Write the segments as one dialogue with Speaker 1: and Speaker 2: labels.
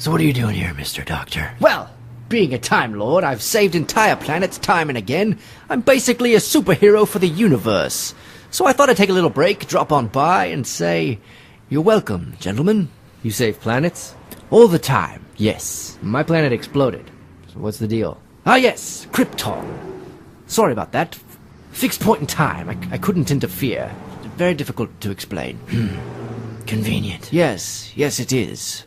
Speaker 1: So what are you doing here, Mr. Doctor?
Speaker 2: Well, being a Time Lord, I've saved entire planets time and again. I'm basically a superhero for the universe. So I thought I'd take a little break, drop on by, and say, you're welcome, gentlemen.
Speaker 3: You save planets?
Speaker 2: All the time, yes.
Speaker 3: My planet exploded. So what's the deal?
Speaker 2: Ah, yes, Krypton. Sorry about that. Fixed point in time. I couldn't interfere. Very difficult to explain.
Speaker 1: Convenient.
Speaker 2: Yes, it is.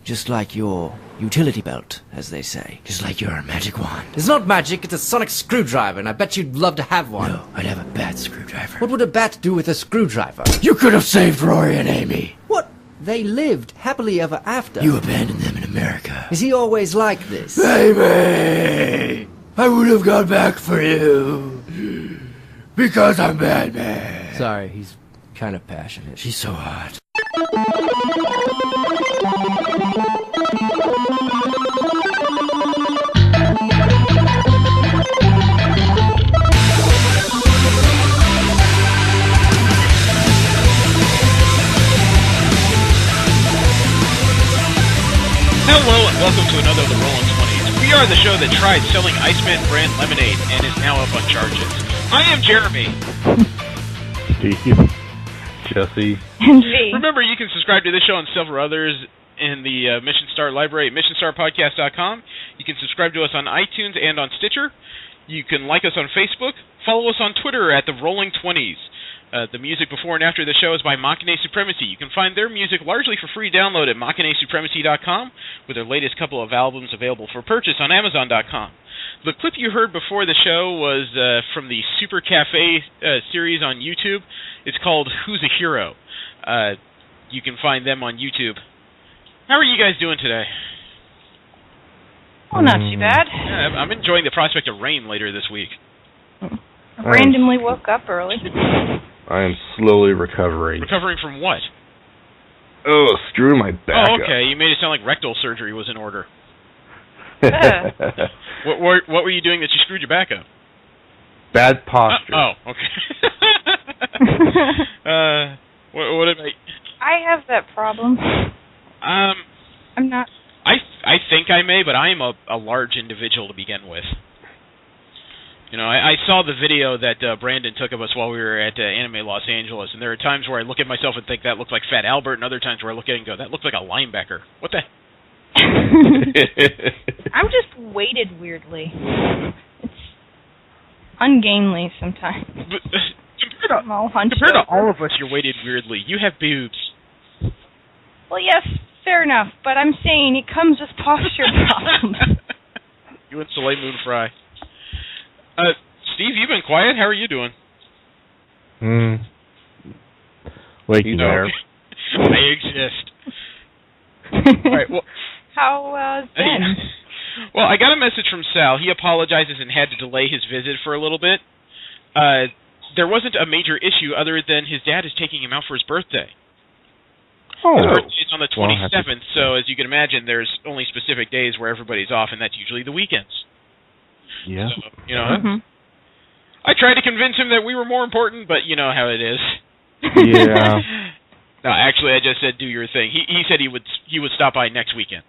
Speaker 2: Just like your utility belt, as they say.
Speaker 1: Just like your magic wand.
Speaker 2: It's not magic, it's a sonic screwdriver, and I bet you'd love to have one.
Speaker 1: No, I'd have a bat screwdriver.
Speaker 2: What would a bat do with a screwdriver?
Speaker 1: You could have saved Rory and Amy.
Speaker 2: What? They lived happily ever after.
Speaker 1: You abandoned them in America.
Speaker 2: Is he always like this?
Speaker 1: Amy! I would have gone back for you. Because I'm Batman.
Speaker 3: Sorry, he's kind of passionate.
Speaker 1: She's so hot.
Speaker 4: Hello and welcome to another of the Rollin' 20s. We are the show that tried selling Iceman brand lemonade and is now up on charges. I am Jeremy.
Speaker 5: Steve. Jesse.
Speaker 6: And V.
Speaker 4: Remember, you can subscribe to this show and several others in the Mission Star library at missionstarpodcast.com. You can subscribe to us on iTunes and on Stitcher. You can like us on Facebook. Follow us on Twitter at the Rolling 20s. The music before and after the show is by Machine Supremacy. You can find their music largely for free download at machinesupremacy.com, with their latest couple of albums available for purchase on amazon.com. The clip you heard before the show was from the Super Cafe series on YouTube. It's called Who's a Hero? You can find them on YouTube. How are you guys doing today?
Speaker 6: Oh, not too bad.
Speaker 4: Yeah, I'm enjoying the prospect of rain later this week.
Speaker 6: I randomly woke up early.
Speaker 5: I am slowly recovering.
Speaker 4: Recovering from what?
Speaker 5: Oh, screwing my back
Speaker 4: Oh, okay. You made it sound like rectal surgery was in order.
Speaker 5: up.
Speaker 4: What were you doing that you screwed your back up?
Speaker 5: Bad posture.
Speaker 4: Okay. What about...
Speaker 6: I have that problem. I'm not...
Speaker 4: I think I may, but I am a large individual to begin with. You know, I saw the video that Brandon took of us while we were at Anime Los Angeles, and there are times where I look at myself and think that looks like Fat Albert, and other times where I look at it and go, that looks like a linebacker. What the...
Speaker 6: I'm just weighted weirdly. It's ungainly sometimes. I'm all hunched
Speaker 4: Compared to
Speaker 6: over.
Speaker 4: all of us, you're weighted weirdly. You have boobs.
Speaker 6: Well, yes, fair enough, but I'm saying it comes with posture problems.
Speaker 4: You and Soleil Moon Fry. Steve, you've been quiet. How are you doing?
Speaker 5: Waking there.
Speaker 4: I exist. All right, well...
Speaker 6: How, Ben?
Speaker 4: Well, I got a message from Sal. He apologizes and had to delay his visit for a little bit. There wasn't a major issue other than his dad is taking him out for his birthday.
Speaker 5: Oh.
Speaker 4: His birthday is on the 27th,
Speaker 5: Well,
Speaker 4: so as you can imagine, there's only specific days where everybody's off, and that's usually the weekends.
Speaker 5: Yeah.
Speaker 4: So, you know, I tried to convince him that we were more important, but you know how it is.
Speaker 5: Yeah.
Speaker 4: No, actually, I just said do your thing. He said he would stop by next weekend.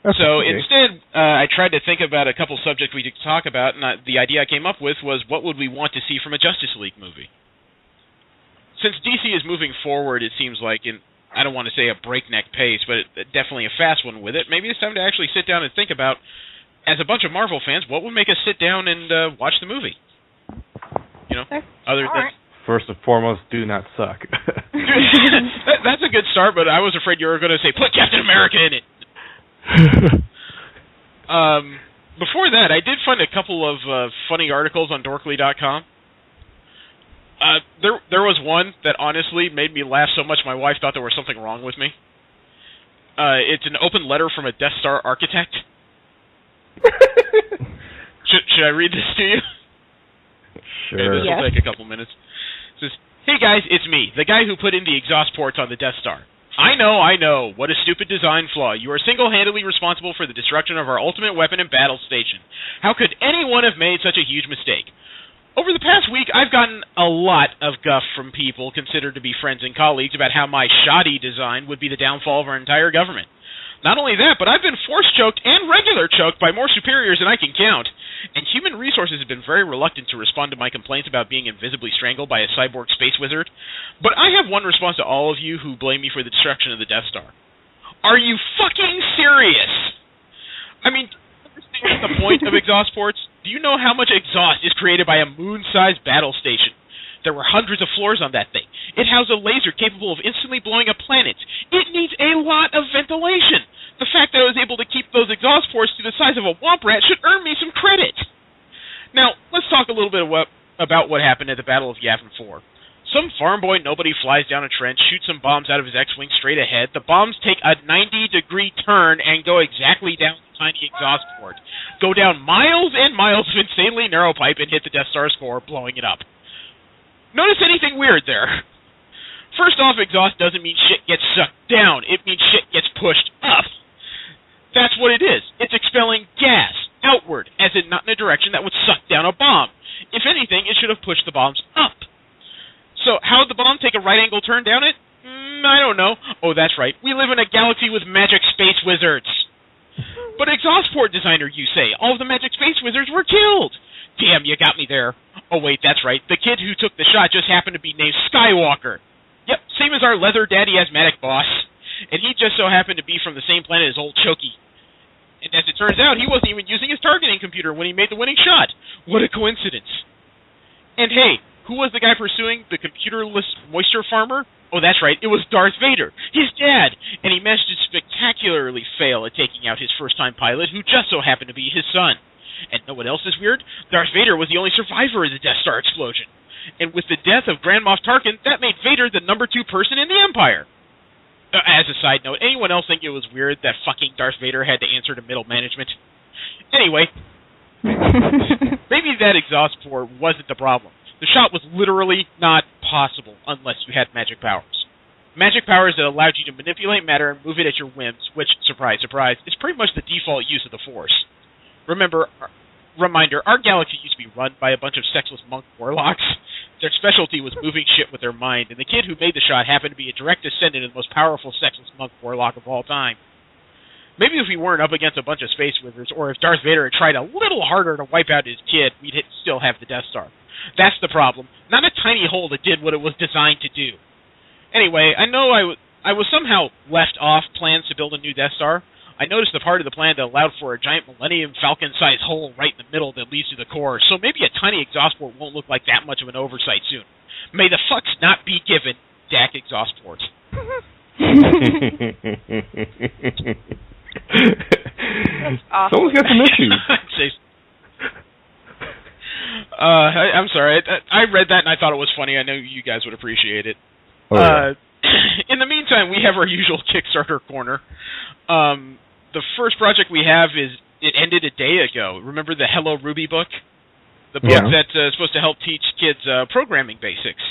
Speaker 5: That's
Speaker 4: So
Speaker 5: okay.
Speaker 4: instead, I tried to think about a couple subjects we could talk about, and the idea I came up with was what would we want to see from a Justice League movie? Since DC is moving forward, it seems like, in I don't want to say a breakneck pace, but definitely a fast one with it, maybe it's time to actually sit down and think about, as a bunch of Marvel fans, what would make us sit down and watch the movie? You know, other than...
Speaker 5: First and foremost, do not suck.
Speaker 4: That's a good start, but I was afraid you were going to say, put Captain America in it! Before that, I did find a couple of funny articles on Dorkly.com. There was one that honestly made me laugh so much my wife thought there was something wrong with me. It's an open letter from a Death Star architect. Should I read this to you?
Speaker 5: Sure.
Speaker 4: Okay, this will take a couple minutes. It says, hey guys, it's me, the guy who put in the exhaust ports on the Death Star. I know. What a stupid design flaw. You are single-handedly responsible for the destruction of our ultimate weapon and battle station. How could anyone have made such a huge mistake? Over the past week, I've gotten a lot of guff from people considered to be friends and colleagues about how my shoddy design would be the downfall of our entire government. Not only that, but I've been force-choked and regular choked by more superiors than I can count. And Human Resources has been very reluctant to respond to my complaints about being invisibly strangled by a cyborg space wizard. But I have one response to all of you who blame me for the destruction of the Death Star. Are you fucking serious? I mean, do you understand the point of exhaust ports? Do you know how much exhaust is created by a moon-sized battle station? There were hundreds of floors on that thing. It housed a laser capable of instantly blowing up planets. It needs a lot of ventilation. The fact that I was able to keep those exhaust ports to the size of a womp rat should earn me some credit. Now, let's talk a little bit about what happened at the Battle of Yavin 4. Some farm boy nobody flies down a trench, shoots some bombs out of his X-Wing straight ahead. The bombs take a 90-degree turn and go exactly down the tiny exhaust port. Go down miles and miles of insanely narrow pipe and hit the Death Star's core, blowing it up. Notice anything weird there? First off, exhaust doesn't mean shit gets sucked down. It means shit gets pushed up. That's what it is. It's expelling gas outward, as in not in a direction that would suck down a bomb. If anything, it should have pushed the bombs up. So how would the bomb take a right-angle turn down it? I don't know. Oh, that's right. We live in a galaxy with magic space wizards. But exhaust port designer, you say. All of the magic space wizards were killed. Damn, you got me there. Oh, wait, that's right. The kid who took the shot just happened to be named Skywalker. Yep, same as our leather daddy asthmatic boss. And he just so happened to be from the same planet as old Choki. And as it turns out, he wasn't even using his targeting computer when he made the winning shot. What a coincidence. And hey, who was the guy pursuing the computerless moisture farmer? Oh, that's right, it was Darth Vader, his dad. And he managed to spectacularly fail at taking out his first-time pilot, who just so happened to be his son. And know what else is weird? Darth Vader was the only survivor of the Death Star explosion. And with the death of Grand Moff Tarkin, that made Vader the #2 person in the Empire. As a side note, anyone else think it was weird that fucking Darth Vader had to answer to middle management? Anyway, maybe that exhaust port wasn't the problem. The shot was literally not possible unless you had magic powers. Magic powers that allowed you to manipulate matter and move it at your whims, which, surprise, surprise, is pretty much the default use of the Force. Reminder, our galaxy used to be run by a bunch of sexless monk warlocks. Their specialty was moving shit with their mind, and the kid who made the shot happened to be a direct descendant of the most powerful sexless monk warlock of all time. Maybe if we weren't up against a bunch of space wizards, or if Darth Vader had tried a little harder to wipe out his kid, we'd still have the Death Star. That's the problem. Not a tiny hole that did what it was designed to do. Anyway, I know I was somehow left off plans to build a new Death Star. I noticed the part of the plan that allowed for a giant Millennium Falcon-sized hole right in the middle that leads to the core, so maybe a tiny exhaust port won't look like that much of an oversight soon. May the fucks not be given, DAC exhaust ports.
Speaker 6: That's awesome.
Speaker 5: Someone's got some issues.
Speaker 4: I'm sorry. I read that and I thought it was funny. I know you guys would appreciate it.
Speaker 5: Oh, yeah.
Speaker 4: In the meantime, we have our usual Kickstarter corner. The first project we have it ended a day ago. Remember the Hello Ruby book? The book that's supposed to help teach kids programming basics.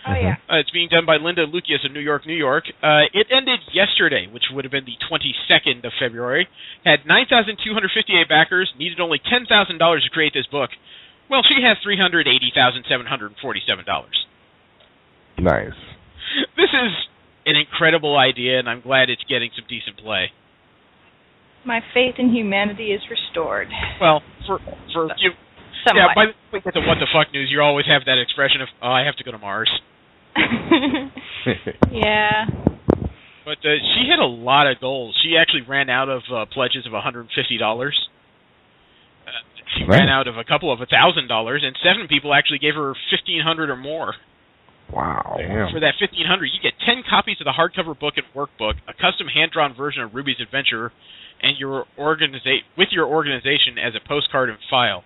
Speaker 6: Oh, yeah.
Speaker 4: It's being done by Linda Lucius of New York, New York. It ended yesterday, which would have been the 22nd of February. Had 9,258 backers, needed only $10,000 to create this book. Well, she has $380,747.
Speaker 5: Nice.
Speaker 4: This is an incredible idea, and I'm glad it's getting some decent play.
Speaker 6: My faith in humanity is restored.
Speaker 4: Well, for you...
Speaker 6: Somewhat.
Speaker 4: Yeah, by the way, get the what the fuck news, you always have that expression of, oh, I have to go to Mars.
Speaker 6: Yeah.
Speaker 4: But she had a lot of goals. She actually ran out of pledges of $150. She ran out of a couple of $1,000, and 7 people actually gave her $1,500 or more.
Speaker 5: Wow. Damn.
Speaker 4: For that $1,500, you get 10 copies of the hardcover book and workbook, a custom hand-drawn version of Ruby's Adventure, and with your organization as a postcard and file.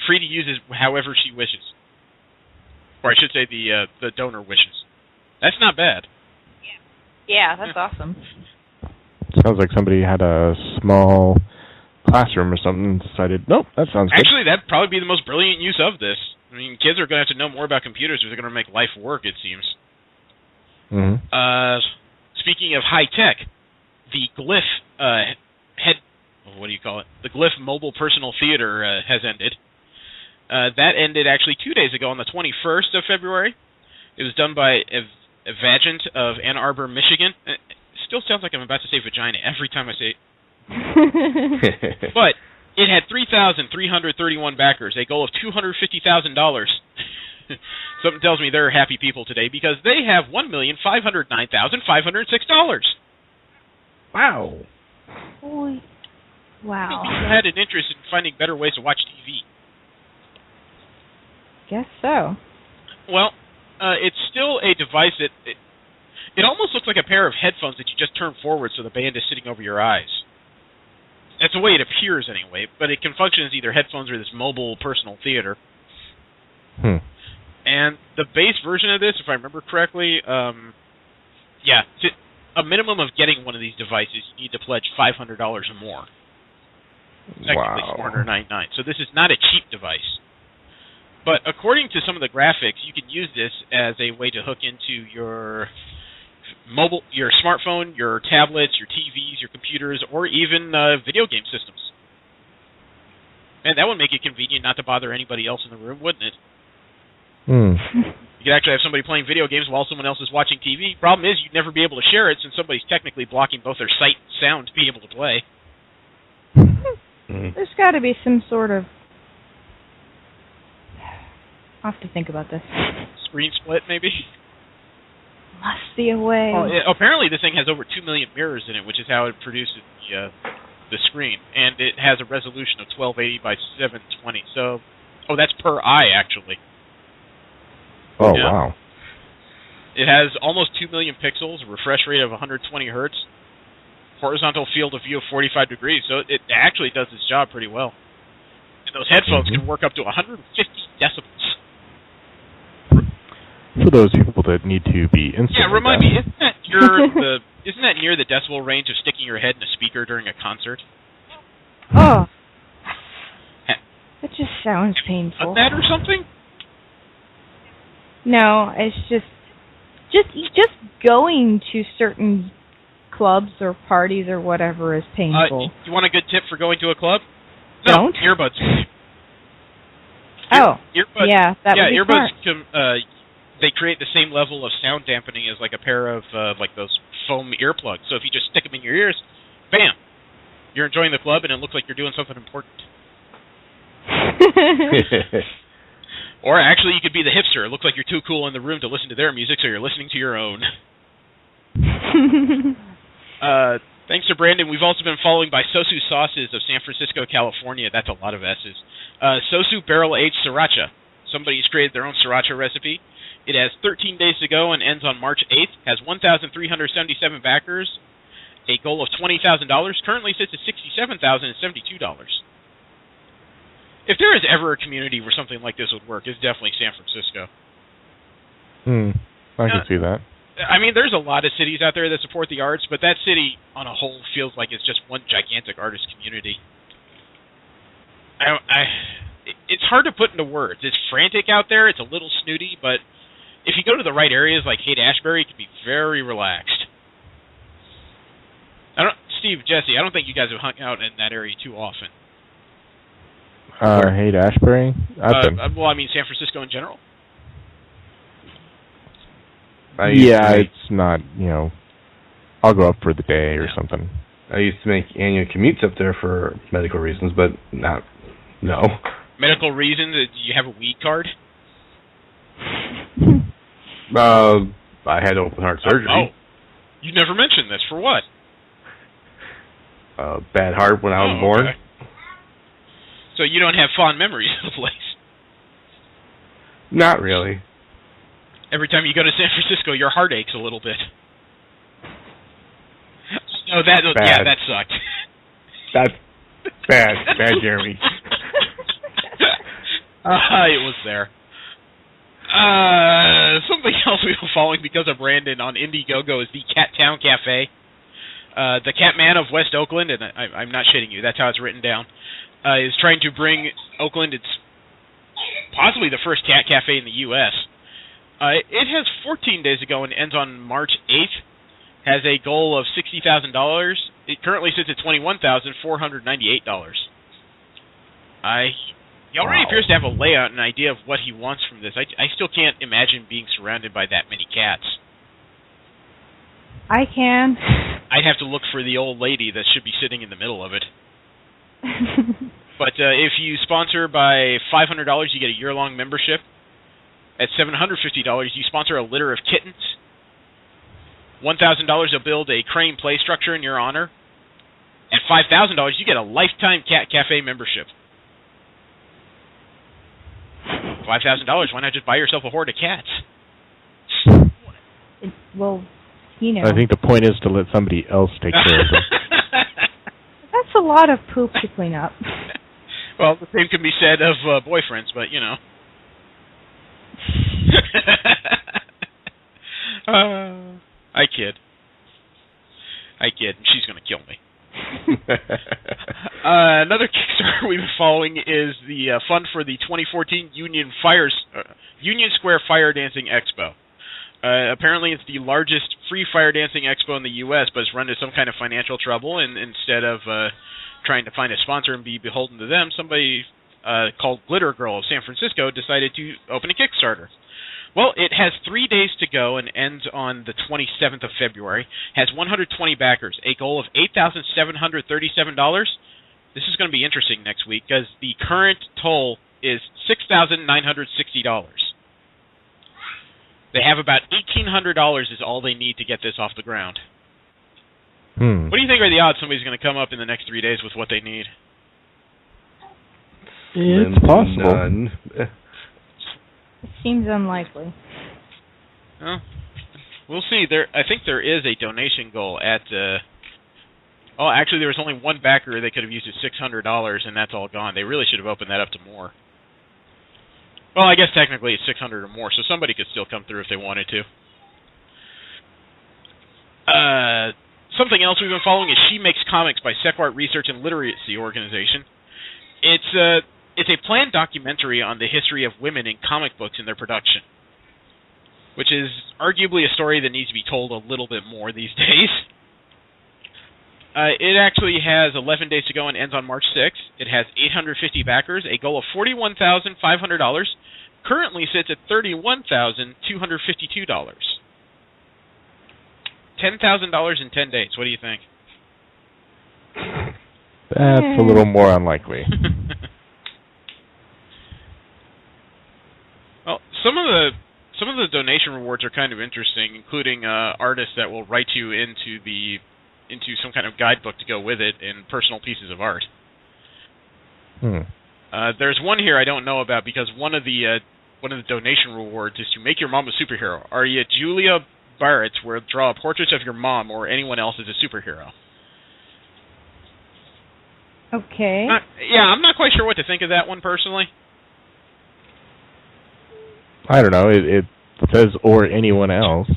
Speaker 4: Free to use however she wishes. Or I should say the donor wishes. That's not bad.
Speaker 6: Yeah, that's awesome.
Speaker 5: Sounds like somebody had a small classroom or something and decided, nope, that sounds good.
Speaker 4: Actually, that'd probably be the most brilliant use of this. I mean, kids are going to have to know more about computers if they're going to make life work, it seems.
Speaker 5: Mm-hmm.
Speaker 4: Speaking of high tech, the Glyph the Glyph Mobile Personal Theater has ended. That ended actually 2 days ago on the 21st of February. It was done by Evagent of Ann Arbor, Michigan. still sounds like I'm about to say vagina every time I say it. But it had 3,331 backers, a goal of $250,000. Something tells me they're happy people today because they have $1,509,506.
Speaker 3: Wow.
Speaker 6: Holy. Wow.
Speaker 4: People had an interest in finding better ways to watch TV.
Speaker 6: Guess so.
Speaker 4: Well, it's still a device that it almost looks like a pair of headphones that you just turn forward so the band is sitting over your eyes. That's the way it appears anyway, but it can function as either headphones or this mobile personal theater. And the base version of this, if I remember correctly, a minimum of getting one of these devices, you need to pledge $500 or more. Technically $499. So this is not a cheap device. But according to some of the graphics, you can use this as a way to hook into your your smartphone, your tablets, your TVs, your computers, or even video game systems. And that would make it convenient not to bother anybody else in the room, wouldn't it? You could actually have somebody playing video games while someone else is watching TV. Problem is, you'd never be able to share it since somebody's technically blocking both their sight and sound to be able to play.
Speaker 6: There's got to be some sort of... I'll have to think about this.
Speaker 4: Screen split, maybe?
Speaker 6: Must be a way.
Speaker 4: Well, apparently this thing has over 2 million mirrors in it, which is how it produces the screen. And it has a resolution of 1280 by 720. So, that's per eye, actually.
Speaker 5: Oh, yeah. Wow.
Speaker 4: It has almost 2 million pixels, a refresh rate of 120 hertz, horizontal field of view of 45 degrees, so it actually does its job pretty well. And those headphones can work up to 150 decibels.
Speaker 5: For those people that need to be instantly...
Speaker 4: Yeah, remind me, isn't that near the decibel range of sticking your head in a speaker during a concert?
Speaker 6: Oh. That just sounds painful.
Speaker 4: That or something?
Speaker 6: No, it's just going to certain clubs or parties or whatever is painful.
Speaker 4: You want a good tip for going to a club? No,
Speaker 6: Don't.
Speaker 4: Earbuds.
Speaker 6: Earbuds. Yeah, that would be
Speaker 4: earbuds
Speaker 6: smart.
Speaker 4: they create the same level of sound dampening as like a pair of like those foam earplugs. So if you just stick them in your ears, bam, you're enjoying the club and it looks like you're doing something important. Or actually, you could be the hipster. It looks like you're too cool in the room to listen to their music, so you're listening to your own. Thanks to Brandon, we've also been following by Sosu Sauces of San Francisco, California. That's a lot of S's. Sosu Barrel Aged Sriracha. Somebody's created their own sriracha recipe. It has 13 days to go and ends on March 8th. Has 1,377 backers. A goal of $20,000. Currently sits at $67,072. If there is ever a community where something like this would work, it's definitely San Francisco.
Speaker 5: I can see that.
Speaker 4: I mean, there's a lot of cities out there that support the arts, but that city on a whole feels like it's just one gigantic artist community. It's hard to put into words. It's frantic out there. It's a little snooty, but if you go to the right areas like Haight-Ashbury, it can be very relaxed. Steve, Jesse, I don't think you guys have hung out in that area too often.
Speaker 5: Haight-Ashbury?
Speaker 4: Well, I mean San Francisco in general.
Speaker 5: It's not, I'll go up for the day or something.
Speaker 7: I used to make annual commutes up there for medical reasons, but no.
Speaker 4: Medical reasons? Do you have a weed card?
Speaker 7: I had open heart surgery.
Speaker 4: Oh, you never mentioned this. For what?
Speaker 7: Bad heart when I was born.
Speaker 4: Okay. So you don't have fond memories of the place?
Speaker 7: Not really.
Speaker 4: Every time you go to San Francisco, your heart aches a little bit. No, that sucked.
Speaker 7: That's bad, Jeremy.
Speaker 4: It was there. Something else we were following because of Brandon on Indiegogo is the Cat Town Cafe. The Catman of West Oakland, and I'm not shitting you, that's how it's written down, is trying to bring Oakland, it's possibly the first cat cafe in the U.S. It has 14 days to go and ends on March 8th. Has a goal of $60,000. It currently sits at $21,498. He already appears to have a layout and an idea of what he wants from this. I still can't imagine being surrounded by that many cats.
Speaker 6: I can.
Speaker 4: I'd have to look for the old lady that should be sitting in the middle of it. But if you sponsor by $500, you get a year-long membership. At $750, you sponsor a litter of kittens. $1,000, you'll build a crane play structure in your honor. At $5,000, you get a lifetime cat cafe membership. $5,000, why not just buy yourself a horde of cats?
Speaker 6: Well, you know.
Speaker 5: I think the point is to let somebody else take care of them.
Speaker 6: That's a lot of poop to clean up.
Speaker 4: Well, the same can be said of boyfriends, but, you know. I kid. She's going to kill me. Another Kickstarter we've been following is the fund for the 2014 Union Square Fire Dancing Expo. Apparently, it's the largest free fire dancing expo in the U.S., but it's run into some kind of financial trouble, and instead of trying to find a sponsor and be beholden to them, somebody called Glitter Girl of San Francisco decided to open a Kickstarter. Well, it has 3 days to go and ends on the 27th of February. Has 120 backers, a goal of $8,737. This is going to be interesting next week because the current toll is $6,960. They have about $1,800 is all they need to get this off the ground. What do you think are the odds somebody's going to come up in the next 3 days with what they need?
Speaker 5: It's possible.
Speaker 7: None.
Speaker 6: It seems unlikely.
Speaker 4: Well, we'll see. I think there is a donation goal at... actually, there was only one backer they could have used at $600, and that's all gone. They really should have opened that up to more. Well, I guess technically it's $600 or more, so somebody could still come through if they wanted to. Something else we've been following is She Makes Comics by Sequart Research and Literacy Organization. It's a planned documentary on the history of women in comic books and their production, which is arguably a story that needs to be told a little bit more these days. It actually has 11 days to go and ends on March 6th. It has 850 backers, a goal of $41,500. Currently sits at $31,252. $10,000 in 10 days. What do you think?
Speaker 5: That's a little more unlikely.
Speaker 4: Well, some of the donation rewards are kind of interesting, including artists that will write you into some kind of guidebook to go with it and personal pieces of art. There's one here I don't know about because one of the donation rewards is to make your mom a superhero. Are you Julia Barrett, where draw a portrait of your mom or anyone else as a superhero?
Speaker 6: Okay.
Speaker 4: I'm not quite sure what to think of that one personally.
Speaker 5: I don't know. It says or anyone else.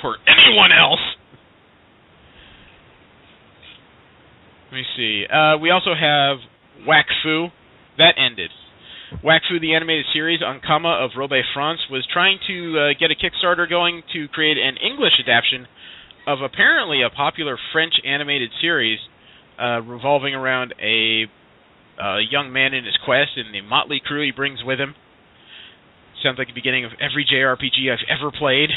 Speaker 4: For anyone else. Let me see. We also have Whack Fu. That ended. Whack Fu, the animated series on Kama of Robé France, was trying to get a Kickstarter going to create an English adaptation of apparently a popular French animated series revolving around a young man in his quest and the motley crew he brings with him. Sounds like the beginning of every JRPG I've ever played.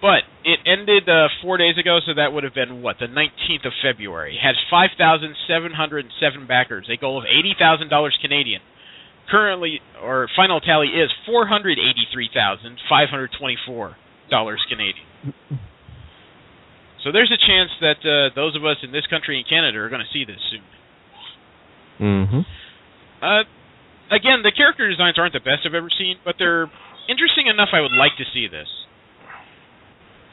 Speaker 4: But it ended 4 days ago, so that would have been, the 19th of February. Has 5,707 backers, a goal of $80,000 Canadian. Currently, or final tally is $483,524 Canadian. So there's a chance that those of us in this country and Canada are going to see this soon. Again, the character designs aren't the best I've ever seen, but they're interesting enough I would like to see this.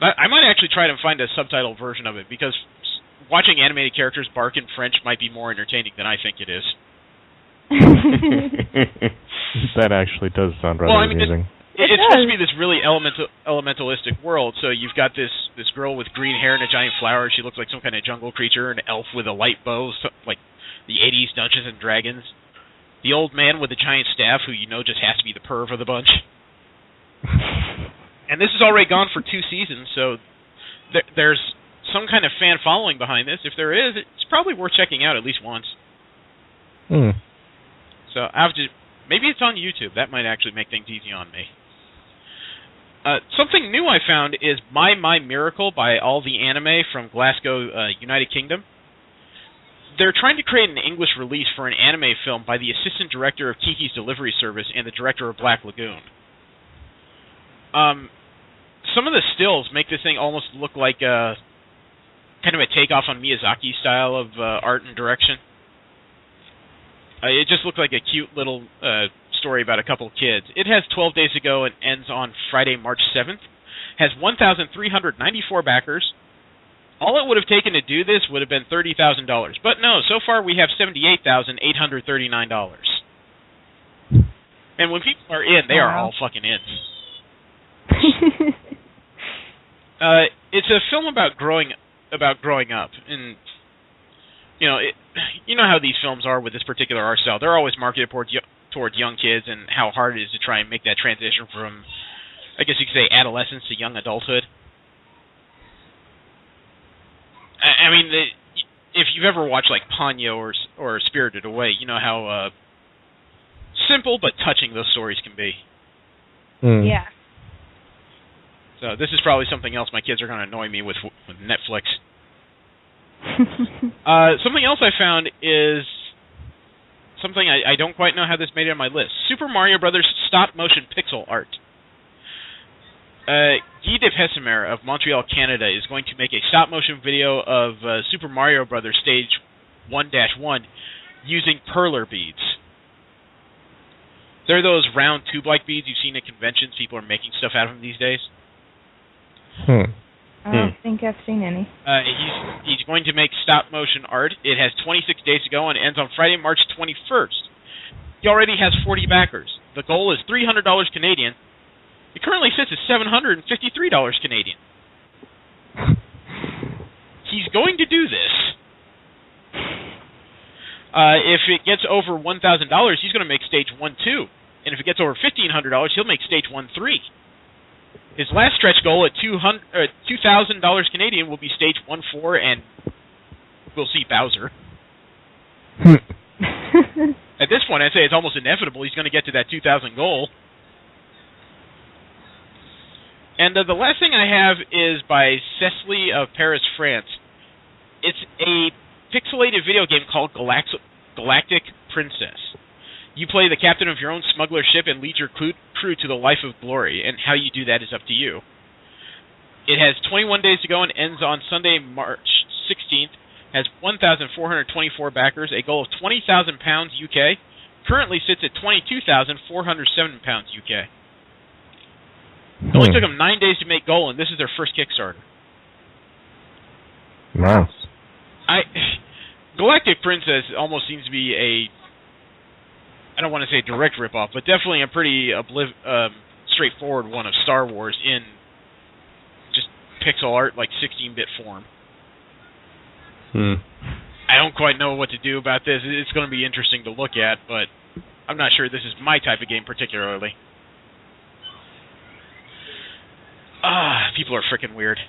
Speaker 4: I might actually try to find a subtitle version of it, because watching animated characters bark in French might be more entertaining than I think it is.
Speaker 5: That actually does sound rather amusing.
Speaker 4: It's supposed to be this really elementalistic world, so you've got this girl with green hair and a giant flower. She looks like some kind of jungle creature, an elf with a light bow, like the 80s Dungeons and Dragons. The old man with the giant staff, who just has to be the perv of the bunch. And this is already gone for 2 seasons, so there's some kind of fan following behind this. If there is, it's probably worth checking out at least once. So maybe it's on YouTube. That might actually make things easy on me. Something new I found is My Miracle by All the Anime from Glasgow, United Kingdom. They're trying to create an English release for an anime film by the assistant director of Kiki's Delivery Service and the director of Black Lagoon. Some of the stills make this thing almost look like kind of a takeoff on Miyazaki's style of art and direction. It just looked like a cute little story about a couple of kids. It has 12 days to go and ends on Friday, March 7th. Has 1,394 backers. All it would have taken to do this would have been $30,000. But no, so far we have $78,839. And when people are in, they are all fucking in. It's a film about growing up, and you know how these films are with this particular art style. They're always marketed toward young kids, and how hard it is to try and make that transition from, I guess you could say, adolescence to young adulthood. I mean, if you've ever watched like Ponyo or Spirited Away, you know how simple but touching those stories can be.
Speaker 6: Yeah.
Speaker 4: So this is probably something else my kids are going to annoy me with Netflix. Something else I found is something I don't quite know how this made it on my list. Super Mario Brothers stop-motion pixel art. Guy de Pessamer of Montreal, Canada is going to make a stop-motion video of Super Mario Brothers Stage 1-1 using perler beads. They're those round tube-like beads you've seen at conventions. People are making stuff out of them these days.
Speaker 6: I don't think I've seen any.
Speaker 4: He's going to make stop-motion art. It has 26 days to go and ends on Friday, March 21st. He already has 40 backers. The goal is $300 Canadian. It currently sits at $753 Canadian. He's going to do this. If it gets over $1,000, he's going to make stage 1-2. And if it gets over $1,500, he'll make stage 1-3. His last stretch goal at $2,000 Canadian will be stage 1-4, and we'll see Bowser. At this point, I'd say it's almost inevitable he's going to get to that 2,000 goal. And the last thing I have is by Cecily of Paris, France. It's a pixelated video game called Galactic Princess. You play the captain of your own smuggler ship and lead your crew to the life of glory, and how you do that is up to you. It has 21 days to go and ends on Sunday, March 16th. Has 1,424 backers, a goal of £20,000 UK. Currently sits at £22,407 UK. It only took them 9 days to make goal, and this is their first Kickstarter.
Speaker 5: Wow.
Speaker 4: Galactic Princess almost seems to be I don't want to say direct ripoff, but definitely a pretty straightforward one of Star Wars in just pixel art, like 16-bit form. I don't quite know what to do about this. It's going to be interesting to look at, but I'm not sure this is my type of game particularly. People are freaking weird.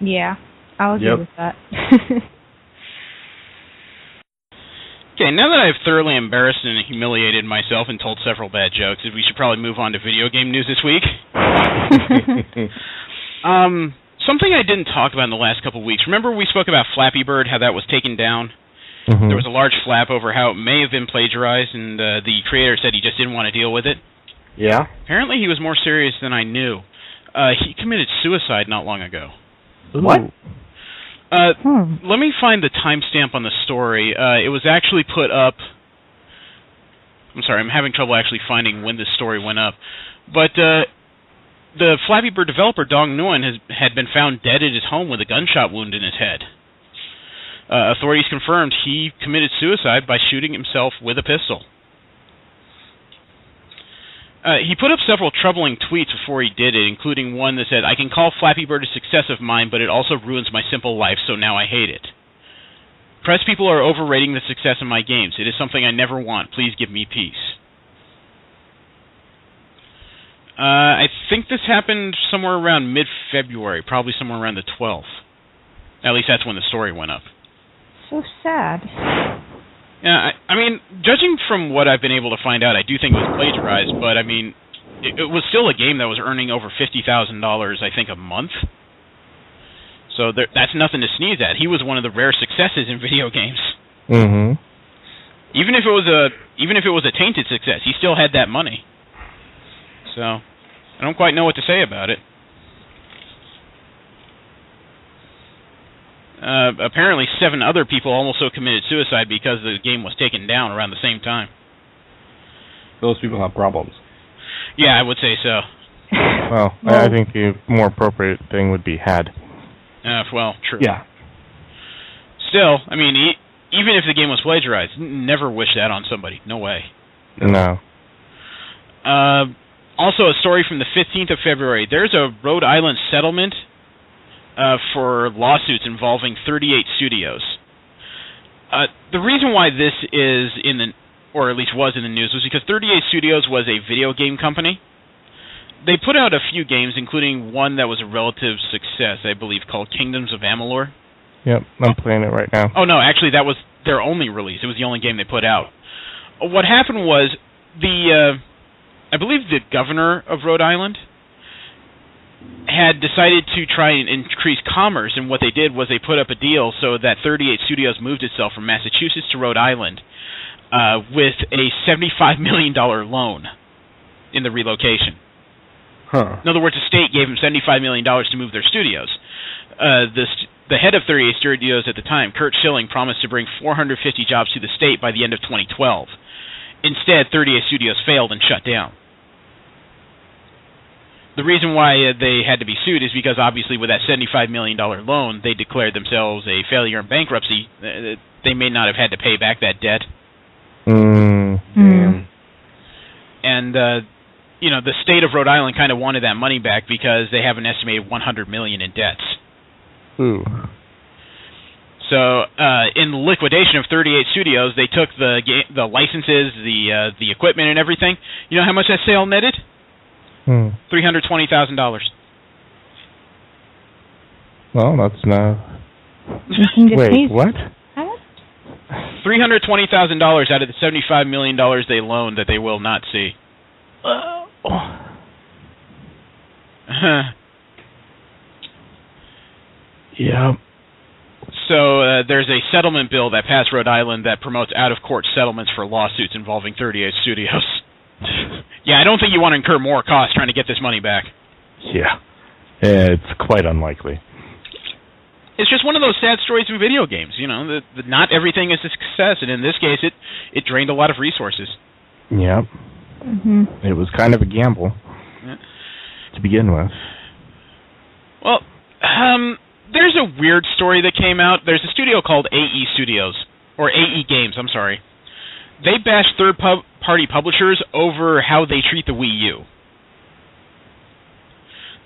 Speaker 6: Yeah, I'll agree with that.
Speaker 4: Okay, now that I've thoroughly embarrassed and humiliated myself and told several bad jokes, we should probably move on to video game news this week. Something I didn't talk about in the last couple of weeks. Remember we spoke about Flappy Bird, how that was taken down? There was a large flap over how it may have been plagiarized, and the creator said he just didn't want to deal with it.
Speaker 7: Yeah?
Speaker 4: Apparently he was more serious than I knew. He committed suicide not long ago.
Speaker 7: What?
Speaker 4: Let me find the timestamp on the story. It was actually put up... I'm sorry, I'm having trouble actually finding when this story went up. But the Flappy Bird developer, Dong Nguyen, had been found dead at his home with a gunshot wound in his head. Authorities confirmed he committed suicide by shooting himself with a pistol. He put up several troubling tweets before he did it, including one that said, "I can call Flappy Bird a success of mine, but it also ruins my simple life, so now I hate it. Press people are overrating the success of my games. It is something I never want. Please give me peace." I think this happened somewhere around mid-February, probably somewhere around the 12th. At least that's when the story went up.
Speaker 6: So sad.
Speaker 4: Yeah, I mean, judging from what I've been able to find out, I do think it was plagiarized, but I mean, it was still a game that was earning over $50,000, I think, a month. So that's nothing to sneeze at. He was one of the rare successes in video games.
Speaker 5: Mm-hmm.
Speaker 4: Even if it was a tainted success, he still had that money. So I don't quite know what to say about it. Apparently 7 other people also committed suicide because the game was taken down around the same time.
Speaker 7: Those people have problems.
Speaker 4: Yeah, I would say so.
Speaker 5: Well, I think the more appropriate thing would be had.
Speaker 4: Well, true.
Speaker 7: Yeah.
Speaker 4: Still, I mean, even if the game was plagiarized, never wish that on somebody. No way.
Speaker 5: No.
Speaker 4: Also, a story from the 15th of February. There's a Rhode Island settlement for lawsuits involving 38 studios. The reason why this is in the, or at least was in the news, was because 38 Studios was a video game company. They put out a few games, including one that was a relative success, I believe, called Kingdoms of Amalur.
Speaker 5: Yep, I'm playing it right now.
Speaker 4: Oh, no, actually, that was their only release. It was the only game they put out. What happened was, I believe the governor of Rhode Island had decided to try and increase commerce, and what they did was they put up a deal so that 38 Studios moved itself from Massachusetts to Rhode Island with a $75 million loan in the relocation.
Speaker 7: Huh.
Speaker 4: In other words, the state gave them $75 million to move their studios. The head of 38 Studios at the time, Kurt Schilling, promised to bring 450 jobs to the state by the end of 2012. Instead, 38 Studios failed and shut down. The reason why they had to be sued is because, obviously, with that $75 million loan, they declared themselves a failure in bankruptcy. They may not have had to pay back that debt. And, the state of Rhode Island kind of wanted that money back because they have an estimated $100 million in debts.
Speaker 5: Ooh.
Speaker 4: So, in the liquidation of 38 Studios, they took the licenses, the equipment, and everything. You know how much that sale netted? $320,000.
Speaker 5: Well, that's not.
Speaker 6: Wait,
Speaker 5: what?
Speaker 4: $320,000 out of the $75 million they loaned that they will not see.
Speaker 5: Yeah.
Speaker 4: So there's a settlement bill that passed Rhode Island that promotes out-of-court settlements for lawsuits involving 38 Studios. Yeah, I don't think you want to incur more costs trying to get this money back.
Speaker 5: Yeah. It's quite unlikely.
Speaker 4: It's just one of those sad stories in video games. Not everything is a success, and in this case, it drained a lot of resources.
Speaker 5: Yep.
Speaker 6: Mm-hmm.
Speaker 5: It was kind of a gamble to begin with.
Speaker 4: Well, there's a weird story that came out. There's a studio called AE Studios, or AE Games, I'm sorry. They bash third-party publishers over how they treat the Wii U.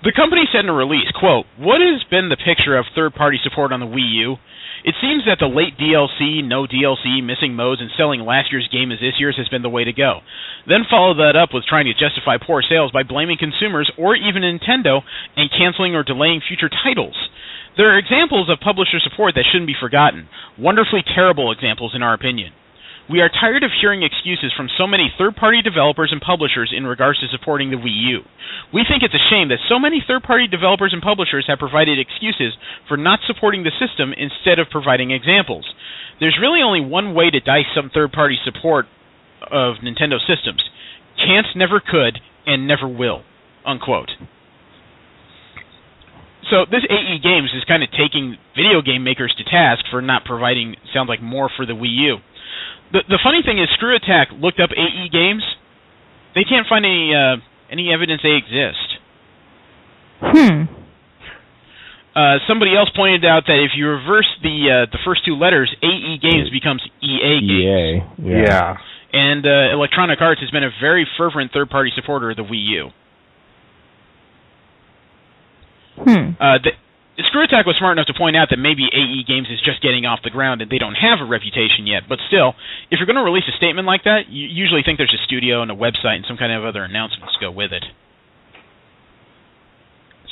Speaker 4: The company said in a release, quote, "What has been the picture of third-party support on the Wii U? It seems that the late DLC, no DLC, missing modes, and selling last year's game as this year's has been the way to go. Then follow that up with trying to justify poor sales by blaming consumers or even Nintendo and canceling or delaying future titles. There are examples of publisher support that shouldn't be forgotten. Wonderfully terrible examples in our opinion. We are tired of hearing excuses from so many third-party developers and publishers in regards to supporting the Wii U. We think it's a shame that so many third-party developers and publishers have provided excuses for not supporting the system instead of providing examples. There's really only one way to dice some third-party support of Nintendo systems. Can't, never could, and never will." Unquote. So this AE Games is kind of taking video game makers to task for not providing, sounds like, more for the Wii U. The funny thing is, Screw Attack looked up AE Games. They can't find any evidence they exist. Somebody else pointed out that if you reverse the first two letters, AE Games becomes EA Games.
Speaker 5: EA, yeah.
Speaker 4: And Electronic Arts has been a very fervent third-party supporter of the Wii U. Screw Attack was smart enough to point out that maybe AE Games is just getting off the ground and they don't have a reputation yet. But still, if you're going to release a statement like that, you usually think there's a studio and a website and some kind of other announcements to go with it.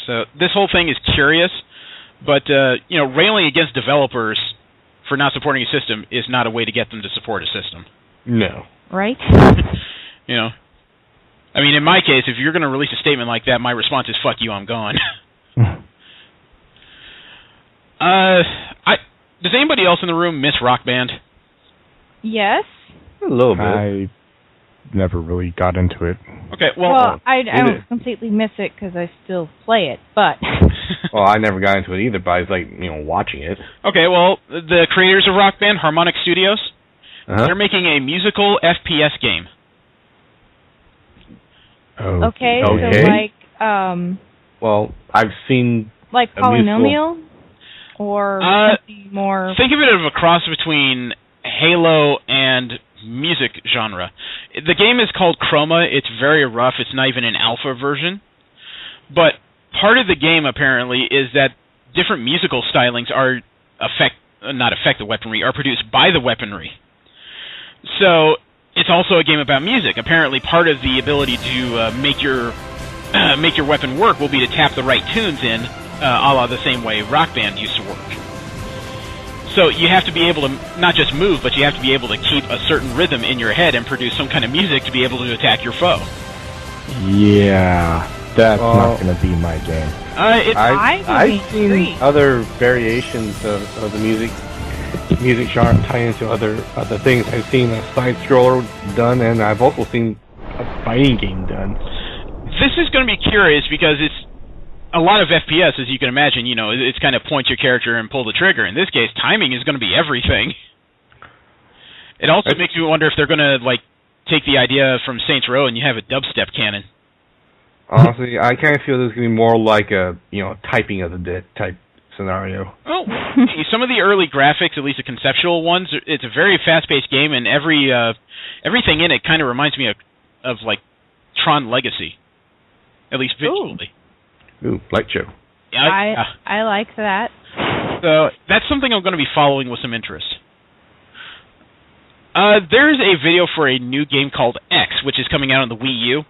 Speaker 4: So this whole thing is curious, but railing against developers for not supporting a system is not a way to get them to support a system.
Speaker 7: No.
Speaker 6: Right?
Speaker 4: I mean, in my case, if you're going to release a statement like that, my response is, fuck you, I'm gone. Does anybody else in the room miss Rock Band?
Speaker 6: Yes.
Speaker 7: A little bit.
Speaker 5: I never really got into it.
Speaker 4: Okay, well
Speaker 6: I don't completely miss it because I still play it, but...
Speaker 7: Well, I never got into it either, but I was like, watching it.
Speaker 4: Okay, well, the creators of Rock Band, Harmonix Studios, they're making a musical FPS game.
Speaker 6: Okay, so like...
Speaker 7: well, I've seen...
Speaker 6: Like Polynomial? Or something more...
Speaker 4: Think of it as a cross between Halo and music genre. The game is called Chroma. It's very rough. It's not even an alpha version. But part of the game, apparently, is that different musical stylings are the weaponry, are produced by the weaponry. So it's also a game about music. Apparently, part of the ability to make your weapon work will be to tap the right tunes in, a la the same way Rock Band used to work. So you have to be able to not just move, but you have to be able to keep a certain rhythm in your head and produce some kind of music to be able to attack your foe.
Speaker 5: Yeah, that's not going to be my game.
Speaker 7: I've seen other variations of the music genre tie into other things. I've seen a side scroller done, and I've also seen a fighting game done.
Speaker 4: This is going to be curious because it's a lot of FPS, as you can imagine. It's kind of point your character and pull the trigger. In this case, timing is going to be everything. It also makes me wonder if they're going to take the idea from Saints Row and you have a dubstep cannon.
Speaker 7: Honestly, I kind of feel this is going to be more like a typing of the dead type scenario.
Speaker 4: Oh, some of the early graphics, at least the conceptual ones, it's a very fast-paced game, and everything in it kind of reminds me of Tron Legacy, at least visually.
Speaker 7: Ooh, light show.
Speaker 6: Yeah, I like that.
Speaker 4: So that's something I'm going to be following with some interest. There's a video for a new game called X, which is coming out on the Wii U.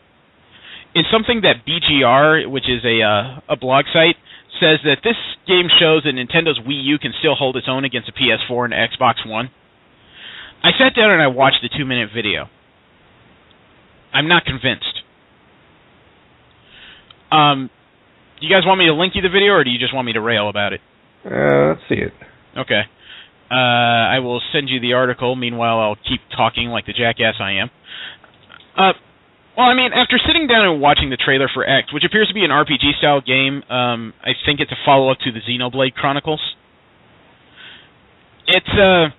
Speaker 4: It's something that BGR, which is a blog site, says that this game shows that Nintendo's Wii U can still hold its own against a PS4 and Xbox One. I sat down and I watched the 2-minute video. I'm not convinced. Do you guys want me to link you the video, or do you just want me to rail about it?
Speaker 7: Let's see it.
Speaker 4: Okay. I will send you the article. Meanwhile, I'll keep talking like the jackass I am. Well, I mean, after sitting down and watching the trailer for X, which appears to be an RPG-style game, I think it's a follow-up to the Xenoblade Chronicles. It's, and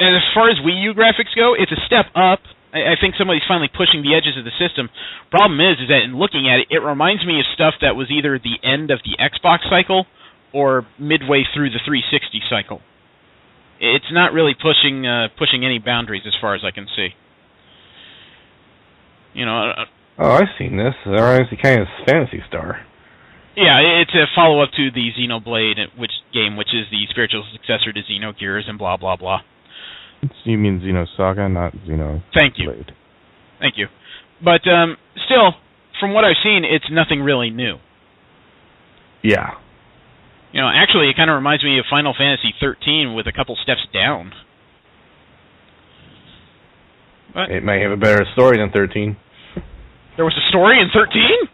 Speaker 4: as far as Wii U graphics go, it's a step up. I think somebody's finally pushing the edges of the system. Problem is that in looking at it, it reminds me of stuff that was either the end of the Xbox cycle or midway through the 360 cycle. It's not really pushing any boundaries as far as I can see.
Speaker 7: I've seen this. It's kind of Phantasy Star.
Speaker 4: Yeah, it's a follow-up to the Xenoblade which is the spiritual successor to Xenogears and blah, blah, blah.
Speaker 5: You mean Xenosaga, not Xenoblade.
Speaker 4: Thank you. Thank you. But still, from what I've seen, it's nothing really new.
Speaker 7: Yeah.
Speaker 4: Actually, it kind of reminds me of Final Fantasy 13 with a couple steps down. But
Speaker 7: it might have a better story than 13.
Speaker 4: There was a story in 13?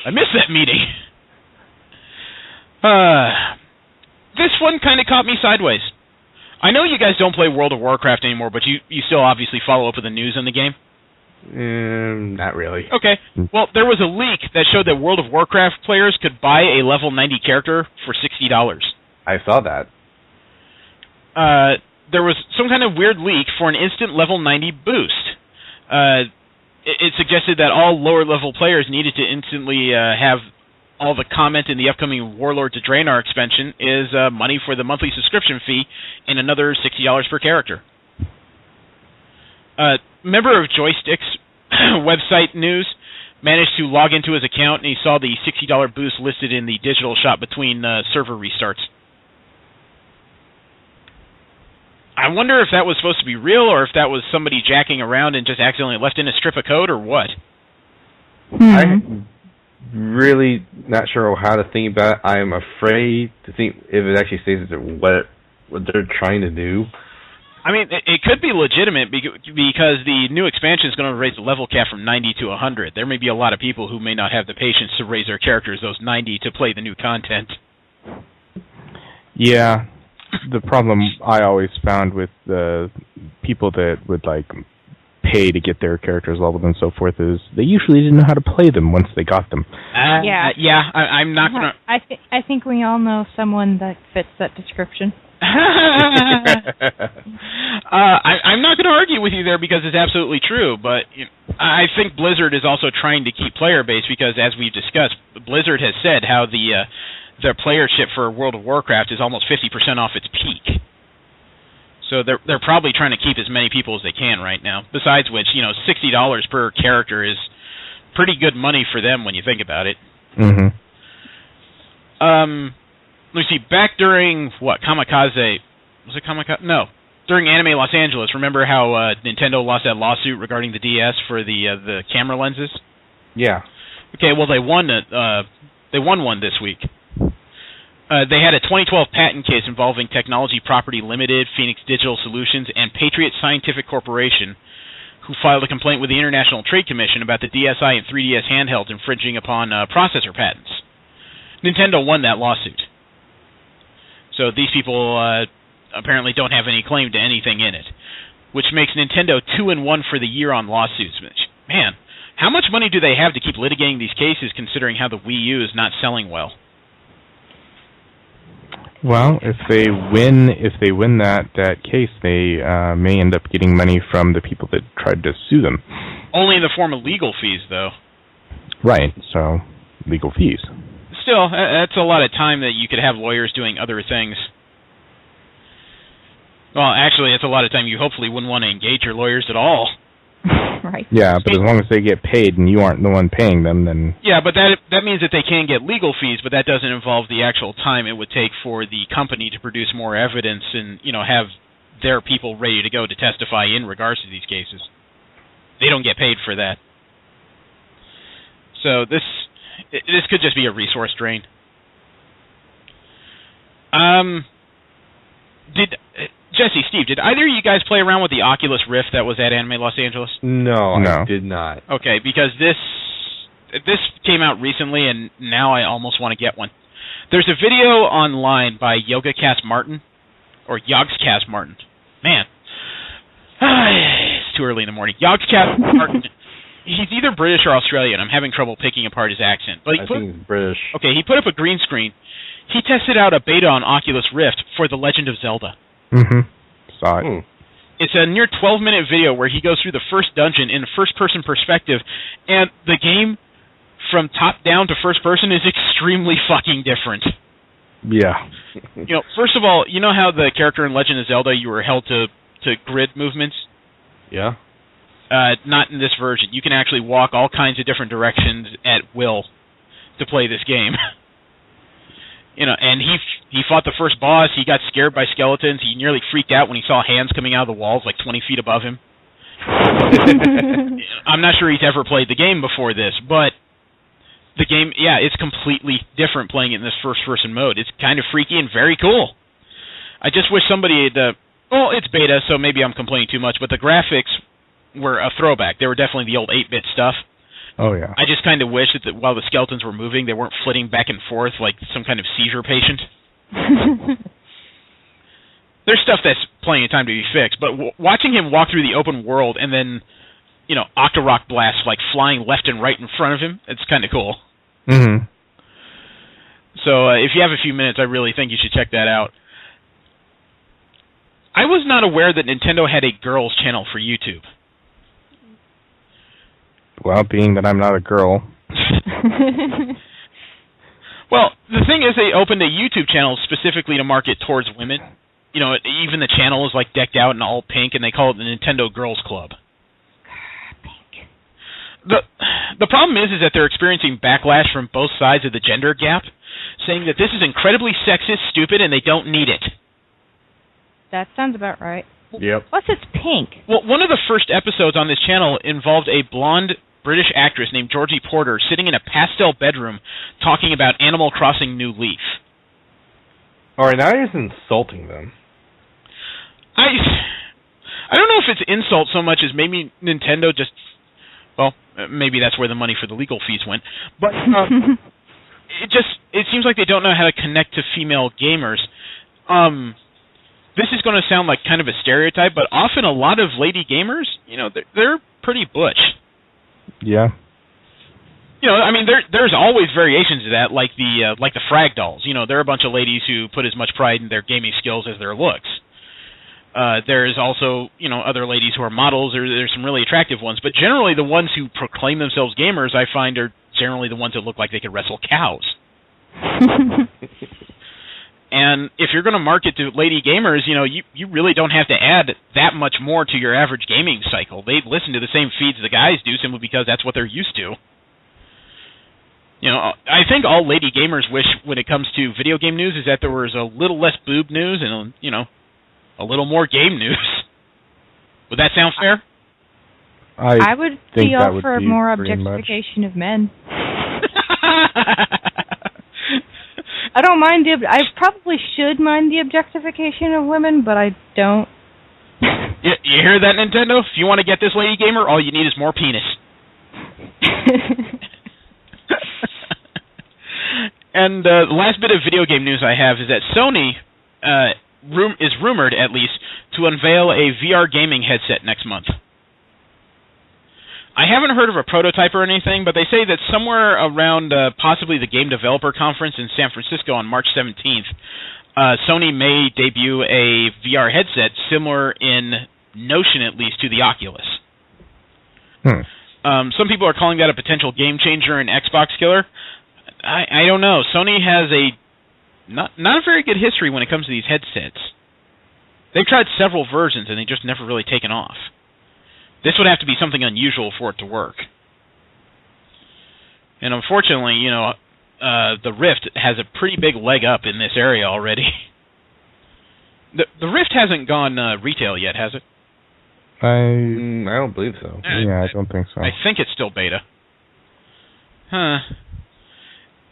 Speaker 4: I missed that meeting. This one kind of caught me sideways. I know you guys don't play World of Warcraft anymore, but you still obviously follow up with the news in the game?
Speaker 7: Not really.
Speaker 4: Okay. Well, there was a leak that showed that World of Warcraft players could buy a level 90 character for $60.
Speaker 7: I saw that.
Speaker 4: There was some kind of weird leak for an instant level 90 boost. It suggested that all lower-level players needed to instantly have all the comment in the upcoming Warlords of Draenor expansion is money for the monthly subscription fee and another $60 per character. Member of Joystick's website news managed to log into his account, and he saw the $60 boost listed in the digital shop between server restarts. I wonder if that was supposed to be real, or if that was somebody jacking around and just accidentally left in a strip of code, or what.
Speaker 7: I'm really not sure how to think about it. I'm afraid to think if it actually states what they're trying to do.
Speaker 4: I mean, it could be legitimate because the new expansion is going to raise the level cap from 90 to 100. There may be a lot of people who may not have the patience to raise their characters those 90 to play the new content.
Speaker 5: Yeah, the problem I always found with the people that would like pay to get their characters leveled and so forth is they usually didn't know how to play them once they got them.
Speaker 4: I'm not gonna.
Speaker 6: I think we all know someone that fits that description.
Speaker 4: I'm not going to argue with you there because it's absolutely true, but I think Blizzard is also trying to keep player base because, as we've discussed, Blizzard has said how their playership for World of Warcraft is almost 50% off its peak. So they're probably trying to keep as many people as they can right now. Besides which, $60 per character is pretty good money for them when you think about it.
Speaker 5: Mm-hmm.
Speaker 4: Let me see, back during, Kamikaze, was it Kamikaze? No, during Anime Los Angeles, remember how Nintendo lost that lawsuit regarding the DS for the camera lenses?
Speaker 7: Yeah.
Speaker 4: Okay, well, they won one this week. They had a 2012 patent case involving Technology Property Limited, Phoenix Digital Solutions, and Patriot Scientific Corporation, who filed a complaint with the International Trade Commission about the DSi and 3DS handhelds infringing upon processor patents. Nintendo won that lawsuit. So these people apparently don't have any claim to anything in it, which makes Nintendo 2-1 for the year on lawsuits. Man, how much money do they have to keep litigating these cases considering how the Wii U is not selling well?
Speaker 5: Well, if they win that case, they may end up getting money from the people that tried to sue them.
Speaker 4: Only in the form of legal fees, though.
Speaker 5: Right, so legal fees.
Speaker 4: Still, that's a lot of time that you could have lawyers doing other things. Well, actually, it's a lot of time you hopefully wouldn't want to engage your lawyers at all.
Speaker 6: Right.
Speaker 5: Yeah, but as long as they get paid and you aren't the one paying them, then...
Speaker 4: Yeah, but that means that they can get legal fees, but that doesn't involve the actual time it would take for the company to produce more evidence and, have their people ready to go to testify in regards to these cases. They don't get paid for that. So this could just be a resource drain. Jesse, Steve, did either of you guys play around with the Oculus Rift that was at Anime Los Angeles?
Speaker 7: No, I did not.
Speaker 4: Okay, because this came out recently, and now I almost want to get one. There's a video online by YogaCast Martin, or Yogscast Martin. Man, it's too early in the morning. Yogscast Martin. He's either British or Australian. I'm having trouble picking apart his accent. But
Speaker 7: I think he's British. Okay,
Speaker 4: he put up a green screen. He tested out a beta on Oculus Rift for The Legend of Zelda.
Speaker 5: Mm-hmm. Saw it.
Speaker 4: It's a near 12-minute video where he goes through the first dungeon in a first-person perspective, and the game, from top down to first person, is extremely fucking different.
Speaker 5: Yeah.
Speaker 4: First of all, you know how the character in Legend of Zelda, you were held to grid movements?
Speaker 7: Yeah.
Speaker 4: Not in this version. You can actually walk all kinds of different directions at will to play this game. And he fought the first boss. He got scared by skeletons. He nearly freaked out when he saw hands coming out of the walls like 20 feet above him. I'm not sure he's ever played the game before this, but the game, it's completely different playing it in this first-person mode. It's kind of freaky and very cool. I just wish somebody had... it's beta, so maybe I'm complaining too much, but the graphics were a throwback. They were definitely the old 8-bit stuff.
Speaker 5: Oh, yeah.
Speaker 4: I just kind of wish that while the skeletons were moving, they weren't flitting back and forth like some kind of seizure patient. There's stuff that's plenty of time to be fixed, but watching him walk through the open world and then, Octorok blasts like flying left and right in front of him, it's kind of cool.
Speaker 5: Mm-hmm.
Speaker 4: So if you have a few minutes, I really think you should check that out. I was not aware that Nintendo had a girls channel for YouTube.
Speaker 5: Well, being that I'm not a girl.
Speaker 4: Well, the thing is, they opened a YouTube channel specifically to market towards women. Even the channel is like decked out in all pink, and they call it the Nintendo Girls Club.
Speaker 6: Pink.
Speaker 4: The problem is that they're experiencing backlash from both sides of the gender gap, saying that this is incredibly sexist, stupid, and they don't need it.
Speaker 6: That sounds about right.
Speaker 7: Yep.
Speaker 6: Plus, it's pink.
Speaker 4: Well, one of the first episodes on this channel involved a blonde British actress named Georgie Porter sitting in a pastel bedroom talking about Animal Crossing New Leaf. All
Speaker 7: right, now you're insulting them.
Speaker 4: I don't know if it's insult so much as maybe Nintendo just, well, maybe that's where the money for the legal fees went, but it seems like they don't know how to connect to female gamers. This is going to sound like kind of a stereotype, but often a lot of lady gamers, they're pretty butch.
Speaker 5: Yeah.
Speaker 4: I mean, there's always variations of that, like the frag dolls. There are a bunch of ladies who put as much pride in their gaming skills as their looks. There's also, other ladies who are models. There's some really attractive ones, but generally the ones who proclaim themselves gamers, I find, are generally the ones that look like they could wrestle cows. And if you're going to market to lady gamers, you really don't have to add that much more to your average gaming cycle. They listen to the same feeds the guys do simply because that's what they're used to. I think all lady gamers wish when it comes to video game news is that there was a little less boob news and, a little more game news. Would that sound fair?
Speaker 6: I would be all for more objectification of men. I don't mind I probably should mind the objectification of women, but I don't.
Speaker 4: You hear that, Nintendo? If you want to get this lady gamer, all you need is more penis. And the last bit of video game news I have is that Sony is rumored, at least, to unveil a VR gaming headset next month. I haven't heard of a prototype or anything, but they say that somewhere around possibly the Game Developer Conference in San Francisco on March 17th, Sony may debut a VR headset similar in notion, at least, to the Oculus. Some people are calling that a potential game changer and Xbox killer. I don't know. Sony has not a very good history when it comes to these headsets. They've tried several versions, and they just never really taken off. This would have to be something unusual for it to work. And unfortunately, the Rift has a pretty big leg up in this area already. The Rift hasn't gone retail yet, has it?
Speaker 7: I don't believe so.
Speaker 5: Yeah, I don't think so.
Speaker 4: I think it's still beta. Huh.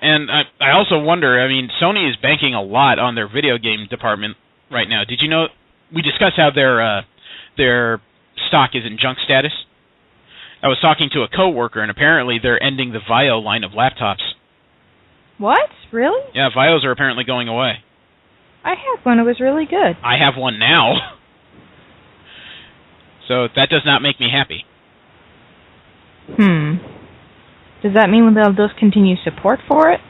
Speaker 4: And I also wonder, I mean, Sony is banking a lot on their video game department right now. Did you know, we discussed how their stock is in junk status? I was talking to a coworker, and apparently they're ending the Vio line of laptops.
Speaker 6: What? Really?
Speaker 4: Yeah, Vios are apparently going away.
Speaker 6: I had one. It was really good.
Speaker 4: I have one now. So that does not make me happy.
Speaker 6: Does that mean they'll discontinue support for it?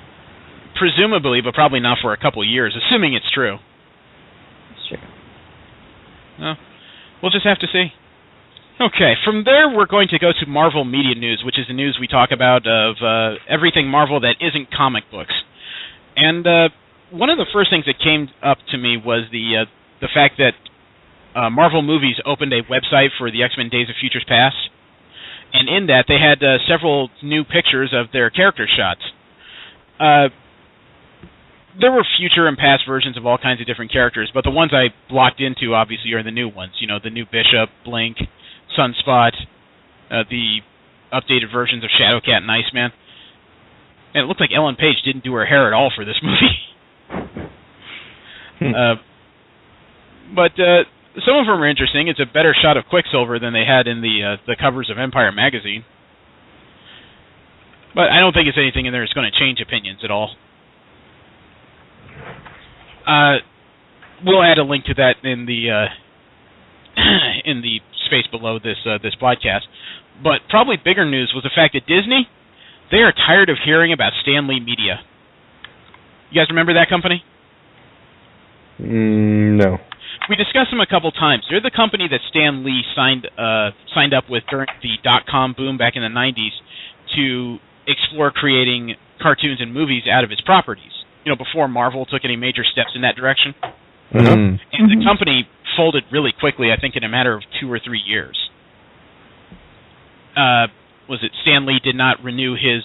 Speaker 4: Presumably, but probably not for a couple years, assuming it's true.
Speaker 6: It's true.
Speaker 4: Well, we'll just have to see. Okay, from there we're going to go to Marvel Media News, which is the news we talk about of everything Marvel that isn't comic books. And one of the first things that came up to me was the fact that Marvel Movies opened a website for the X-Men Days of Futures Past. And in that, they had several new pictures of their character shots. There were future and past versions of all kinds of different characters, but the ones I blocked into, obviously, are the new ones. You know, the new Bishop, Blink, Sunspot, the updated versions of Shadowcat and Iceman. And it looked like Ellen Page didn't do her hair at all for this movie. But some of them are interesting. It's a better shot of Quicksilver than they had in the covers of Empire magazine. But I don't think it's anything in there that's going to change opinions at all. We'll add a link to that in the space below this podcast. But probably bigger news was the fact that Disney, they are tired of hearing about Stan Lee Media. You guys remember that company?
Speaker 7: No.
Speaker 4: We discussed them a couple times. They're the company that Stan Lee signed up with during the .com boom back in the 90s to explore creating cartoons and movies out of its properties. You know, before Marvel took any major steps in that direction.
Speaker 7: Mm-hmm.
Speaker 4: And the company folded really quickly, I think in a matter of 2 or 3 years. Was it Stan Lee did not renew his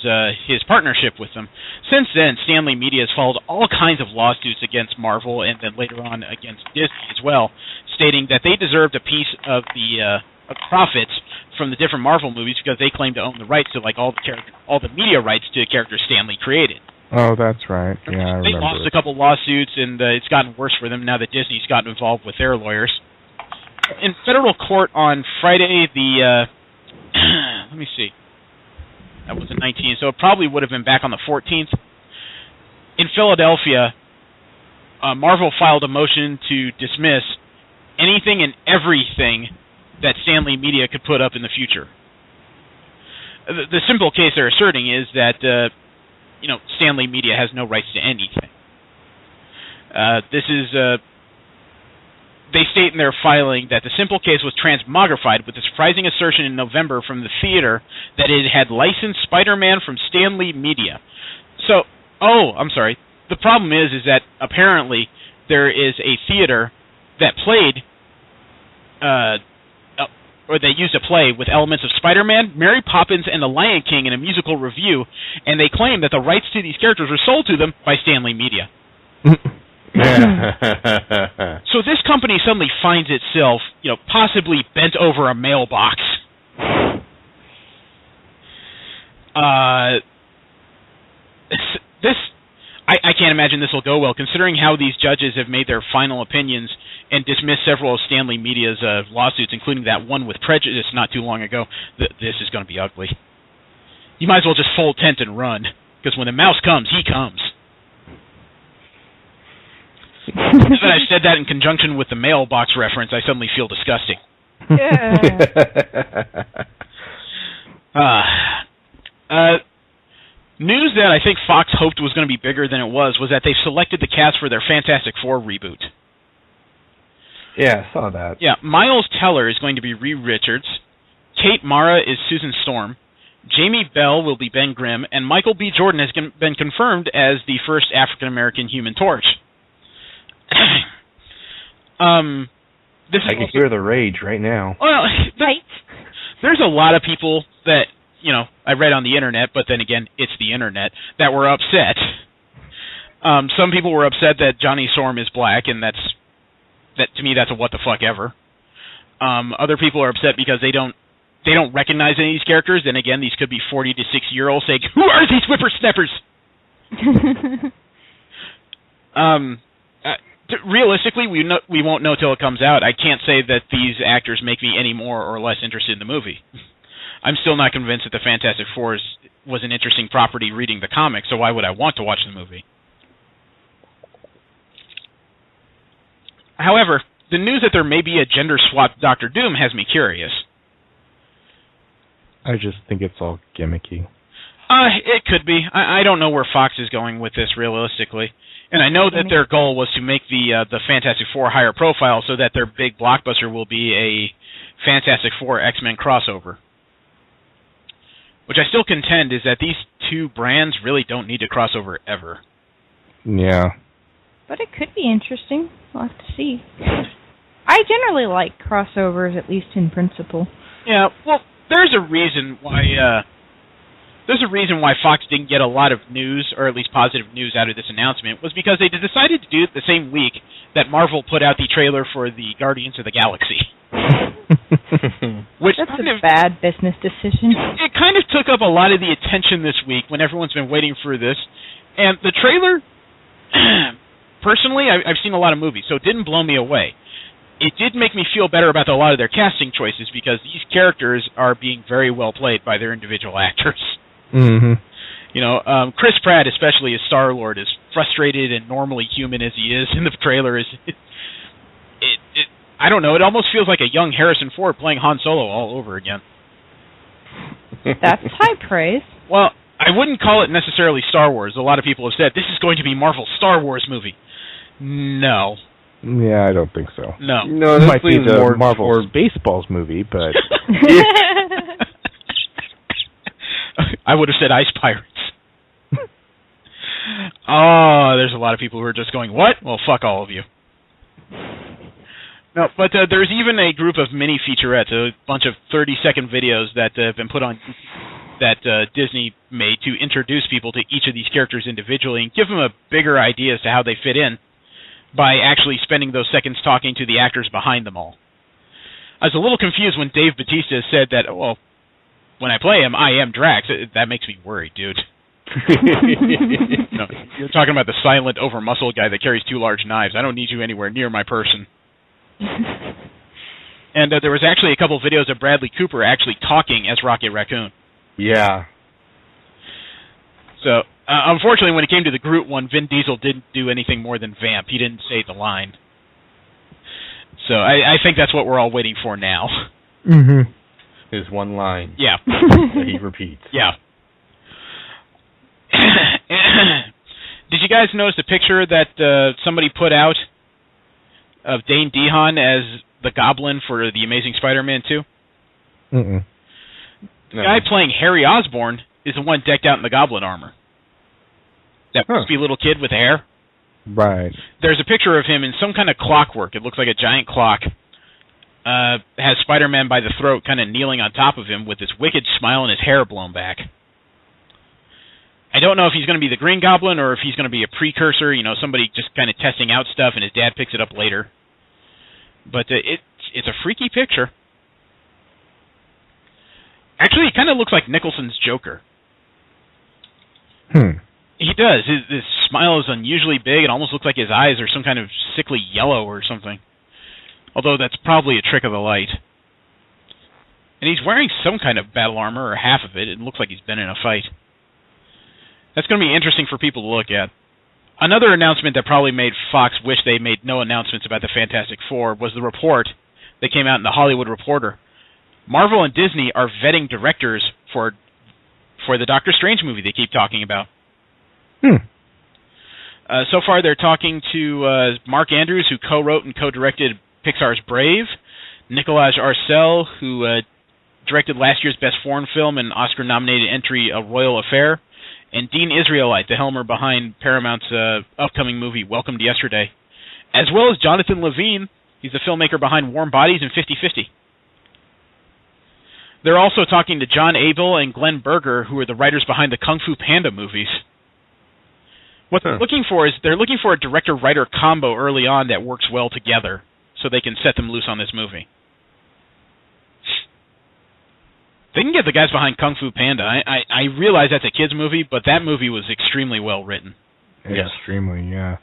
Speaker 4: partnership with them. Since then, Stan Lee Media has filed all kinds of lawsuits against Marvel and then later on against Disney as well, stating that they deserved a piece of the profits from the different Marvel movies because they claim to own the rights to like all the media rights to the characters Stan Lee created.
Speaker 5: Oh, that's right. Yeah, I remember.
Speaker 4: They lost a couple lawsuits, and it's gotten worse for them now that Disney's gotten involved with their lawyers. in federal court on Friday, the let me see, that was the 19th, so it probably would have been back on the 14th. In Philadelphia, Marvel filed a motion to dismiss anything and everything that Stanley Media could put up in the future. The simple case they're asserting is that Stanley Media has no rights to anything. They state in their filing that the simple case was transmogrified with the surprising assertion in November from the theater that it had licensed Spider-Man from Stanley Media. So, I'm sorry. The problem is that apparently there is a theater that played, or they used a play with elements of Spider-Man, Mary Poppins, and The Lion King in a musical review, and they claim that the rights to these characters were sold to them by Stanley Media. So this company suddenly finds itself, possibly bent over a mailbox. I can't imagine this will go well, considering how these judges have made their final opinions and dismissed several of Stanley Media's lawsuits, including that one with prejudice not too long ago. This is going to be ugly. You might as well just fold tent and run, because when the mouse comes, he comes. Now that I've said that in conjunction with the mailbox reference, I suddenly feel disgusting. News that I think Fox hoped was going to be bigger than it was that they've selected the cast for their Fantastic Four reboot.
Speaker 7: Yeah, I saw that.
Speaker 4: Yeah, Miles Teller is going to be Reed Richards, Kate Mara is Susan Storm, Jamie Bell will be Ben Grimm, and Michael B. Jordan has been confirmed as the first African-American Human Torch. I
Speaker 7: can hear the rage right now.
Speaker 4: Well, there's a lot of people that, I read on the internet, but then again, it's the internet, that were upset. Some people were upset that Johnny Storm is black, and that to me, that's a what the fuck ever. Other people are upset because they don't recognize any of these characters, and again, these could be 40 to 60-year-olds saying, "Who are these whippersnappers?" Realistically, we won't know till it comes out. I can't say that these actors make me any more or less interested in the movie. I'm still not convinced that the Fantastic Four was an interesting property reading the comics, so why would I want to watch the movie? However, the news that there may be a gender-swapped Doctor Doom has me curious.
Speaker 5: I just think it's all gimmicky.
Speaker 4: It could be. I don't know where Fox is going with this realistically. And I know that their goal was to make the Fantastic Four higher profile so that their big blockbuster will be a Fantastic Four X-Men crossover. Which I still contend is that these two brands really don't need to cross over ever.
Speaker 5: Yeah.
Speaker 6: But it could be interesting. We'll have to see. I generally like crossovers, at least in principle.
Speaker 4: Yeah, well, there's a reason why Fox didn't get a lot of news, or at least positive news, out of this announcement, was because they decided to do it the same week that Marvel put out the trailer for the Guardians of the Galaxy. Which
Speaker 6: That's a bad business decision.
Speaker 4: It kind of took up a lot of the attention this week when everyone's been waiting for this. And the trailer, personally, I've seen a lot of movies, so it didn't blow me away. It did make me feel better about a lot of their casting choices because these characters are being very well played by their individual actors.
Speaker 5: Mm-hmm.
Speaker 4: Chris Pratt, especially as Star-Lord, as frustrated and normally human as he is in the trailer, I don't know, it almost feels like a young Harrison Ford playing Han Solo all over again.
Speaker 6: That's high praise.
Speaker 4: Well, I wouldn't call it necessarily Star Wars. A lot of people have said, this is going to be Marvel's Star Wars movie. No.
Speaker 5: Yeah, I don't think so.
Speaker 4: No,
Speaker 5: it might be the Marvel Baseballs movie, but...
Speaker 4: I would have said Ice Pirates. Oh, there's a lot of people who are just going, what? Well, fuck all of you. No, but there's even a group of mini featurettes, a bunch of 30-second videos that have been put on that Disney made to introduce people to each of these characters individually and give them a bigger idea as to how they fit in by actually spending those seconds talking to the actors behind them all. I was a little confused when Dave Bautista said that, well, when I play him, I am Drax. That makes me worried, dude. No, you're talking about the silent, over-muscled guy that carries 2 large knives. I don't need you anywhere near my person. And there was actually a couple videos of Bradley Cooper actually talking as Rocket Raccoon.
Speaker 7: Yeah.
Speaker 4: So, unfortunately, when it came to the Groot one, Vin Diesel didn't do anything more than vamp. He didn't say the line. So, I think that's what we're all waiting for now.
Speaker 7: Mm-hmm. His one line.
Speaker 4: Yeah.
Speaker 7: That he repeats.
Speaker 4: Yeah. Did you guys notice the picture that somebody put out of Dane DeHaan as the Goblin for The Amazing Spider-Man 2?
Speaker 5: Mm-mm.
Speaker 4: The guy playing Harry Osborn is the one decked out in the Goblin armor. That wispy little kid with hair.
Speaker 5: Right.
Speaker 4: There's a picture of him in some kind of clockwork. It looks like a giant clock. Has Spider-Man by the throat, kind of kneeling on top of him with this wicked smile and his hair blown back. I don't know if he's going to be the Green Goblin or if he's going to be a precursor, somebody just kind of testing out stuff and his dad picks it up later. But it's a freaky picture. Actually, it kind of looks like Nicholson's Joker. He does. His smile is unusually big. It almost looks like his eyes are some kind of sickly yellow or something. Although that's probably a trick of the light. And he's wearing some kind of battle armor, or half of it. It looks like he's been in a fight. That's going to be interesting for people to look at. Another announcement that probably made Fox wish they made no announcements about the Fantastic Four was the report that came out in the Hollywood Reporter. Marvel and Disney are vetting directors for the Doctor Strange movie they keep talking about. So far, they're talking to Mark Andrews, who co-wrote and co-directed Pixar's Brave, Nicolas Arcel, who directed last year's Best Foreign Film and Oscar-nominated entry A Royal Affair, and Dean Israelite, the helmer behind Paramount's upcoming movie Welcome to Yesterday, as well as Jonathan Levine. He's the filmmaker behind Warm Bodies and 50-50. They're also talking to John Abel and Glenn Berger, who are the writers behind the Kung Fu Panda movies. What they're looking for is a director-writer combo early on that works well together, so they can set them loose on this movie. They can get the guys behind Kung Fu Panda. I realize that's a kid's movie, but that movie was extremely well written.
Speaker 5: Yes. Extremely, yeah.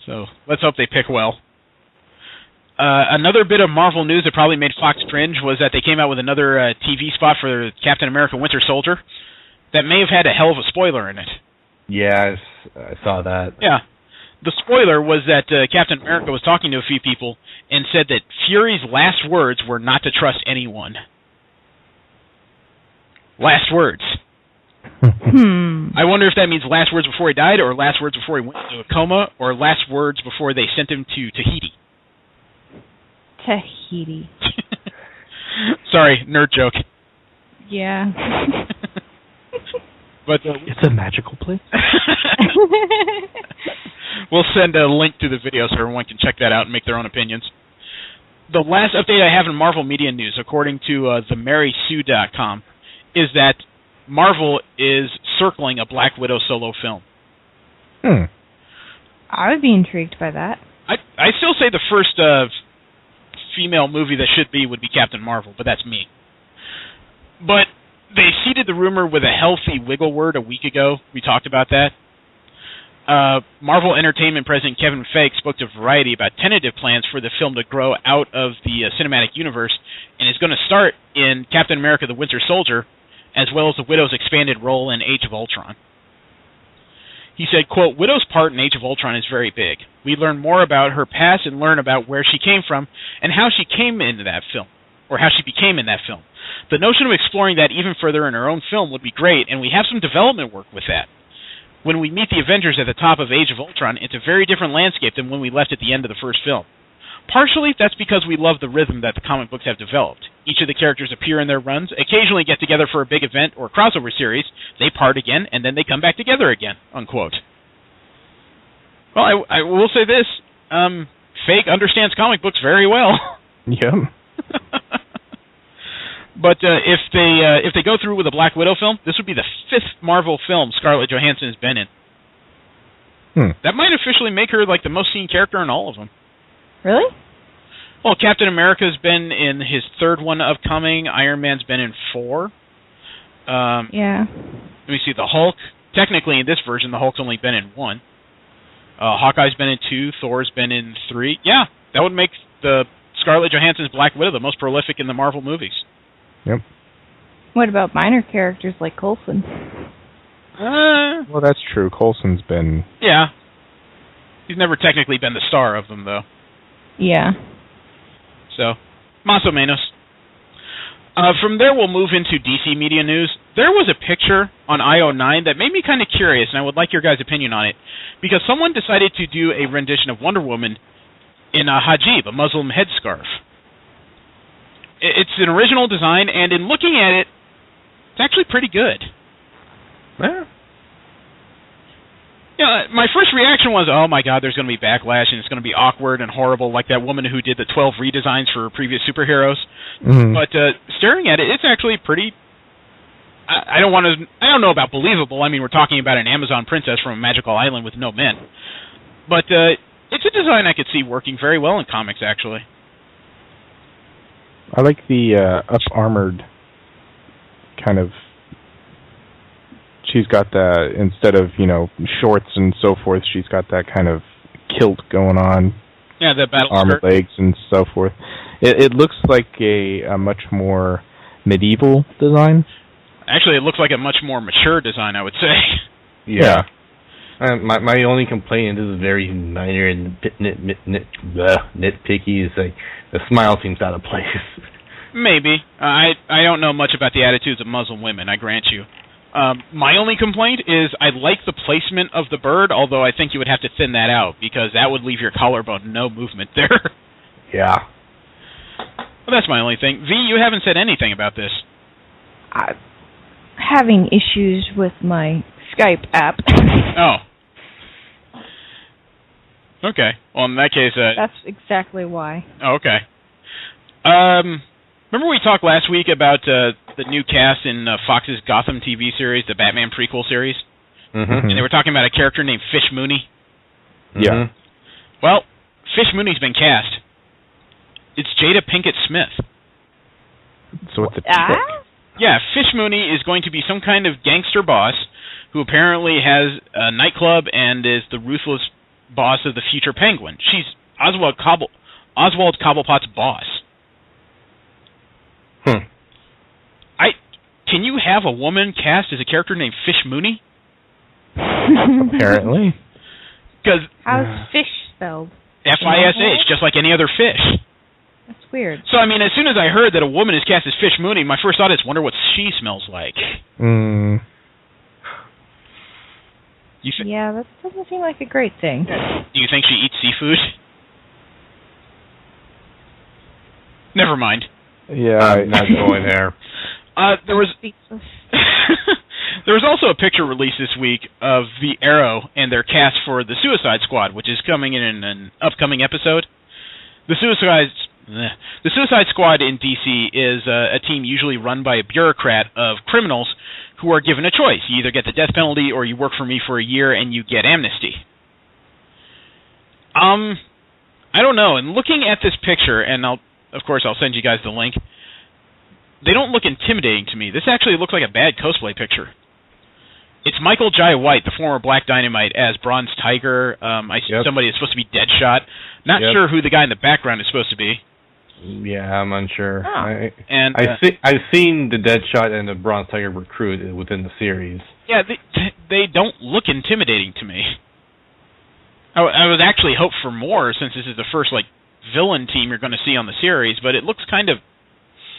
Speaker 4: So let's hope they pick well. Another bit of Marvel news that probably made Fox cringe was that they came out with another TV spot for Captain America Winter Soldier that may have had a hell of a spoiler in it.
Speaker 7: Yes, I saw that.
Speaker 4: Yeah. The spoiler was that Captain America was talking to a few people and said that Fury's last words were not to trust anyone. Last words. I wonder if that means last words before he died, or last words before he went into a coma, or last words before they sent him to Tahiti.
Speaker 6: Tahiti.
Speaker 4: Sorry, nerd joke.
Speaker 6: Yeah.
Speaker 4: But
Speaker 5: it's a magical place.
Speaker 4: We'll send a link to the video so everyone can check that out and make their own opinions. The last update I have in Marvel Media News, according to themarysue.com, is that Marvel is circling a Black Widow solo film.
Speaker 6: I would be intrigued by that.
Speaker 4: I still say the first female movie that should be would be Captain Marvel, but that's me. But they seeded the rumor with a healthy wiggle word a week ago. We talked about that. Marvel Entertainment President Kevin Feige spoke to Variety about tentative plans for the film to grow out of the cinematic universe, and is going to start in Captain America the Winter Soldier, as well as the Widow's expanded role in Age of Ultron. He said, quote, "Widow's part in Age of Ultron is very big. We learn more about her past and learn about where she came from and how she came into that film, or how she became in that film. The notion of exploring that even further in her own film would be great, and we have some development work with that. When we meet the Avengers at the top of Age of Ultron, it's a very different landscape than when we left at the end of the first film. Partially, that's because we love the rhythm that the comic books have developed. Each of the characters appear in their runs, occasionally get together for a big event or crossover series, they part again, and then they come back together again," unquote. Well, I will say this, Feige understands comic books very well.
Speaker 5: Yeah.
Speaker 4: But if they go through with a Black Widow film, this would be the 5th Marvel film Scarlett Johansson has been in. That might officially make her like the most seen character in all of them.
Speaker 6: Really?
Speaker 4: Well, Captain America's been in his 3rd one upcoming. Iron Man's been in 4.
Speaker 6: Yeah.
Speaker 4: Let me see. The Hulk. Technically, in this version, the Hulk's only been in 1. Hawkeye's been in 2. Thor's been in 3. Yeah, that would make the Scarlett Johansson's Black Widow, the most prolific in the Marvel movies.
Speaker 5: Yep.
Speaker 6: What about minor characters like Coulson?
Speaker 5: Well, that's true. Coulson's been...
Speaker 4: Yeah. He's never technically been the star of them, though.
Speaker 6: Yeah.
Speaker 4: So, más o menos. From there, we'll move into DC media news. There was a picture on IO9 that made me kind of curious, and I would like your guys' opinion on it, because someone decided to do a rendition of Wonder Woman in a hijab, a Muslim headscarf. It's an original design, and in looking at it, it's actually pretty good.
Speaker 7: Yeah.
Speaker 4: My first reaction was, oh my god, there's going to be backlash, and it's going to be awkward and horrible, like that woman who did the 12 redesigns for previous superheroes.
Speaker 5: Mm-hmm.
Speaker 4: But staring at it, it's actually pretty... I don't know about believable. I mean, we're talking about an Amazon princess from a magical island with no men. But it's a design I could see working very well in comics, actually.
Speaker 5: I like the up-armored kind of... She's got that, instead of, shorts and so forth, she's got that kind of kilt going on.
Speaker 4: Yeah, the battle
Speaker 5: armored
Speaker 4: skirt.
Speaker 5: legs and so forth. It looks like a much more medieval design.
Speaker 4: Actually, it looks like a much more mature design, I would say.
Speaker 7: Yeah. My only complaint, and this is very minor and nitpicky, is like the smile seems out of place.
Speaker 4: Maybe. I don't know much about the attitudes of Muslim women, I grant you. My only complaint is I like the placement of the bird, although I think you would have to thin that out, because that would leave your collarbone no movement there.
Speaker 7: Yeah.
Speaker 4: Well, that's my only thing. V, you haven't said anything about this.
Speaker 6: I'm having issues with my Skype app.
Speaker 4: Oh. Okay. Well, in that case...
Speaker 6: That's exactly why.
Speaker 4: Oh, okay. Remember we talked last week about the new cast in Fox's Gotham TV series, the Batman prequel series?
Speaker 7: Mm-hmm.
Speaker 4: And they were talking about a character named Fish Mooney?
Speaker 5: Yeah.
Speaker 4: Well, Fish Mooney's been cast. It's Jada Pinkett Smith.
Speaker 5: So what's the trick?
Speaker 4: Yeah, Fish Mooney is going to be some kind of gangster boss who apparently has a nightclub and is the ruthless boss of the future Penguin. She's Oswald Cobblepot's boss. Can you have a woman cast as a character named Fish Mooney?
Speaker 5: Apparently.
Speaker 6: How's fish spelled?
Speaker 4: F-I-S-H, just like any other fish.
Speaker 6: That's weird.
Speaker 4: So, I mean, as soon as I heard that a woman is cast as Fish Mooney, my first thought is, wonder what she smells like.
Speaker 5: Mm.
Speaker 6: Yeah, that doesn't seem like a great thing.
Speaker 4: Do you think she eats seafood? Never mind.
Speaker 5: Yeah,
Speaker 7: I'm not going there.
Speaker 4: There was also a picture released this week of the Arrow and their cast for the Suicide Squad, which is coming in an upcoming episode. The Suicide Squad in DC is a team usually run by a bureaucrat of criminals who are given a choice. You either get the death penalty or you work for me for a year and you get amnesty. I don't know. And looking at this picture, and I'll send you guys the link, they don't look intimidating to me. This actually looks like a bad cosplay picture. It's Michael Jai White, the former Black Dynamite, as Bronze Tiger. I see somebody is supposed to be Deadshot. Not sure who the guy in the background is supposed to be.
Speaker 7: Yeah, I'm unsure.
Speaker 6: Oh.
Speaker 7: I've seen the Deadshot and the Bronze Tiger recruit within the series.
Speaker 4: Yeah, they don't look intimidating to me. I would actually hope for more, since this is the first villain team you're going to see on the series, but it looks kind of...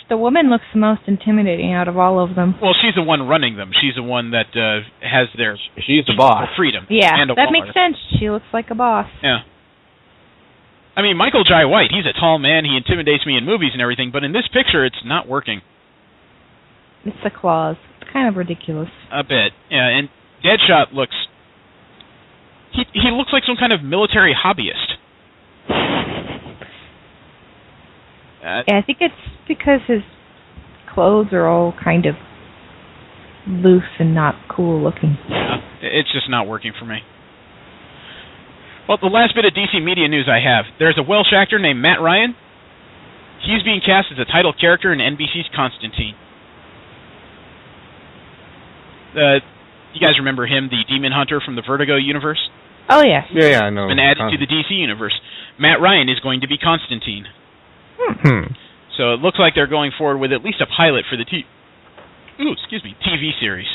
Speaker 6: The woman looks the most intimidating out of all of them.
Speaker 4: Well, she's the one running them. She's the one that has their...
Speaker 7: She's the boss.
Speaker 4: Freedom.
Speaker 6: Yeah,
Speaker 4: and
Speaker 6: that makes sense. She looks like a boss.
Speaker 4: Yeah. I mean, Michael Jai White, he's a tall man. He intimidates me in movies and everything, but in this picture, it's not working.
Speaker 6: It's the claws. It's kind of ridiculous.
Speaker 4: A bit. Yeah, and Deadshot looks... He looks like some kind of military hobbyist.
Speaker 6: Yeah, I think it's because his clothes are all kind of loose and not cool looking.
Speaker 4: Yeah, it's just not working for me. Well, the last bit of DC media news I have, there's a Welsh actor named Matt Ryan. He's being cast as a title character in NBC's Constantine. You guys remember him, the Demon Hunter from the Vertigo universe?
Speaker 6: Oh, yes.
Speaker 7: Yeah, I know.
Speaker 4: Been added to the DC universe. Matt Ryan is going to be Constantine. So it looks like they're going forward with at least a pilot for the TV series.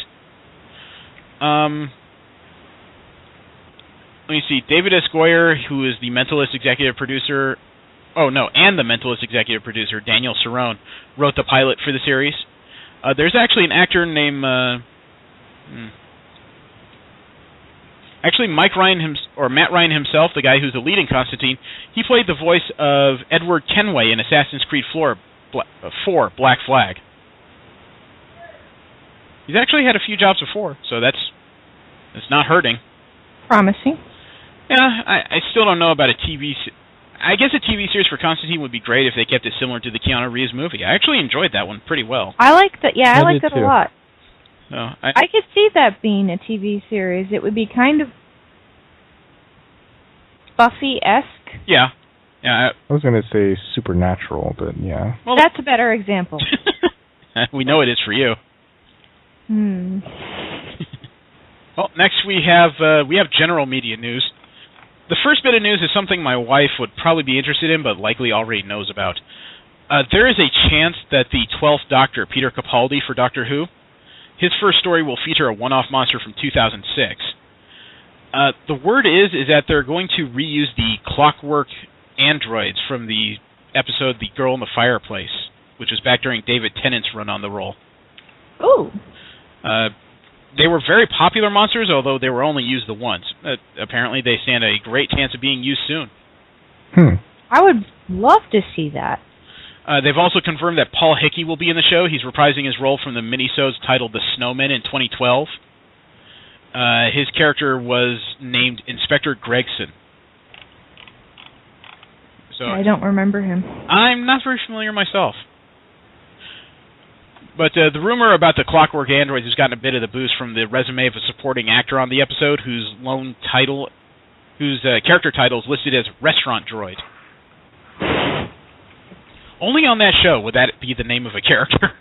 Speaker 4: Let me see. David S. Goyer, who is the Mentalist executive producer, and the Mentalist executive producer, Daniel Cerrone, wrote the pilot for the series. There's actually an actor named Matt Ryan himself, the guy who's the lead in Constantine. He played the voice of Edward Kenway in Assassin's Creed 4 Black Flag. He's actually had a few jobs before, so it's not hurting.
Speaker 6: Promising.
Speaker 4: Yeah, I still don't know about a TV. I guess a TV series for Constantine would be great if they kept it similar to the Keanu Reeves movie. I actually enjoyed that one pretty well.
Speaker 6: I liked that. Yeah, I liked it a lot.
Speaker 4: So
Speaker 6: I could see that being a TV series. It would be kind of Buffy-esque.
Speaker 4: Yeah. I
Speaker 5: was going to say Supernatural, but yeah.
Speaker 6: Well, that's a better example.
Speaker 4: We know it is for you. Well, next we have general media news. The first bit of news is something my wife would probably be interested in, but likely already knows about. There is a chance that the 12th Doctor, Peter Capaldi for Doctor Who, his first story will feature a one-off monster from 2006. The word is that they're going to reuse the clockwork androids from the episode The Girl in the Fireplace, which was back during David Tennant's run on the role.
Speaker 6: Ooh.
Speaker 4: They were very popular monsters, although they were only used the once. Apparently, they stand a great chance of being used soon.
Speaker 6: I would love to see that.
Speaker 4: They've also confirmed that Paul Hickey will be in the show. He's reprising his role from the minisodes titled The Snowmen in 2012. His character was named Inspector Gregson. So
Speaker 6: I don't remember him.
Speaker 4: I'm not very familiar myself. But the rumor about the clockwork androids has gotten a bit of the boost from the resume of a supporting actor on the episode whose character title is listed as Restaurant Droid. Only on that show would that be the name of a character.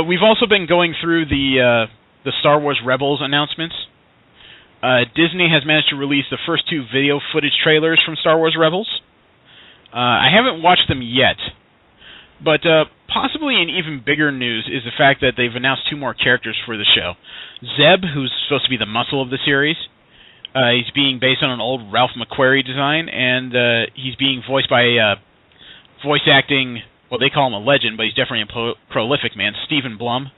Speaker 4: We've also been going through the Star Wars Rebels announcements. Disney has managed to release the first 2 video footage trailers from Star Wars Rebels. I haven't watched them yet. But possibly an even bigger news is the fact that they've announced 2 more characters for the show. Zeb, who's supposed to be the muscle of the series, he's being based on an old Ralph McQuarrie design, and he's being voiced by voice acting, well, they call him a legend, but he's definitely a prolific man, Stephen Blum.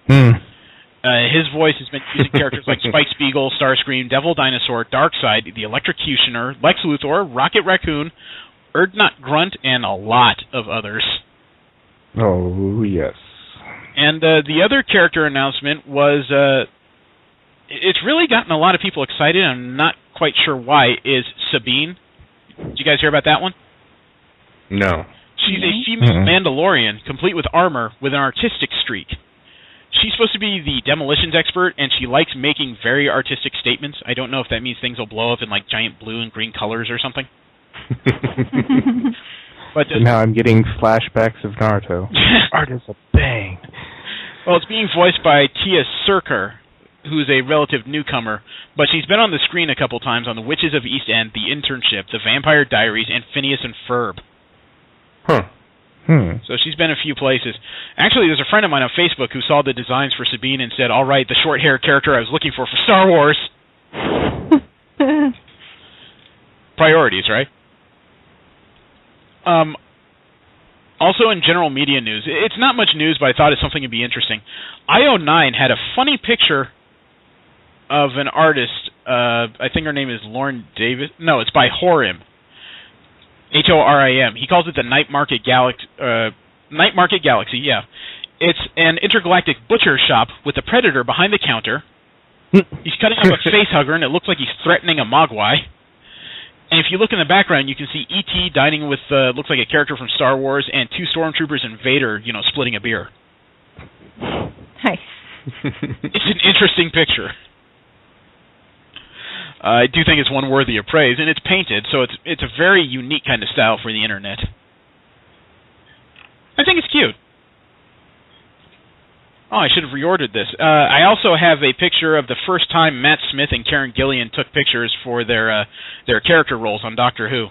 Speaker 4: His voice has been using characters like Spike Spiegel, Starscream, Devil Dinosaur, Darkseid, the Electrocutioner, Lex Luthor, Rocket Raccoon, Erdnot Grunt, and a lot of others.
Speaker 5: Oh, yes.
Speaker 4: And the other character announcement was, it's really gotten a lot of people excited, I'm not quite sure why, is Sabine. Did you guys hear about that one?
Speaker 7: No.
Speaker 4: She's a female Mandalorian, complete with armor, with an artistic streak. She's supposed to be the demolitions expert, and she likes making very artistic statements. I don't know if that means things will blow up in like giant blue and green colors or something. But
Speaker 5: now I'm getting flashbacks of Naruto. Art is a bang.
Speaker 4: Well, it's being voiced by Tia Serker, who's a relative newcomer, but she's been on the screen a couple times on The Witches of East End, The Internship, The Vampire Diaries, and Phineas and Ferb. So she's been a few places. Actually, there's a friend of mine on Facebook who saw the designs for Sabine and said, all right, the short-haired character I was looking for Star Wars. Priorities, right? Also in general media news, it's not much news, but I thought it's something to be interesting. IO9 had a funny picture of an artist, I think her name is Lauren Davis. No, it's by Horim. Horim. He calls it the Night Market Galaxy, yeah. It's an intergalactic butcher shop with a predator behind the counter. He's cutting up a facehugger, and it looks like he's threatening a Mogwai. And if you look in the background, you can see E.T. dining with, looks like a character from Star Wars, and 2 stormtroopers and Vader, splitting a beer.
Speaker 6: Nice.
Speaker 4: It's an interesting picture. I do think it's one worthy of praise, and it's painted, so it's a very unique kind of style for the internet. I think it's cute. Oh, I should have reordered this. I also have a picture of the first time Matt Smith and Karen Gillian took pictures for their character roles on Doctor Who.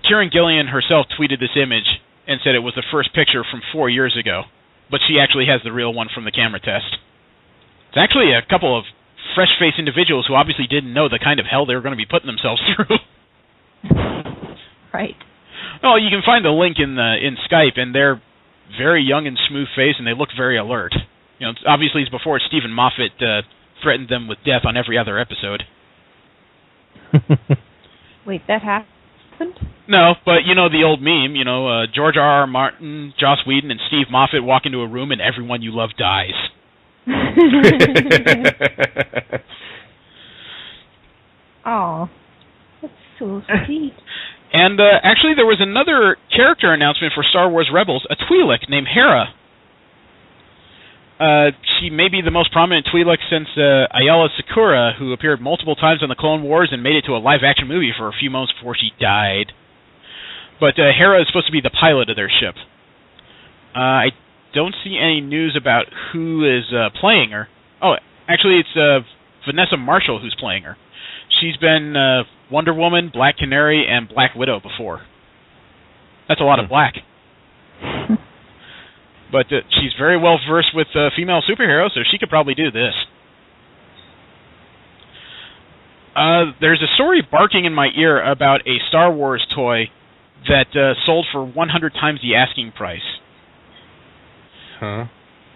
Speaker 4: Kieran Gillian herself tweeted this image and said it was the first picture from 4 years ago, but she actually has the real one from the camera test. It's actually a couple of fresh-faced individuals who obviously didn't know the kind of hell they were going to be putting themselves through.
Speaker 6: Right.
Speaker 4: Oh, you can find the link in Skype, and they're very young and smooth-faced, and they look very alert. You know, obviously it's before Stephen Moffat threatened them with death on every other episode.
Speaker 6: Wait, that happened?
Speaker 4: No, but you know the old meme, George R.R. Martin, Joss Whedon, and Steve Moffat walk into a room and everyone you love dies.
Speaker 6: Aw, that's so sweet.
Speaker 4: And actually there was another character announcement for Star Wars Rebels, a Twi'lek named Hera. She may be the most prominent Twi'lek since Ayala Secura, who appeared multiple times on the Clone Wars and made it to a live-action movie for a few months before she died. But Hera is supposed to be the pilot of their ship. I don't see any news about who is playing her. Oh, actually it's Vanessa Marshall who's playing her. She's been Wonder Woman, Black Canary, and Black Widow before. That's a lot of black. But she's very well versed with female superheroes, so she could probably do this. There's a story barking in my ear about a Star Wars toy that sold for 100 times the asking price.
Speaker 7: Huh?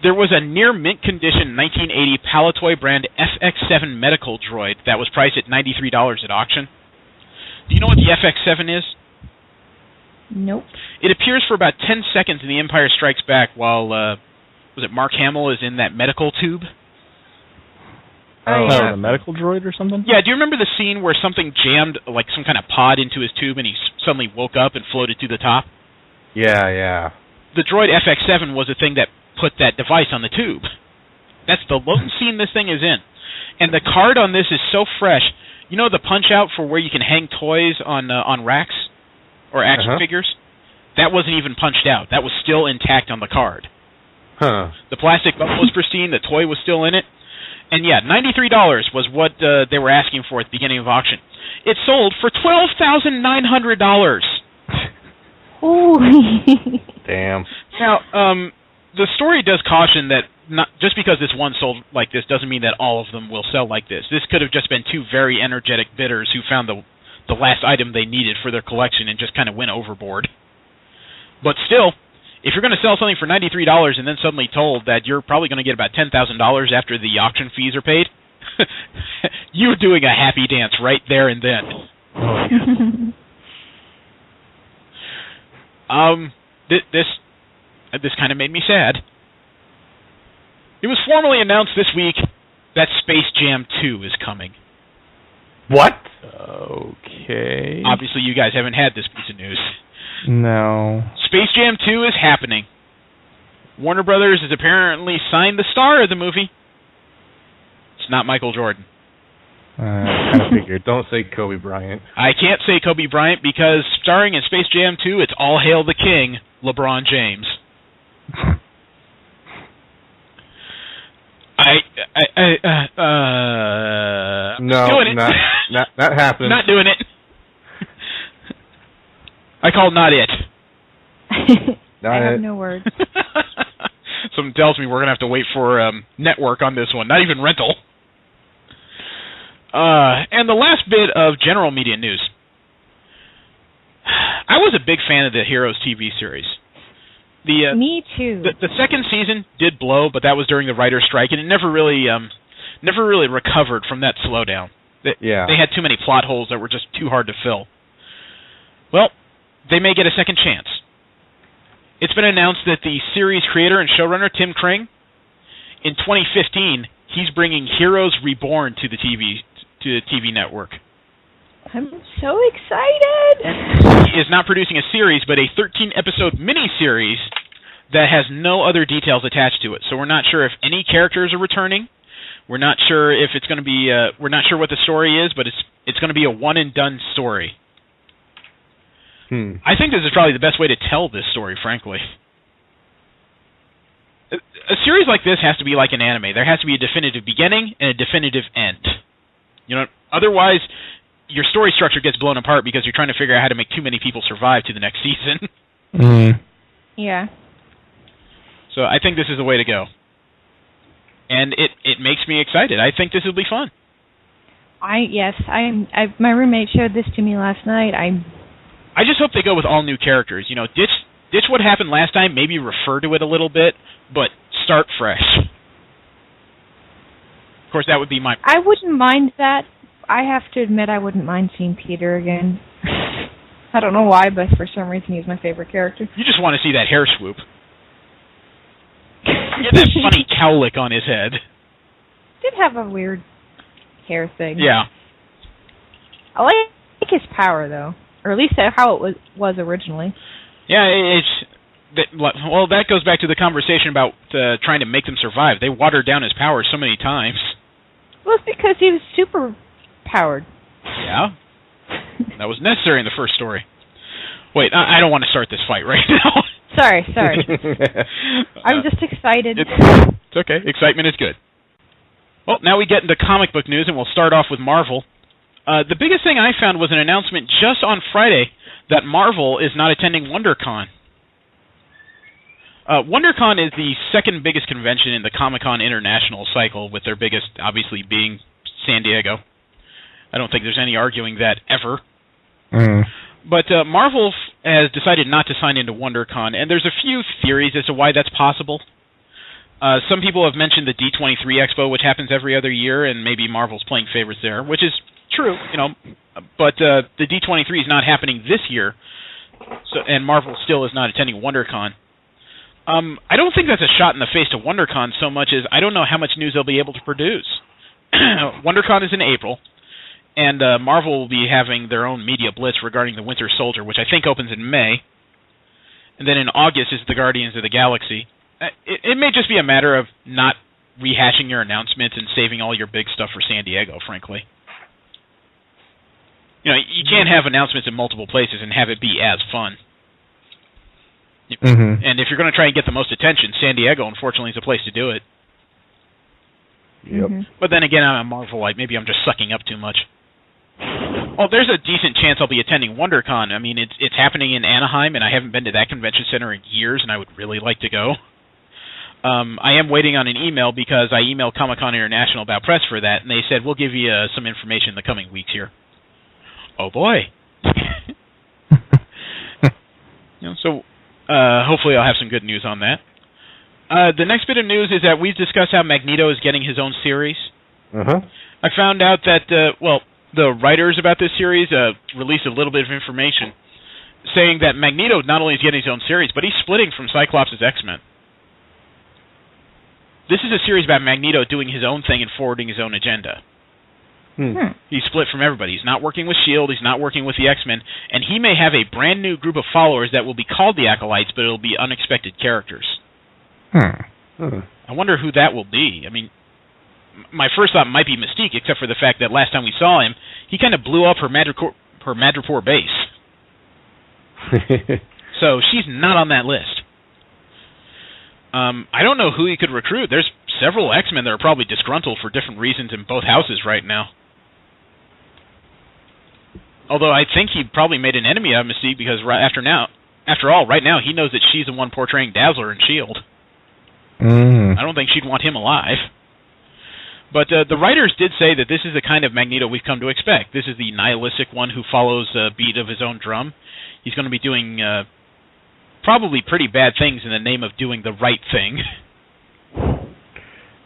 Speaker 4: There was a near-mint condition 1980 Palitoy brand FX7 medical droid that was priced at $93 at auction. Do you know what the FX7 is?
Speaker 6: Nope.
Speaker 4: It appears for about 10 seconds in The Empire Strikes Back while, was it Mark Hamill is in that medical tube?
Speaker 5: Oh, the medical droid or something?
Speaker 4: Yeah, do you remember the scene where something jammed, like some kind of pod into his tube and he suddenly woke up and floated to the top?
Speaker 7: Yeah.
Speaker 4: The droid FX7 was the thing that put that device on the tube. That's the lone scene this thing is in. And the card on this is so fresh. You know the punch-out for where you can hang toys on racks? Or action figures? That wasn't even punched out. That was still intact on the card.
Speaker 7: Huh.
Speaker 4: The plastic bubble was pristine. The toy was still in it. And yeah, $93 was what they were asking for at the beginning of auction. It sold for $12,900.
Speaker 6: Holy.
Speaker 7: Damn.
Speaker 4: Now, the story does caution that not just because this one sold like this doesn't mean that all of them will sell like this. This could have just been two very energetic bidders who found the last item they needed for their collection and just kind of went overboard. But still, if you're going to sell something for $93 and then suddenly told that you're probably going to get about $10,000 after the auction fees are paid, you're doing a happy dance right there and then.
Speaker 7: Oh, yeah.
Speaker 4: This kind of made me sad. It was formally announced this week that Space Jam 2 is coming.
Speaker 7: What?
Speaker 5: Okay.
Speaker 4: Obviously, you guys haven't had this piece of news.
Speaker 5: No.
Speaker 4: Space Jam 2 is happening. Warner Brothers has apparently signed the star of the movie. It's not Michael Jordan.
Speaker 5: I kind of figured.
Speaker 7: Don't say Kobe Bryant.
Speaker 4: I can't say Kobe Bryant because starring in Space Jam 2, it's all hail the king, LeBron James.
Speaker 7: No,
Speaker 4: doing it.
Speaker 7: not happening.
Speaker 4: Not doing it. I call not it.
Speaker 6: I have no words.
Speaker 4: Something tells me we're going to have to wait for network on this one, not even rental. And the last bit of general media news. I was a big fan of the Heroes TV series.
Speaker 6: Me too.
Speaker 4: The second season did blow, but that was during the writer's strike, and it never really recovered from that slowdown. They had too many plot holes that were just too hard to fill. Well, they may get a second chance. It's been announced that the series creator and showrunner Tim Kring, in 2015, he's bringing Heroes Reborn to the TV network.
Speaker 6: I'm so excited.
Speaker 4: He is not producing a series, but a 13-episode mini-series that has no other details attached to it. So we're not sure if any characters are returning. We're not sure if it's going to be. We're not sure what the story is, but it's going to be a one-and-done story. I think this is probably the best way to tell this story, frankly. A series like this has to be like an anime. There has to be a definitive beginning and a definitive end. Otherwise, your story structure gets blown apart because you're trying to figure out how to make too many people survive to the next season.
Speaker 6: Yeah.
Speaker 4: So I think this is the way to go. And it makes me excited. I think this will be fun.
Speaker 6: My roommate showed this to me last night.
Speaker 4: I just hope they go with all new characters. You know, ditch what happened last time, maybe refer to it a little bit, but start fresh. Of course, that would be my...
Speaker 6: I wouldn't mind that. I have to admit I wouldn't mind seeing Peter again. I don't know why, but for some reason he's my favorite character.
Speaker 4: You just want to see that hair swoop. Get that funny cowlick on his head.
Speaker 6: Did have a weird hair thing.
Speaker 4: Yeah.
Speaker 6: I like his power, though. Or at least how it was originally.
Speaker 4: Yeah, that goes back to the conversation about trying to make them survive. They watered down his power so many times.
Speaker 6: Well, it's because he was super powered.
Speaker 4: Yeah. That was necessary in the first story. Wait, I don't want to start this fight right now.
Speaker 6: Sorry. I'm just excited.
Speaker 4: It's okay. Excitement is good. Well, now we get into comic book news, and we'll start off with Marvel. The biggest thing I found was an announcement just on Friday that Marvel is not attending WonderCon. WonderCon is the second biggest convention in the Comic-Con International cycle, with their biggest, obviously, being San Diego. I don't think there's any arguing that ever. But Marvel has decided not to sign into WonderCon, and there's a few theories as to why that's possible. Some people have mentioned the D23 Expo, which happens every other year, and maybe Marvel's playing favorites there, which is true, you know. But the D23 is not happening this year, and Marvel still is not attending WonderCon. I don't think that's a shot in the face to WonderCon so much as I don't know how much news they'll be able to produce. WonderCon is in April, and Marvel will be having their own media blitz regarding the Winter Soldier, which I think opens in May. And then in August is the Guardians of the Galaxy. It may just be a matter of not rehashing your announcements and saving all your big stuff for San Diego, frankly. You know, you can't have announcements in multiple places and have it be as fun. And if you're going to try and get the most attention, San Diego, unfortunately, is a place to do it.
Speaker 7: Yep.
Speaker 4: But then again, I'm a Marvelite. Maybe I'm just sucking up too much. Well, there's a decent chance I'll be attending WonderCon. I mean, it's happening in Anaheim, and I haven't been to that convention center in years, and I would really like to go. I am waiting on an email because I emailed Comic-Con International about press for that, and they said, we'll give you some information in the coming weeks here. Oh, boy. So hopefully I'll have some good news on that. The next bit of news is that we've discussed how Magneto is getting his own series. I found out that, the writers about this series released a little bit of information saying that Magneto not only is getting his own series, but he's splitting from Cyclops' X-Men. This is a series about Magneto doing his own thing and forwarding his own agenda. He's split from everybody. He's not working with S.H.I.E.L.D., he's not working with the X-Men, and he may have a brand new group of followers that will be called the Acolytes, but it'll be unexpected characters. I wonder who that will be. I mean, my first thought might be Mystique, except for the fact that last time we saw him, he kind of blew up her Madripoor base. So she's not on that list. I don't know who he could recruit. There's several X-Men that are probably disgruntled for different reasons in both houses right now. Although I think he probably made an enemy out of Mystique because after all, right now he knows that she's the one portraying Dazzler in S.H.I.E.L.D. I don't think she'd want him alive. But the writers did say that this is the kind of Magneto we've come to expect. This is the nihilistic one who follows a beat of his own drum. He's going to be doing probably pretty bad things in the name of doing the right thing.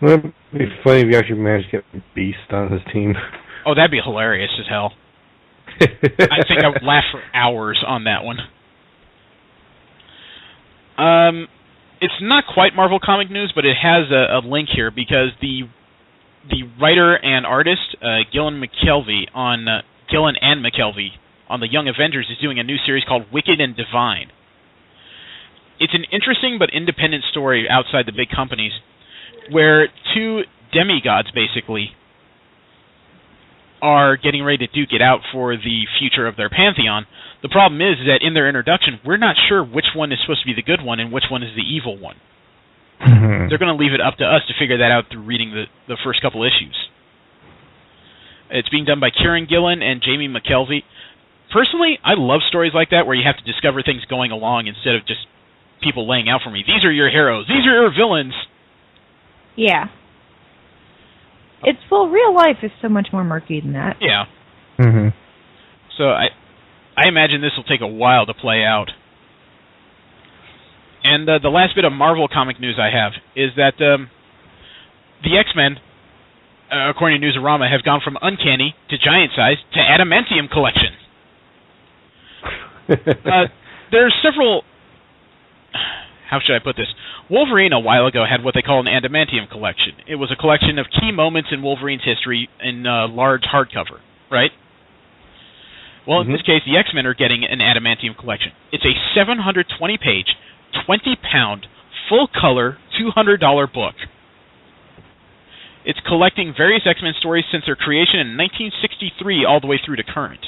Speaker 7: Well, it'd be funny if you actually managed to get Beast on his team.
Speaker 4: Oh, that'd be hilarious as hell. I think I would laugh for hours on that one. It's not quite Marvel comic news, but it has a link here because the writer and artist Gillen and McKelvey on the Young Avengers is doing a new series called Wicked and Divine. It's an interesting but independent story outside the big companies, where two demigods basically are getting ready to duke it out for the future of their pantheon. The problem is that in their introduction, we're not sure which one is supposed to be the good one and which one is the evil one. They're going to leave it up to us to figure that out through reading the first couple issues. It's being done by Kieran Gillen and Jamie McKelvey. Personally, I love stories like that where you have to discover things going along instead of just people laying out for me. These are your heroes. These are your villains.
Speaker 6: Yeah. Real life is so much more murky than that.
Speaker 4: Yeah.
Speaker 5: Mm-hmm.
Speaker 4: So I imagine this will take a while to play out. And the last bit of Marvel comic news I have is that the X-Men, according to Newsarama, have gone from uncanny to giant size to adamantium collection. There's several... How should I put this? Wolverine a while ago had what they call an adamantium collection. It was a collection of key moments in Wolverine's history in large hardcover, right? Well, in this case, the X-Men are getting an adamantium collection. It's a 720-page, 20-pound, full-color, $200 book. It's collecting various X-Men stories since their creation in 1963 all the way through to current.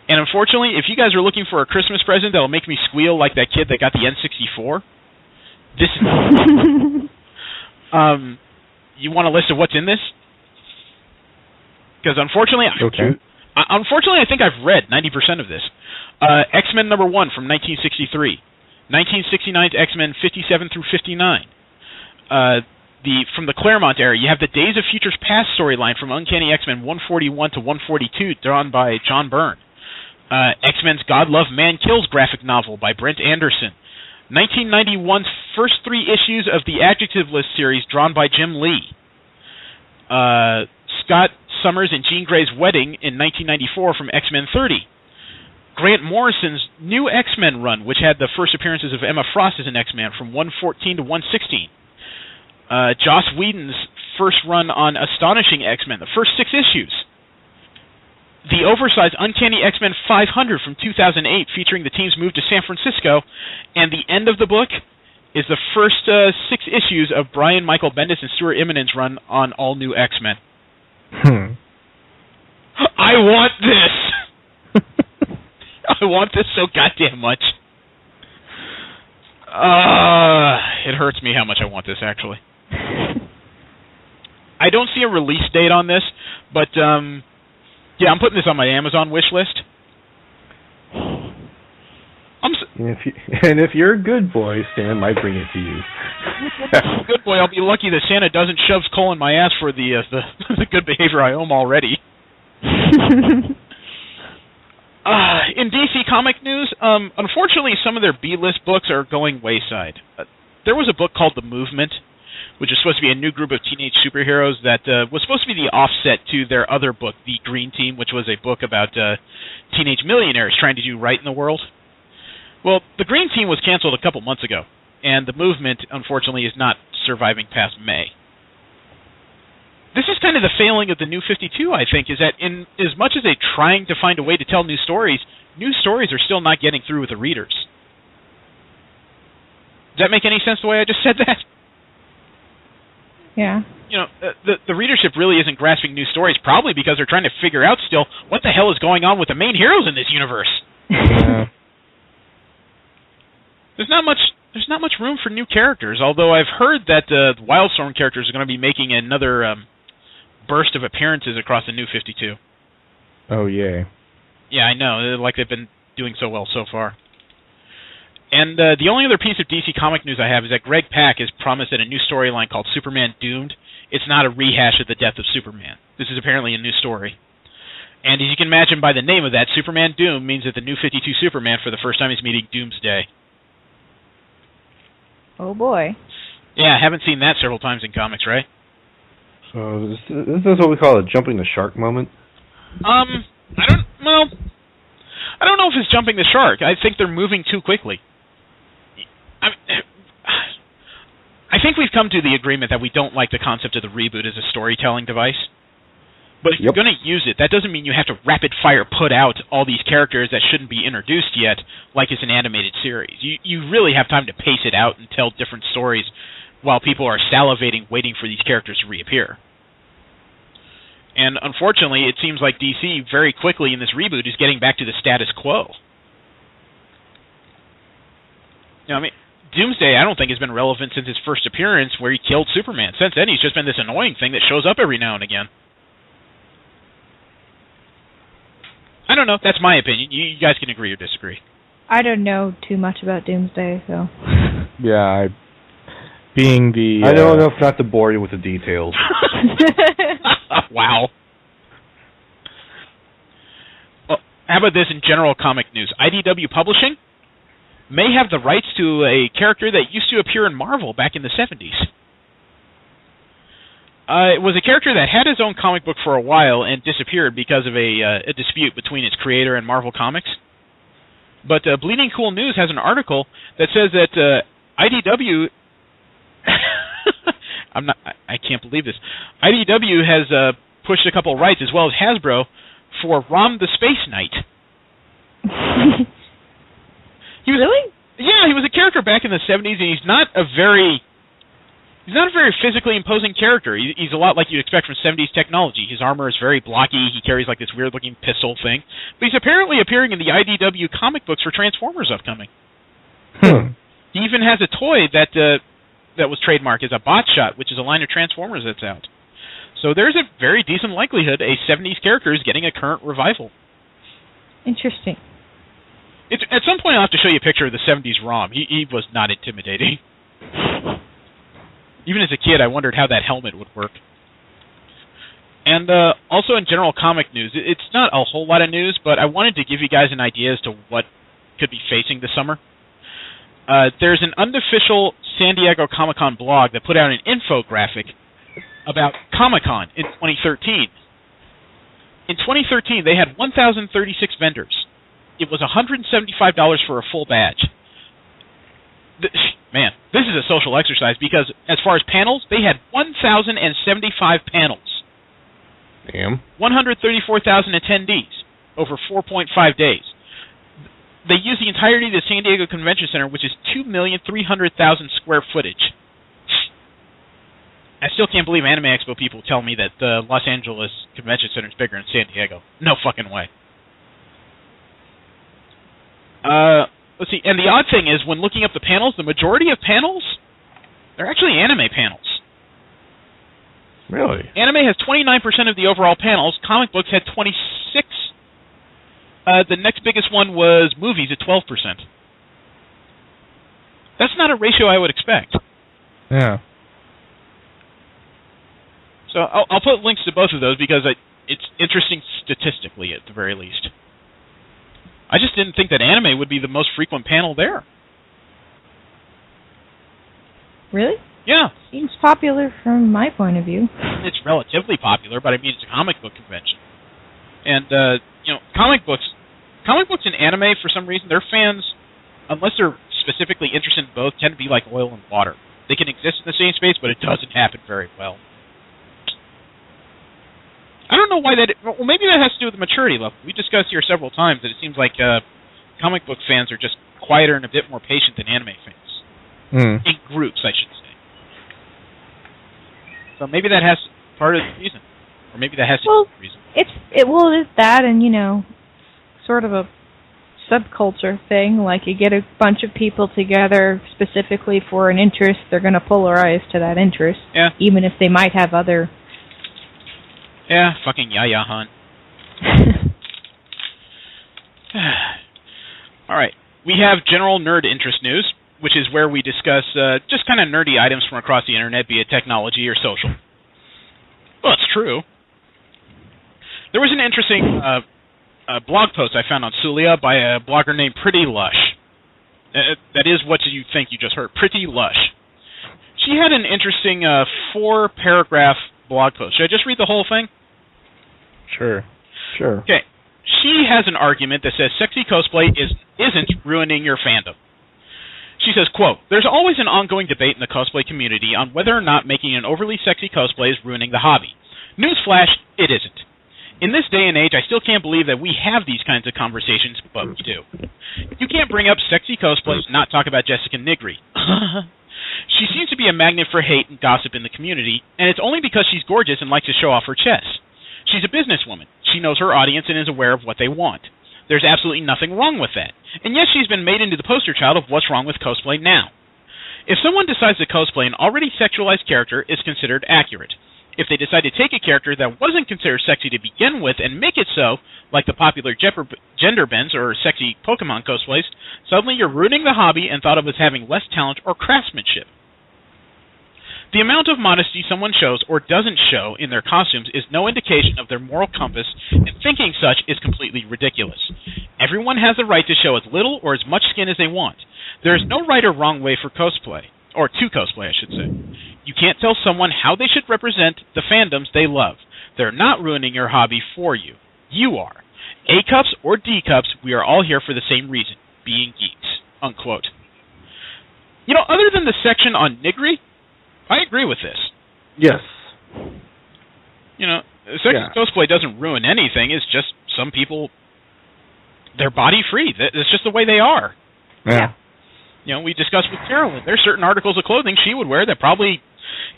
Speaker 4: And unfortunately, if you guys are looking for a Christmas present that'll make me squeal like that kid that got the N64, this is... you want a list of what's in this? Because unfortunately...
Speaker 5: Okay.
Speaker 4: Unfortunately, I think I've read 90% of this. X-Men number 1 from 1963. 1969's X-Men 57 through 59. From the Claremont era, you have the Days of Futures Past storyline from Uncanny X-Men 141 to 142, drawn by John Byrne. X-Men's God Love Man Kills graphic novel by Brent Anderson. 1991's first 3 issues of the Adjective List series, drawn by Jim Lee. Scott Summers and Jean Grey's Wedding in 1994 from X-Men 30. Grant Morrison's new X-Men run, which had the first appearances of Emma Frost as an X-Man from 114 to 116. Joss Whedon's first run on Astonishing X-Men, the first 6 issues. The oversized Uncanny X-Men 500 from 2008, featuring the team's move to San Francisco, and the end of the book is the first 6 issues of Brian Michael Bendis and Stuart Immonen's run on All New X-Men. I want this! I want this so goddamn much. It hurts me how much I want this, actually. I don't see a release date on this, but yeah, I'm putting this on my Amazon wish list.
Speaker 7: And if you're a good boy, Stan might bring it to you.
Speaker 4: Good boy, I'll be lucky that Santa doesn't shove coal in my ass for the good behavior I owe him already. In DC comic news, unfortunately, some of their B-list books are going wayside. There was a book called The Movement, which is supposed to be a new group of teenage superheroes that was supposed to be the offset to their other book, The Green Team, which was a book about teenage millionaires trying to do right in the world. Well, The Green Team was canceled a couple months ago, and The Movement, unfortunately, is not surviving past May. This is kind of the failing of the New 52, I think, is that in as much as they're trying to find a way to tell new stories are still not getting through with the readers. Does that make any sense the way I just said that?
Speaker 6: Yeah.
Speaker 4: You know, the readership really isn't grasping new stories, probably because they're trying to figure out still what the hell is going on with the main heroes in this universe.
Speaker 5: Yeah.
Speaker 4: There's not much room for new characters, although I've heard that the Wildstorm characters are going to be making another burst of appearances across the New 52.
Speaker 5: Oh, yay.
Speaker 4: Yeah, I know, like they've been doing so well so far. And the only other piece of DC comic news I have is that Greg Pak has promised that a new storyline called Superman Doomed, it's not a rehash of the death of Superman. This is apparently a new story. And as you can imagine by the name of that, Superman Doomed means that the New 52 Superman for the first time is meeting Doomsday.
Speaker 6: Oh boy.
Speaker 4: Yeah, I haven't seen that several times in comics, right?
Speaker 7: So this is what we call a jumping the shark moment?
Speaker 4: I don't know if it's jumping the shark. I think they're moving too quickly. I think we've come to the agreement that we don't like the concept of the reboot as a storytelling device. But if you're going to use it, that doesn't mean you have to rapid-fire put out all these characters that shouldn't be introduced yet, like it's an animated series. You really have time to pace it out and tell different stories while people are salivating, waiting for these characters to reappear. And unfortunately, it seems like DC very quickly in this reboot is getting back to the status quo. You know, I mean, Doomsday, I don't think has been relevant since his first appearance where he killed Superman. Since then, he's just been this annoying thing that shows up every now and again. I don't know. That's my opinion. You guys can agree or disagree.
Speaker 6: I don't know too much about Doomsday, so.
Speaker 5: Yeah, being the...
Speaker 7: I know enough not to bore you with the details.
Speaker 4: Wow. Well, how about this in general comic news? IDW Publishing may have the rights to a character that used to appear in Marvel back in the 70s. It was a character that had his own comic book for a while and disappeared because of a dispute between its creator and Marvel Comics. But Bleeding Cool News has an article that says that IDW... I can't believe this. IDW has pushed a couple rights, as well as Hasbro, for Rom the Space Knight.
Speaker 6: Really?
Speaker 4: Yeah, he was a character back in the 70s, and he's not a very physically imposing character. He's a lot like you'd expect from 70s technology. His armor is very blocky. He carries like this weird-looking pistol thing. But he's apparently appearing in the IDW comic books for Transformers upcoming. He even has a toy that was trademarked as a Bot Shot, which is a line of Transformers that's out. So there's a very decent likelihood a 70s character is getting a current revival.
Speaker 6: Interesting.
Speaker 4: At some point I'll have to show you a picture of the 70s Rom. He was not intimidating. Even as a kid, I wondered how that helmet would work. And also in general comic news, it's not a whole lot of news, but I wanted to give you guys an idea as to what could be facing this summer. There's an unofficial San Diego Comic-Con blog that put out an infographic about Comic-Con in 2013. In 2013, they had 1,036 vendors. It was $175 for a full badge. Man, this is a social exercise because as far as panels, they had 1,075 panels.
Speaker 7: Damn.
Speaker 4: 134,000 attendees over 4.5 days. They used the entirety of the San Diego Convention Center, which is 2,300,000 square footage. I still can't believe Anime Expo people tell me that the Los Angeles Convention Center is bigger than San Diego. No fucking way. Let's see, and the odd thing is, when looking up the panels, the majority of panels, they're actually anime panels.
Speaker 7: Really?
Speaker 4: Anime has 29% of the overall panels. Comic books had 26%. The next biggest one was movies at 12%. That's not a ratio I would expect.
Speaker 5: Yeah.
Speaker 4: So I'll put links to both of those because it's interesting statistically, at the very least. I just didn't think that anime would be the most frequent panel there.
Speaker 6: Really?
Speaker 4: Yeah.
Speaker 6: Seems popular from my point of view.
Speaker 4: It's relatively popular, but I mean, it's a comic book convention. And, comic books and anime, for some reason, their fans, unless they're specifically interested in both, tend to be like oil and water. They can exist in the same space, but it doesn't happen very well. I don't know why that... Well, maybe that has to do with the maturity level. We discussed here several times that it seems like comic book fans are just quieter and a bit more patient than anime fans. In groups, I should say. So maybe that has part of the reason. Or maybe that has to do with the reason.
Speaker 6: It is that and, sort of a subculture thing. Like, you get a bunch of people together specifically for an interest, they're going to polarize to that interest.
Speaker 4: Yeah.
Speaker 6: Even if they might have other...
Speaker 4: Yeah, fucking Yaya Han. All right. We have general nerd interest news, which is where we discuss just kind of nerdy items from across the internet, be it technology or social. Well, it's true. There was an interesting blog post I found on Sulia by a blogger named Pretty Lush. That is what you think you just heard, Pretty Lush. She had an interesting 4-paragraph blog post. Should I just read the whole thing?
Speaker 5: Sure.
Speaker 4: Okay. She has an argument that says sexy cosplay isn't ruining your fandom. She says, quote, "There's always an ongoing debate in the cosplay community on whether or not making an overly sexy cosplay is ruining the hobby. Newsflash, it isn't. In this day and age, I still can't believe that we have these kinds of conversations, but we do. You can't bring up sexy cosplays and not talk about Jessica Nigri. She seems to be a magnet for hate and gossip in the community, and it's only because she's gorgeous and likes to show off her chest. She's a businesswoman. She knows her audience and is aware of what they want. There's absolutely nothing wrong with that. And yes, she's been made into the poster child of what's wrong with cosplay now. If someone decides to cosplay an already sexualized character, it's considered accurate. If they decide to take a character that wasn't considered sexy to begin with and make it so, like the popular gender bends or sexy Pokemon cosplays, suddenly you're ruining the hobby and thought of as having less talent or craftsmanship. The amount of modesty someone shows or doesn't show in their costumes is no indication of their moral compass, and thinking such is completely ridiculous. Everyone has the right to show as little or as much skin as they want. There is no right or wrong way for cosplay. Or to cosplay, I should say. You can't tell someone how they should represent the fandoms they love. They're not ruining your hobby for you. You are. A-cups or D-cups, we are all here for the same reason, being geeks. Unquote. You know, other than the section on niggery, I agree with this.
Speaker 7: Yes.
Speaker 4: You know, sexy cosplay doesn't ruin anything. It's just some people, they're body free. That's just the way they are.
Speaker 7: Yeah.
Speaker 4: You know, we discussed with Carolyn, there's certain articles of clothing she would wear that probably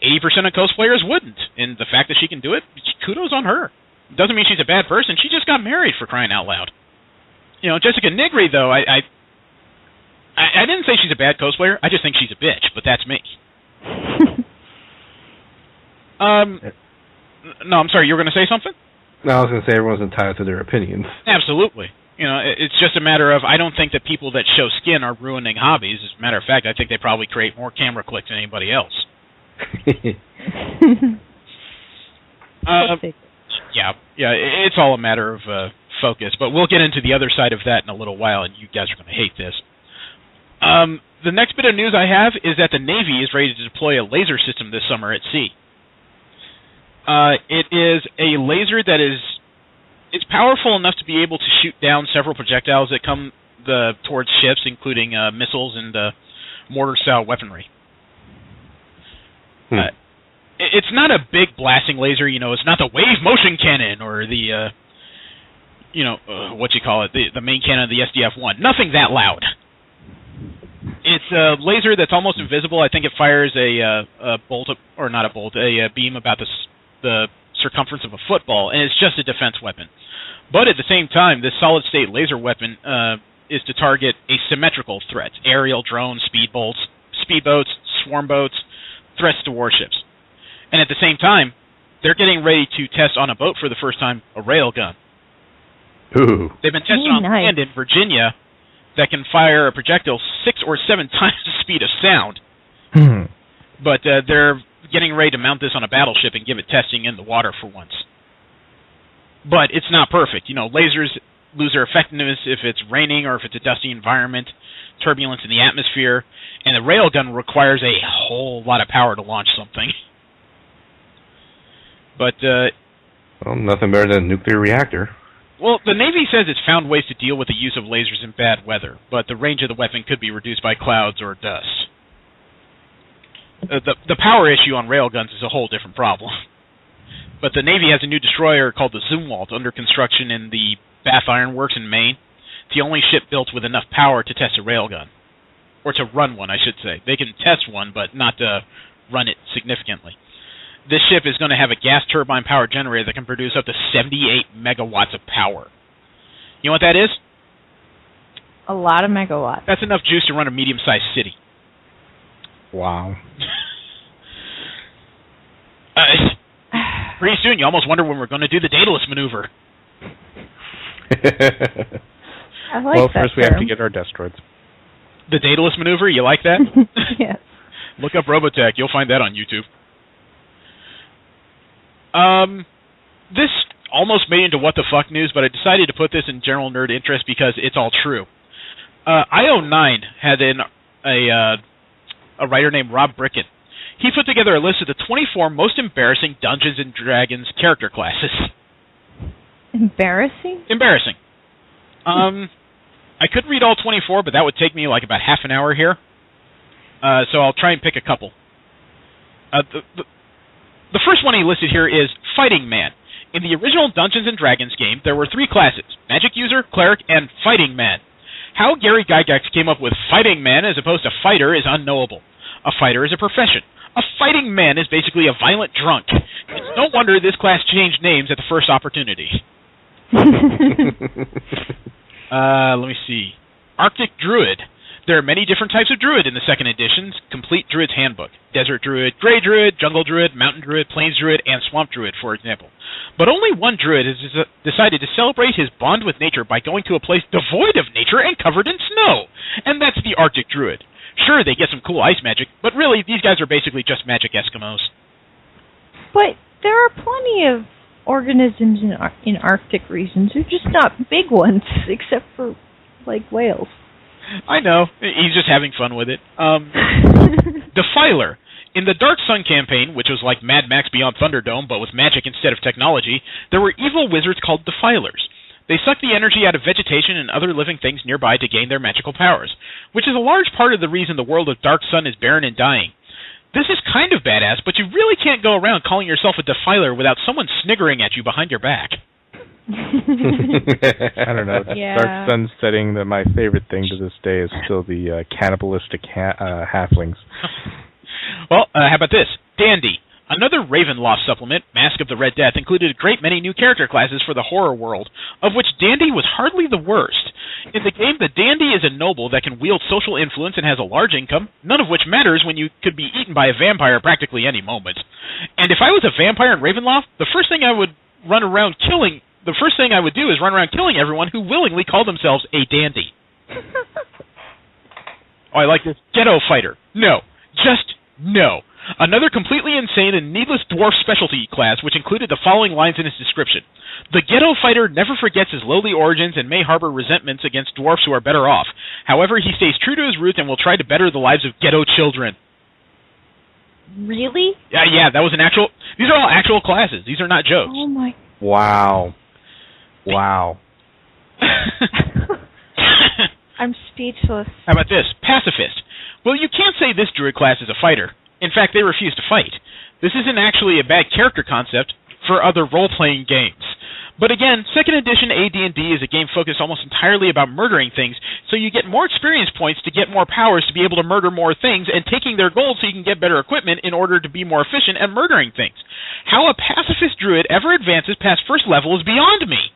Speaker 4: 80% of cosplayers wouldn't. And the fact that she can do it, kudos on her. Doesn't mean she's a bad person. She just got married, for crying out loud. You know, Jessica Nigri, though, I didn't say she's a bad cosplayer. I just think she's a bitch, but that's me. No, I'm sorry, you were going to say something?
Speaker 7: No, I was going to say everyone's entitled to their opinions.
Speaker 4: Absolutely. You know, it's just a matter of, I don't think that people that show skin are ruining hobbies. As a matter of fact, I think they probably create more camera clicks than anybody else. Yeah, it's all a matter of focus. But we'll get into the other side of that in a little while, and you guys are going to hate this. The next bit of news I have is that the Navy is ready to deploy a laser system this summer at sea. It is a laser that it's powerful enough to be able to shoot down several projectiles that come towards ships, including missiles and mortar-style weaponry. It's not a big blasting laser, you know. It's not the wave motion cannon or the, the main cannon of the SDF-1. Nothing that loud. It's a laser that's almost invisible. I think it fires a bolt, or not a bolt, a beam about the circumference of a football, and it's just a defense weapon. But at the same time, this solid-state laser weapon is to target asymmetrical threats: aerial drones, speedboats, swarm boats, threats to warships. And at the same time, they're getting ready to test on a boat for the first time a railgun.
Speaker 7: Ooh.
Speaker 4: They've been testing on land in Virginia that can fire a projectile 6 or 7 times the speed of sound. But they're getting ready to mount this on a battleship and give it testing in the water for once. But it's not perfect. You know, lasers lose their effectiveness if it's raining or if it's a dusty environment, turbulence in the atmosphere, and the railgun requires a whole lot of power to launch something. But
Speaker 7: well, nothing better than a nuclear reactor.
Speaker 4: Well, the Navy says it's found ways to deal with the use of lasers in bad weather, but the range of the weapon could be reduced by clouds or dust. The power issue on railguns is a whole different problem. But the Navy has a new destroyer called the Zumwalt under construction in the Bath Iron Works in Maine. It's the only ship built with enough power to test a railgun. Or to run one, I should say. They can test one, but not run it significantly. This ship is going to have a gas turbine power generator that can produce up to 78 megawatts of power. You know what that is?
Speaker 6: A lot of megawatts.
Speaker 4: That's enough juice to run a medium-sized city.
Speaker 5: Wow.
Speaker 4: Pretty soon, you almost wonder when we're going to do the Daedalus maneuver.
Speaker 6: I like
Speaker 5: well,
Speaker 6: that
Speaker 5: first we have to get our destroids.
Speaker 4: The Daedalus maneuver, you like that?
Speaker 6: Yes.
Speaker 4: Look up Robotech. You'll find that on YouTube. This almost made into what the fuck news, but I decided to put this in general nerd interest because it's all true. IO9 had a writer named Rob Bricken. He put together a list of the 24 most embarrassing Dungeons & Dragons character classes.
Speaker 6: Embarrassing?
Speaker 4: Embarrassing. I could read all 24, but that would take me like about half an hour here. So I'll try and pick a couple. The first one he listed here is Fighting Man. In the original Dungeons & Dragons game, there were 3 classes: Magic User, Cleric, and Fighting Man. How Gary Gygax came up with Fighting Man as opposed to Fighter is unknowable. A fighter is a profession. A fighting man is basically a violent drunk. It's no wonder this class changed names at the first opportunity. Let me see. Arctic Druid. There are many different types of druid in the second edition's Complete Druid's Handbook. Desert druid, gray druid, jungle druid, mountain druid, plains druid, and swamp druid, for example. But only one druid has decided to celebrate his bond with nature by going to a place devoid of nature and covered in snow. And that's the Arctic druid. Sure, they get some cool ice magic, but really, these guys are basically just magic Eskimos.
Speaker 6: But there are plenty of organisms in Arctic regions. They're just not big ones, except for, like, whales.
Speaker 4: I know. He's just having fun with it. Defiler. In the Dark Sun campaign, which was like Mad Max Beyond Thunderdome, but with magic instead of technology, there were evil wizards called Defilers. They suck the energy out of vegetation and other living things nearby to gain their magical powers, which is a large part of the reason the world of Dark Sun is barren and dying. This is kind of badass, but you really can't go around calling yourself a Defiler without someone sniggering at you behind your back.
Speaker 5: I don't know.
Speaker 6: Yeah.
Speaker 5: Dark Sun setting, my favorite thing to this day is still the cannibalistic halflings.
Speaker 4: Well, how about this? Dandy. Another Ravenloft supplement, Mask of the Red Death, included a great many new character classes for the horror world, of which Dandy was hardly the worst. In the game, the Dandy is a noble that can wield social influence and has a large income, none of which matters when you could be eaten by a vampire practically any moment. And if I was a vampire in Ravenloft, the first thing I would do is run around killing everyone who willingly call themselves a dandy. Oh, I like this. Ghetto fighter. No. Just no. Another completely insane and needless dwarf specialty class, which included the following lines in its description. The ghetto fighter never forgets his lowly origins and may harbor resentments against dwarfs who are better off. However, he stays true to his roots and will try to better the lives of ghetto children.
Speaker 6: Really?
Speaker 4: Yeah, that was an actual... These are all actual classes. These are not jokes.
Speaker 6: Oh my...
Speaker 5: Wow.
Speaker 6: I'm speechless.
Speaker 4: How about this? Pacifist. Well, you can't say this druid class is a fighter. In fact, they refuse to fight. This isn't actually a bad character concept for other role-playing games. But again, 2nd edition AD&D is a game focused almost entirely about murdering things, so you get more experience points to get more powers to be able to murder more things, and taking their gold so you can get better equipment in order to be more efficient at murdering things. How a pacifist druid ever advances past first level is beyond me.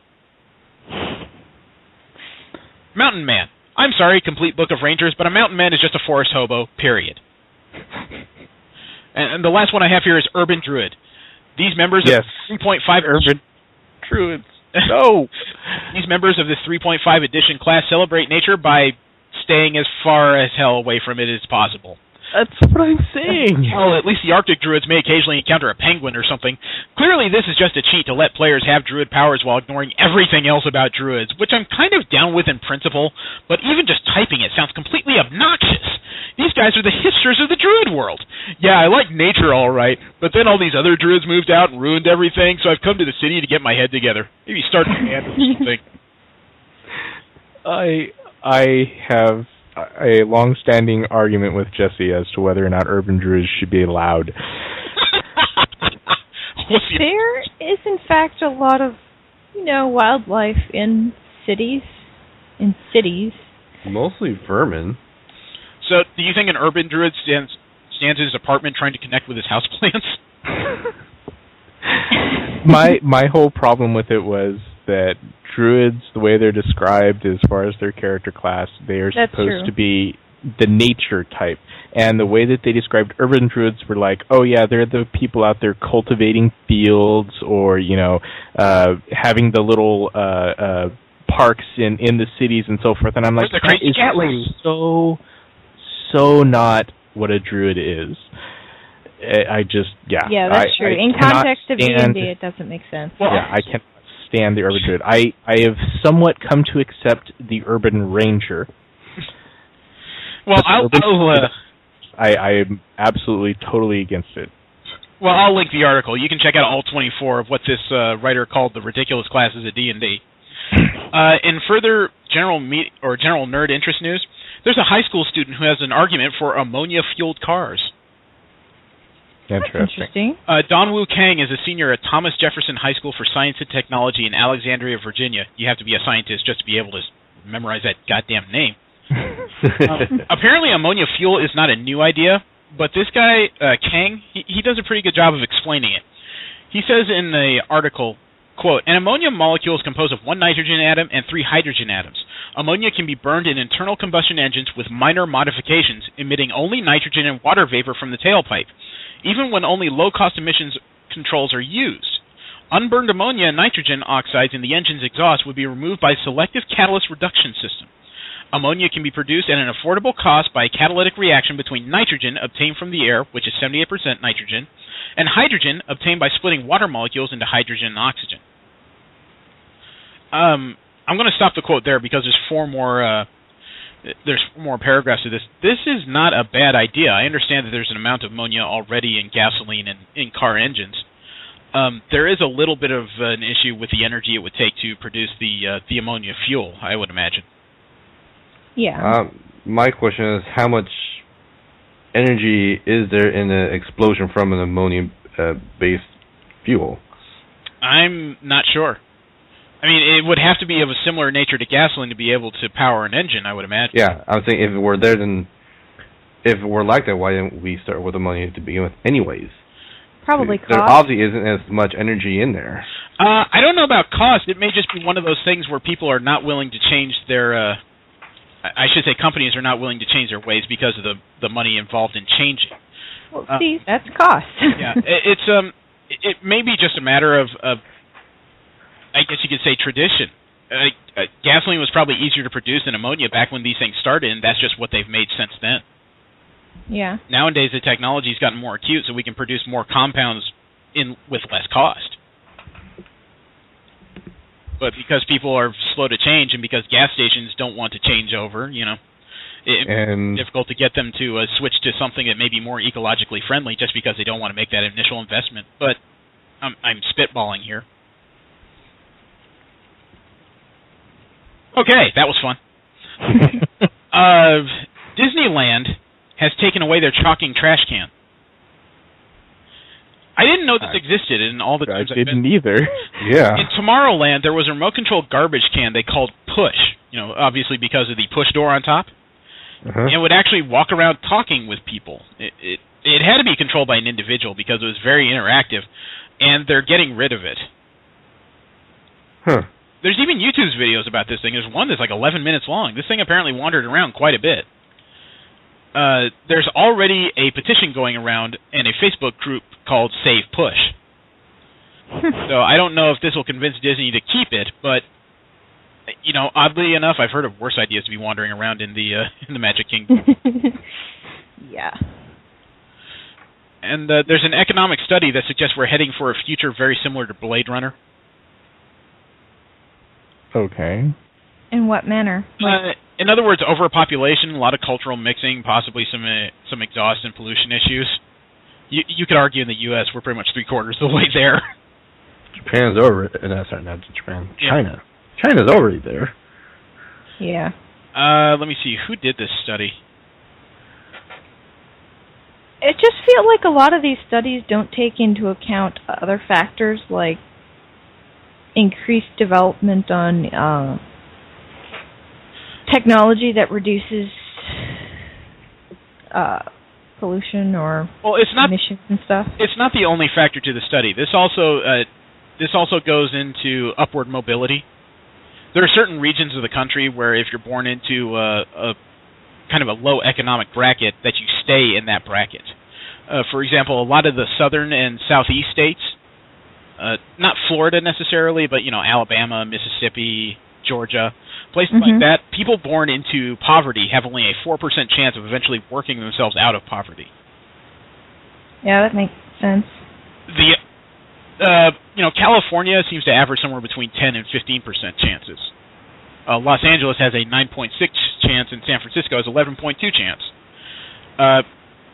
Speaker 4: Mountain Man. I'm sorry, complete book of rangers, but a mountain man is just a forest hobo, period. And the last one I have here is Urban Druid. These members of 3.5 Urban Druids. No! These members of this 3.5 edition class celebrate nature by staying as far as hell away from it as possible.
Speaker 5: That's what I'm saying.
Speaker 4: Well, at least the Arctic Druids may occasionally encounter a penguin or something. Clearly, this is just a cheat to let players have Druid powers while ignoring everything else about Druids, which I'm kind of down with in principle, but even just typing it sounds completely obnoxious. These guys are the hipsters of the Druid world. Yeah, I like nature all right, but then all these other Druids moved out and ruined everything, so I've come to the city to get my head together. Maybe start a band or something.
Speaker 5: I have a long-standing argument with Jesse as to whether or not urban druids should be allowed.
Speaker 6: There is, in fact, a lot of, wildlife in cities.
Speaker 7: Mostly vermin.
Speaker 4: So, do you think an urban druid stands in his apartment trying to connect with his houseplants?
Speaker 5: My whole problem with it was that druids, the way they're described as far as their character class, they are supposed to be the nature type. And the way that they described urban druids were like, oh yeah, they're the people out there cultivating fields or, having the little parks in the cities and so forth. And I'm like, that is so not what a druid is.
Speaker 6: Yeah, that's true. In context of D&D, it doesn't make sense.
Speaker 5: Well, yeah, I can't stand the urban druid. I have somewhat come to accept the urban ranger.
Speaker 4: Well,
Speaker 5: I am absolutely, totally against it.
Speaker 4: Well, I'll link the article. You can check out all 24 of what this writer called the ridiculous classes of D&D. In further general nerd interest news, there's a high school student who has an argument for ammonia-fueled cars.
Speaker 6: Interesting.
Speaker 4: Don Wu Kang is a senior at Thomas Jefferson High School for Science and Technology in Alexandria, Virginia. You have to be a scientist just to be able to memorize that goddamn name. Apparently ammonia fuel is not a new idea, but this guy, Kang, he does a pretty good job of explaining it. He says in the article, quote, an ammonia molecule is composed of one nitrogen atom and 3 hydrogen atoms. Ammonia can be burned in internal combustion engines with minor modifications, emitting only nitrogen and water vapor from the tailpipe, even when only low-cost emissions controls are used. Unburned ammonia and nitrogen oxides in the engine's exhaust would be removed by a selective catalyst reduction system. Ammonia can be produced at an affordable cost by a catalytic reaction between nitrogen obtained from the air, which is 78% nitrogen, and hydrogen obtained by splitting water molecules into hydrogen and oxygen. I'm going to stop the quote there because there's four more paragraphs of this. This is not a bad idea. I understand that there's an amount of ammonia already in gasoline and in car engines. There is a little bit of an issue with the energy it would take to produce the ammonia fuel, I would imagine.
Speaker 6: Yeah.
Speaker 7: My question is, how much energy is there in an explosion from an ammonia-based fuel?
Speaker 4: I'm not sure. I mean, it would have to be of a similar nature to gasoline to be able to power an engine, I would imagine.
Speaker 7: Yeah, I'm saying if it were there, then if it were like that, why didn't we start with ammonia to begin with anyways?
Speaker 6: Probably cost.
Speaker 7: There obviously isn't as much energy in there.
Speaker 4: I don't know about cost. It may just be one of those things where people are not willing to change their... I should say companies are not willing to change their ways because of the money involved in changing.
Speaker 6: Well, see, that's cost.
Speaker 4: Yeah, it may be just a matter of I guess you could say tradition. Gasoline was probably easier to produce than ammonia back when these things started, and that's just what they've made since then.
Speaker 6: Yeah. Nowadays,
Speaker 4: the technology's gotten more acute, so we can produce more compounds with less cost. But because people are slow to change, and because gas stations don't want to change over, it's difficult to get them to switch to something that may be more ecologically friendly, just because they don't want to make that initial investment. But I'm spitballing here. Okay, that was fun. Disneyland has taken away their chalking trash can. I didn't know this existed in all the times I've been.
Speaker 5: I didn't either. Yeah.
Speaker 4: In Tomorrowland, there was a remote-controlled garbage can they called Push, obviously because of the push door on top. Uh-huh. And it would actually walk around talking with people. It had to be controlled by an individual because it was very interactive, and they're getting rid of it.
Speaker 7: Huh.
Speaker 4: There's even YouTube videos about this thing. There's one that's like 11 minutes long. This thing apparently wandered around quite a bit. There's already a petition going around and a Facebook group called Save Push. So I don't know if this will convince Disney to keep it, but oddly enough, I've heard of worse ideas to be wandering around in the Magic Kingdom.
Speaker 6: Yeah.
Speaker 4: And there's an economic study that suggests we're heading for a future very similar to Blade Runner.
Speaker 5: Okay.
Speaker 6: In what manner?
Speaker 4: In other words, overpopulation, a lot of cultural mixing, possibly some exhaust and pollution issues. You could argue in the U.S. we're pretty much 3/4 of the way there.
Speaker 7: Japan's over it. Sorry, not Japan. China. China's already there.
Speaker 6: Yeah.
Speaker 4: Let me see. Who did this study?
Speaker 6: It just feels like a lot of these studies don't take into account other factors like increased development on technology that reduces pollution or emissions and stuff.
Speaker 4: It's not the only factor to the study. This also goes into upward mobility. There are certain regions of the country where if you're born into a kind of a low economic bracket, that you stay in that bracket. For example, a lot of the southern and southeast states, not Florida necessarily, but Alabama, Mississippi, Georgia, places like that, people born into poverty have only a 4% chance of eventually working themselves out of poverty.
Speaker 6: Yeah, that makes sense.
Speaker 4: California seems to average somewhere between 10 and 15% chances. Los Angeles has a 9.6 chance, and San Francisco has 11.2 chance.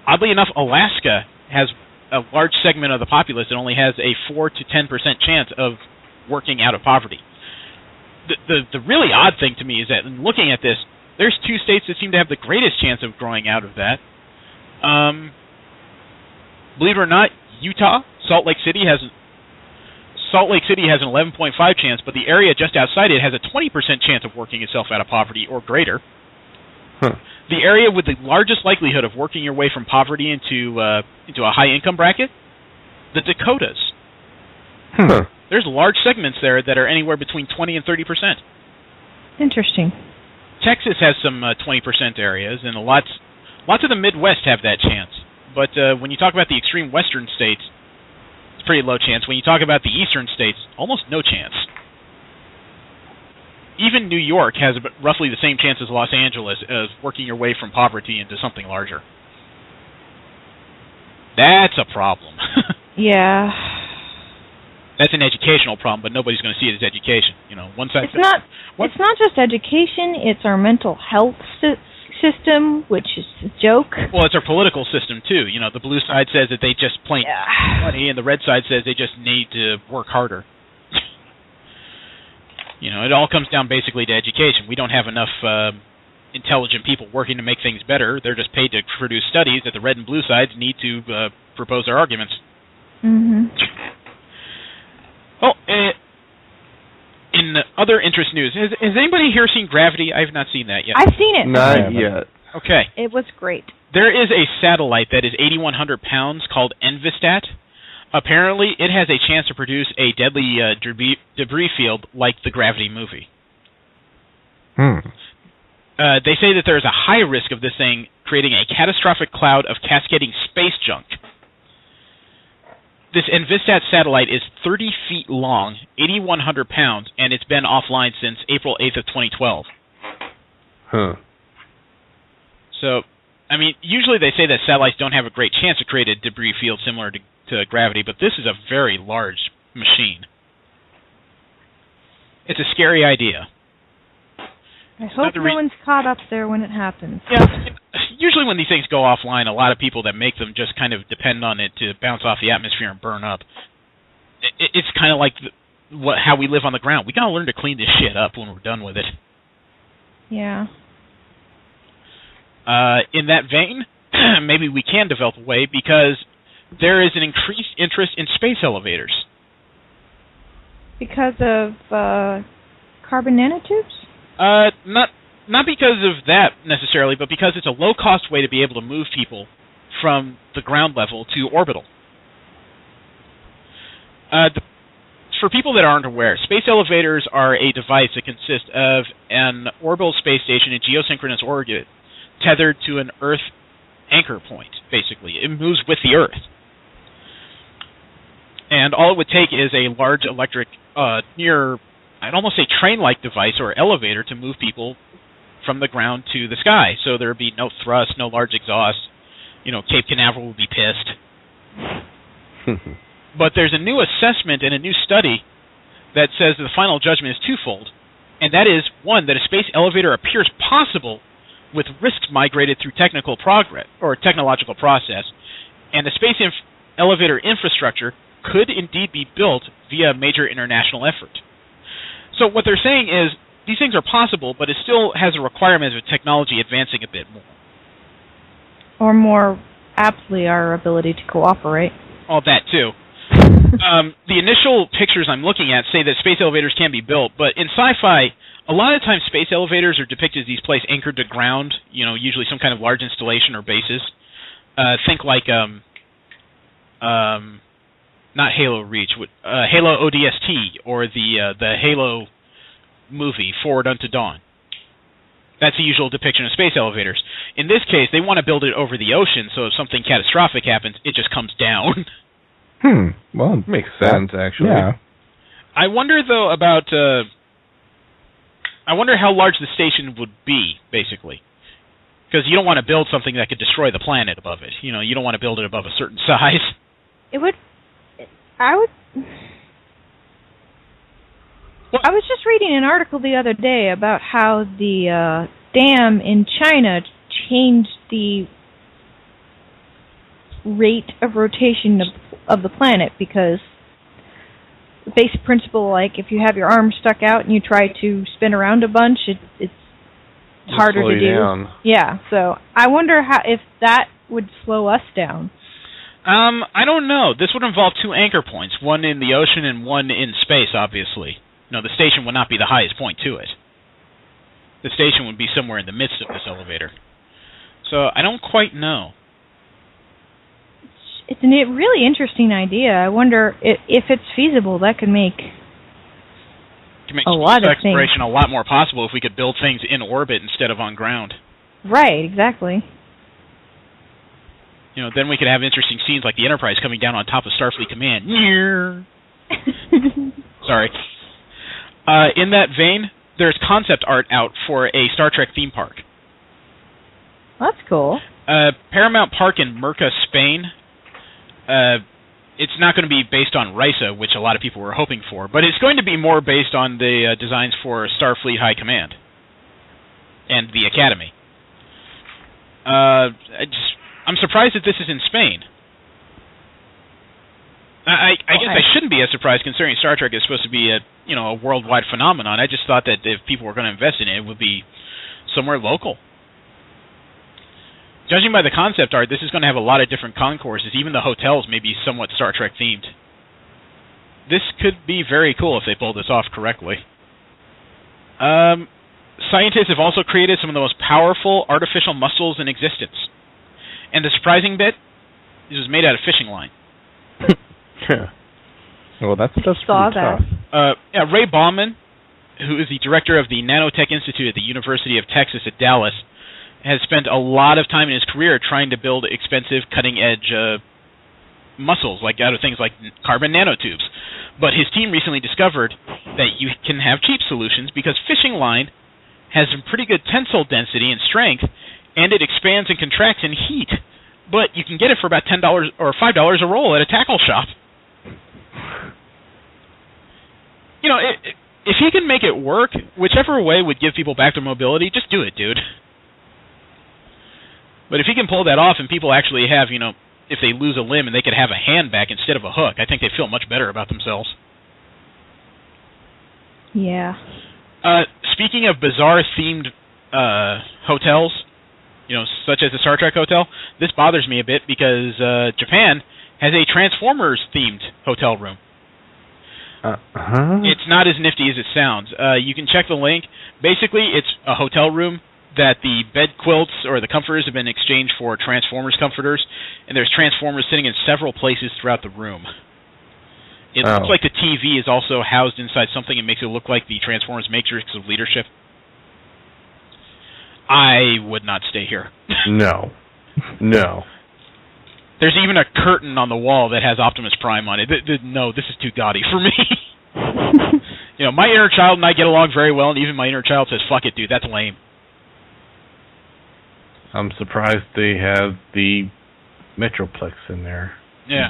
Speaker 4: Oddly enough, Alaska has a large segment of the populace that only has a 4 to 10% chance of working out of poverty. The really odd thing to me is that in looking at this, there's two states that seem to have the greatest chance of growing out of that. Believe it or not, Utah, Salt Lake City has an 11.5 chance, but the area just outside it has a 20% chance of working itself out of poverty or greater.
Speaker 7: Huh.
Speaker 4: The area with the largest likelihood of working your way from poverty into a high income bracket, the Dakotas.
Speaker 7: Huh.
Speaker 4: There's large segments there that are anywhere between 20 and 30%.
Speaker 6: Interesting.
Speaker 4: Texas has some 20% areas, and lots of the Midwest have that chance. But when you talk about the extreme western states, it's a pretty low chance. When you talk about the eastern states, almost no chance. Even New York has roughly the same chance as Los Angeles of working your way from poverty into something larger. That's a problem.
Speaker 6: Yeah.
Speaker 4: That's an educational problem, but nobody's going to see it as education. You know, one side.
Speaker 6: It's not just education. It's our mental health system, which is a joke.
Speaker 4: Well, it's our political system too. You know, the blue side says that they just plain money, and the red side says they just need to work harder. You know, it all comes down basically to education. We don't have enough intelligent people working to make things better. They're just paid to produce studies that the red and blue sides need to propose their arguments.
Speaker 6: Mm-hmm.
Speaker 4: Well, in other interest news, has anybody here seen Gravity? I have not seen that yet.
Speaker 6: I've seen it.
Speaker 3: Not yet.
Speaker 4: Okay.
Speaker 6: It was great.
Speaker 4: There is a satellite that is 8,100 pounds called Envistat. Apparently, it has a chance to produce a deadly debris field like the Gravity movie. They say that there is a high risk of this thing creating a catastrophic cloud of cascading space junk. This Envistat satellite is 30 feet long, 8,100 pounds, and it's been offline since April 8th of 2012.
Speaker 3: Huh.
Speaker 4: So, I mean, usually they say that satellites don't have a great chance to create a debris field similar to Gravity, but this is a very large machine. It's a scary idea.
Speaker 6: I hope no one's caught up there when it happens.
Speaker 4: Yeah. Usually when these things go offline, a lot of people that make them just kind of depend on it to bounce off the atmosphere and burn up. It's kind of like how we live on the ground. We got to learn to clean this shit up when we're done with it.
Speaker 6: Yeah.
Speaker 4: In that vein, maybe we can develop a way because there is an increased interest in space elevators.
Speaker 6: Because of carbon nanotubes?
Speaker 4: Not because of that necessarily, but because it's a low-cost way to be able to move people from the ground level to orbital. For people that aren't aware, space elevators are a device that consists of an orbital space station in geosynchronous orbit tethered to an Earth anchor point, basically. It moves with the Earth. And all it would take is a large electric, I'd almost say train-like device or elevator to move people from the ground to the sky. So there would be no thrust, no large exhaust. You know, Cape Canaveral would be pissed. But there's a new assessment and a new study that says that the final judgment is twofold. And that is, one, that a space elevator appears possible with risks migrated through technical progress or technological process. And the space elevator infrastructure could indeed be built via a major international effort. So what they're saying is, these things are possible, but it still has a requirement of technology advancing a bit more.
Speaker 6: Or more aptly, our ability to cooperate.
Speaker 4: All that, too. The initial pictures I'm looking at say that space elevators can be built, but in sci-fi, a lot of times space elevators are depicted as these places anchored to ground, you know, usually some kind of large installation or bases. Think like, not Halo Reach, Halo ODST, or the Halo movie, Forward Unto Dawn. That's the usual depiction of space elevators. In this case, they want to build it over the ocean, so if something catastrophic happens, it just comes down.
Speaker 5: Well,
Speaker 3: makes sense, actually.
Speaker 5: Yeah.
Speaker 4: I wonder, though, about... I wonder how large the station would be, basically. Because you don't want to build something that could destroy the planet above it. You know, you don't want to build it above a certain size.
Speaker 6: It would... I was just reading an article the other day about how the dam in China changed the rate of rotation of the planet, because the basic principle, like if you have your arm stuck out and you try to spin around a bunch, it's harder to do.
Speaker 3: Down.
Speaker 6: Yeah, so I wonder if that would slow us down.
Speaker 4: I don't know. This would involve two anchor points, one in the ocean and one in space, obviously. No, the station would not be the highest point to it. The station would be somewhere in the midst of this elevator. So I don't quite know.
Speaker 6: It's a really interesting idea. I wonder if it's feasible. That could make
Speaker 4: can make
Speaker 6: a lot of
Speaker 4: exploration
Speaker 6: things.
Speaker 4: a lot more possible if we could build things in orbit instead of on ground.
Speaker 6: Right, exactly.
Speaker 4: You know, then we could have interesting scenes like the Enterprise coming down on top of Starfleet Command. Sorry. In that vein, there's concept art out for a Star Trek theme park.
Speaker 6: That's cool.
Speaker 4: Paramount Park in Merca, Spain. It's not going to be based on RISA, which a lot of people were hoping for, but it's going to be more based on the designs for Starfleet High Command and the Academy. I'm surprised that this is in Spain. I guess I shouldn't be as surprised, considering Star Trek is supposed to be a worldwide phenomenon. I just thought that if people were going to invest in it, it would be somewhere local. Judging by the concept art, this is going to have a lot of different concourses. Even the hotels may be somewhat Star Trek themed. This could be very cool if they pull this off correctly. Scientists have also created some of the most powerful artificial muscles in existence. And the surprising bit, this was made out of fishing line.
Speaker 5: Well, that's pretty tough.
Speaker 4: Ray Bauman, who is the director of the Nanotech Institute at the University of Texas at Dallas, has spent a lot of time in his career trying to build expensive, cutting-edge muscles, like out of things like carbon nanotubes. But his team recently discovered that you can have cheap solutions because fishing line has some pretty good tensile density and strength, and it expands and contracts in heat. But you can get it for about $10 or $5 a roll at a tackle shop. You know, if he can make it work, whichever way would give people back their mobility, just do it, dude. But if he can pull that off and people actually have, if they lose a limb and they could have a hand back instead of a hook, I think they'd feel much better about themselves.
Speaker 6: Yeah.
Speaker 4: Speaking of bizarre-themed hotels, such as the Star Trek Hotel, this bothers me a bit because Japan has a Transformers-themed hotel room. It's not as nifty as it sounds. You can check the link. Basically, it's a hotel room that the bed quilts or the comforters have been exchanged for Transformers comforters, and there's Transformers sitting in several places throughout the room. It looks like the TV is also housed inside something and makes it look like the Transformers Matrix of leadership. I would not stay here.
Speaker 7: No.
Speaker 4: There's even a curtain on the wall that has Optimus Prime on it. No, this is too gaudy for me. My inner child and I get along very well, and even my inner child says, fuck it, dude, that's lame.
Speaker 7: I'm surprised they have the Metroplex in there.
Speaker 4: Yeah.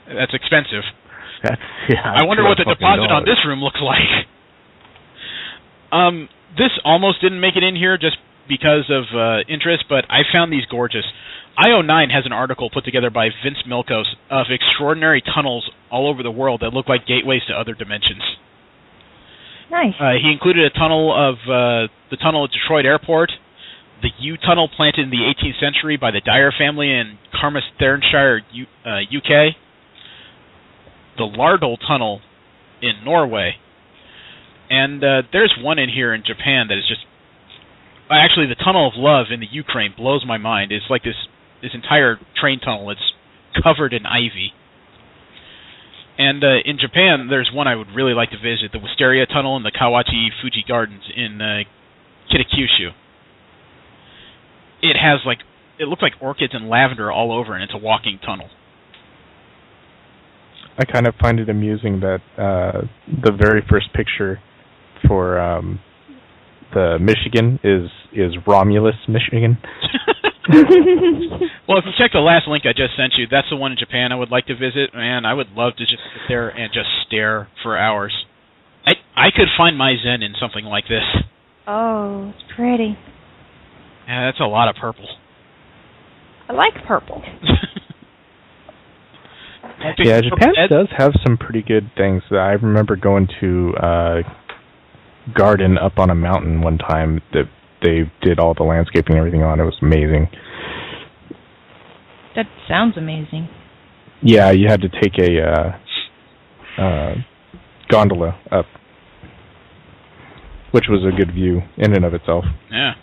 Speaker 4: That's expensive.
Speaker 7: I
Speaker 4: wonder what the deposit on this room looks like. This almost didn't make it in here just because of interest, but I found these gorgeous. IO9 has an article put together by Vince Milkos of extraordinary tunnels all over the world that look like gateways to other dimensions.
Speaker 6: Nice.
Speaker 4: He included a tunnel of the tunnel at Detroit Airport, the U-tunnel planted in the 18th century by the Dyer family in Carmarthenshire, UK, the Lardal Tunnel in Norway, and there's one in here in Japan that is just... Actually, the Tunnel of Love in the Ukraine blows my mind. It's like this entire train tunnel. It's covered in ivy. And in Japan, there's one I would really like to visit, the Wisteria Tunnel in the Kawachi Fuji Gardens in Kitakyushu. It looks like orchids and lavender all over, and it's a walking tunnel.
Speaker 5: I kind of find it amusing that the very first picture for the Michigan is Romulus, Michigan.
Speaker 4: Well, if you check the last link I just sent you, that's the one in Japan I would like to visit. Man, I would love to just sit there and just stare for hours. I could find my zen in something like this.
Speaker 6: Oh, it's pretty.
Speaker 4: Yeah, that's a lot of purple.
Speaker 6: I like purple.
Speaker 5: Yeah, Japan does have some pretty good things. I remember going to garden up on a mountain one time that they did all the landscaping and everything on. It was amazing.
Speaker 6: That sounds amazing.
Speaker 5: Yeah, you had to take a gondola up, which was a good view in and of itself.
Speaker 4: Yeah.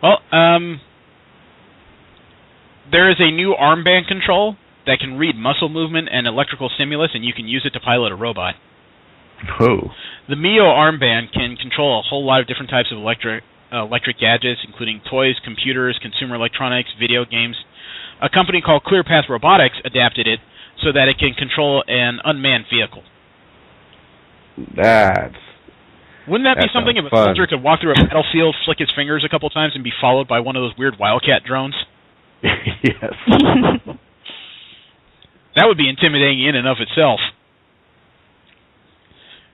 Speaker 4: Well, there is a new armband control that can read muscle movement and electrical stimulus, and you can use it to pilot a robot.
Speaker 3: Oh.
Speaker 4: The Mio armband can control a whole lot of different types of electric gadgets, including toys, computers, consumer electronics, video games. A company called ClearPath Robotics adapted it so that it can control an unmanned vehicle. Wouldn't that be something if a soldier could walk through a battlefield, flick his fingers a couple times, and be followed by one of those weird Wildcat drones?
Speaker 7: Yes.
Speaker 4: That would be intimidating in and of itself.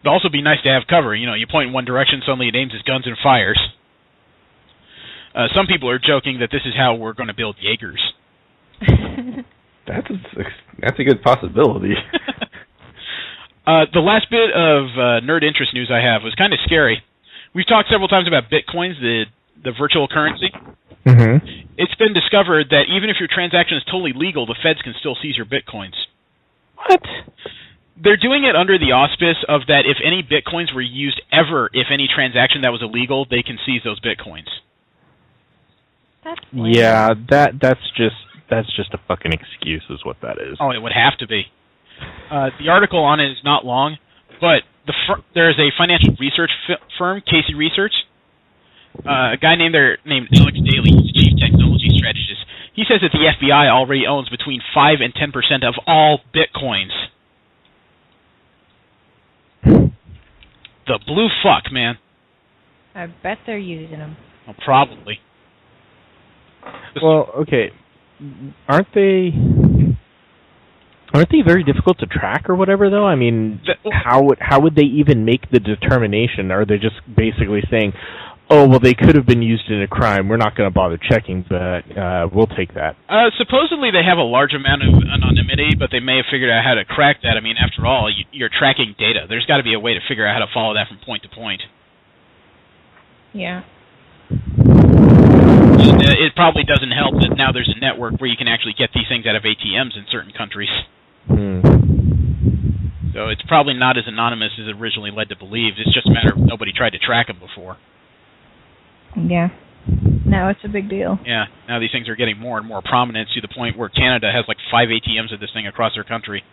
Speaker 4: It'd also be nice to have cover. You know, you point in one direction, suddenly it aims its guns and fires. Some people are joking that this is how we're going to build Jaegers.
Speaker 3: That's a good possibility.
Speaker 4: The last bit of nerd interest news I have was kind of scary. We've talked several times about Bitcoins, the virtual currency.
Speaker 5: Mm-hmm.
Speaker 4: It's been discovered that even if your transaction is totally legal, the feds can still seize your Bitcoins.
Speaker 5: What?
Speaker 4: They're doing it under the auspice of that if any Bitcoins were used ever, if any transaction that was illegal, they can seize those Bitcoins.
Speaker 6: That's weird.
Speaker 5: Yeah, that's just a fucking excuse is what that is.
Speaker 4: Oh, it would have to be. The article on it is not long, but there is a financial research firm, Casey Research. A guy named Alex Daly, he's the chief technology strategist. He says that the FBI already owns between 5 and 10% of all Bitcoins. The blue fuck, man.
Speaker 6: I bet they're using them.
Speaker 4: Well, probably.
Speaker 5: Well, okay. Aren't they very difficult to track or whatever, though? I mean, how would they even make the determination? Are they just basically saying, oh, well, they could have been used in a crime. We're not going to bother checking, but we'll take that.
Speaker 4: Supposedly they have a large amount of anonymity, but they may have figured out how to crack that. I mean, after all, you're tracking data. There's got to be a way to figure out how to follow that from point to point.
Speaker 6: Yeah.
Speaker 4: And, it probably doesn't help that now there's a network where you can actually get these things out of ATMs in certain countries. So it's probably not as anonymous as originally led to believe. It's just a matter of nobody tried to track them before.
Speaker 6: Yeah. Now it's a big deal.
Speaker 4: Yeah. Now these things are getting more and more prominent to the point where Canada has like 5 ATMs of this thing across their country.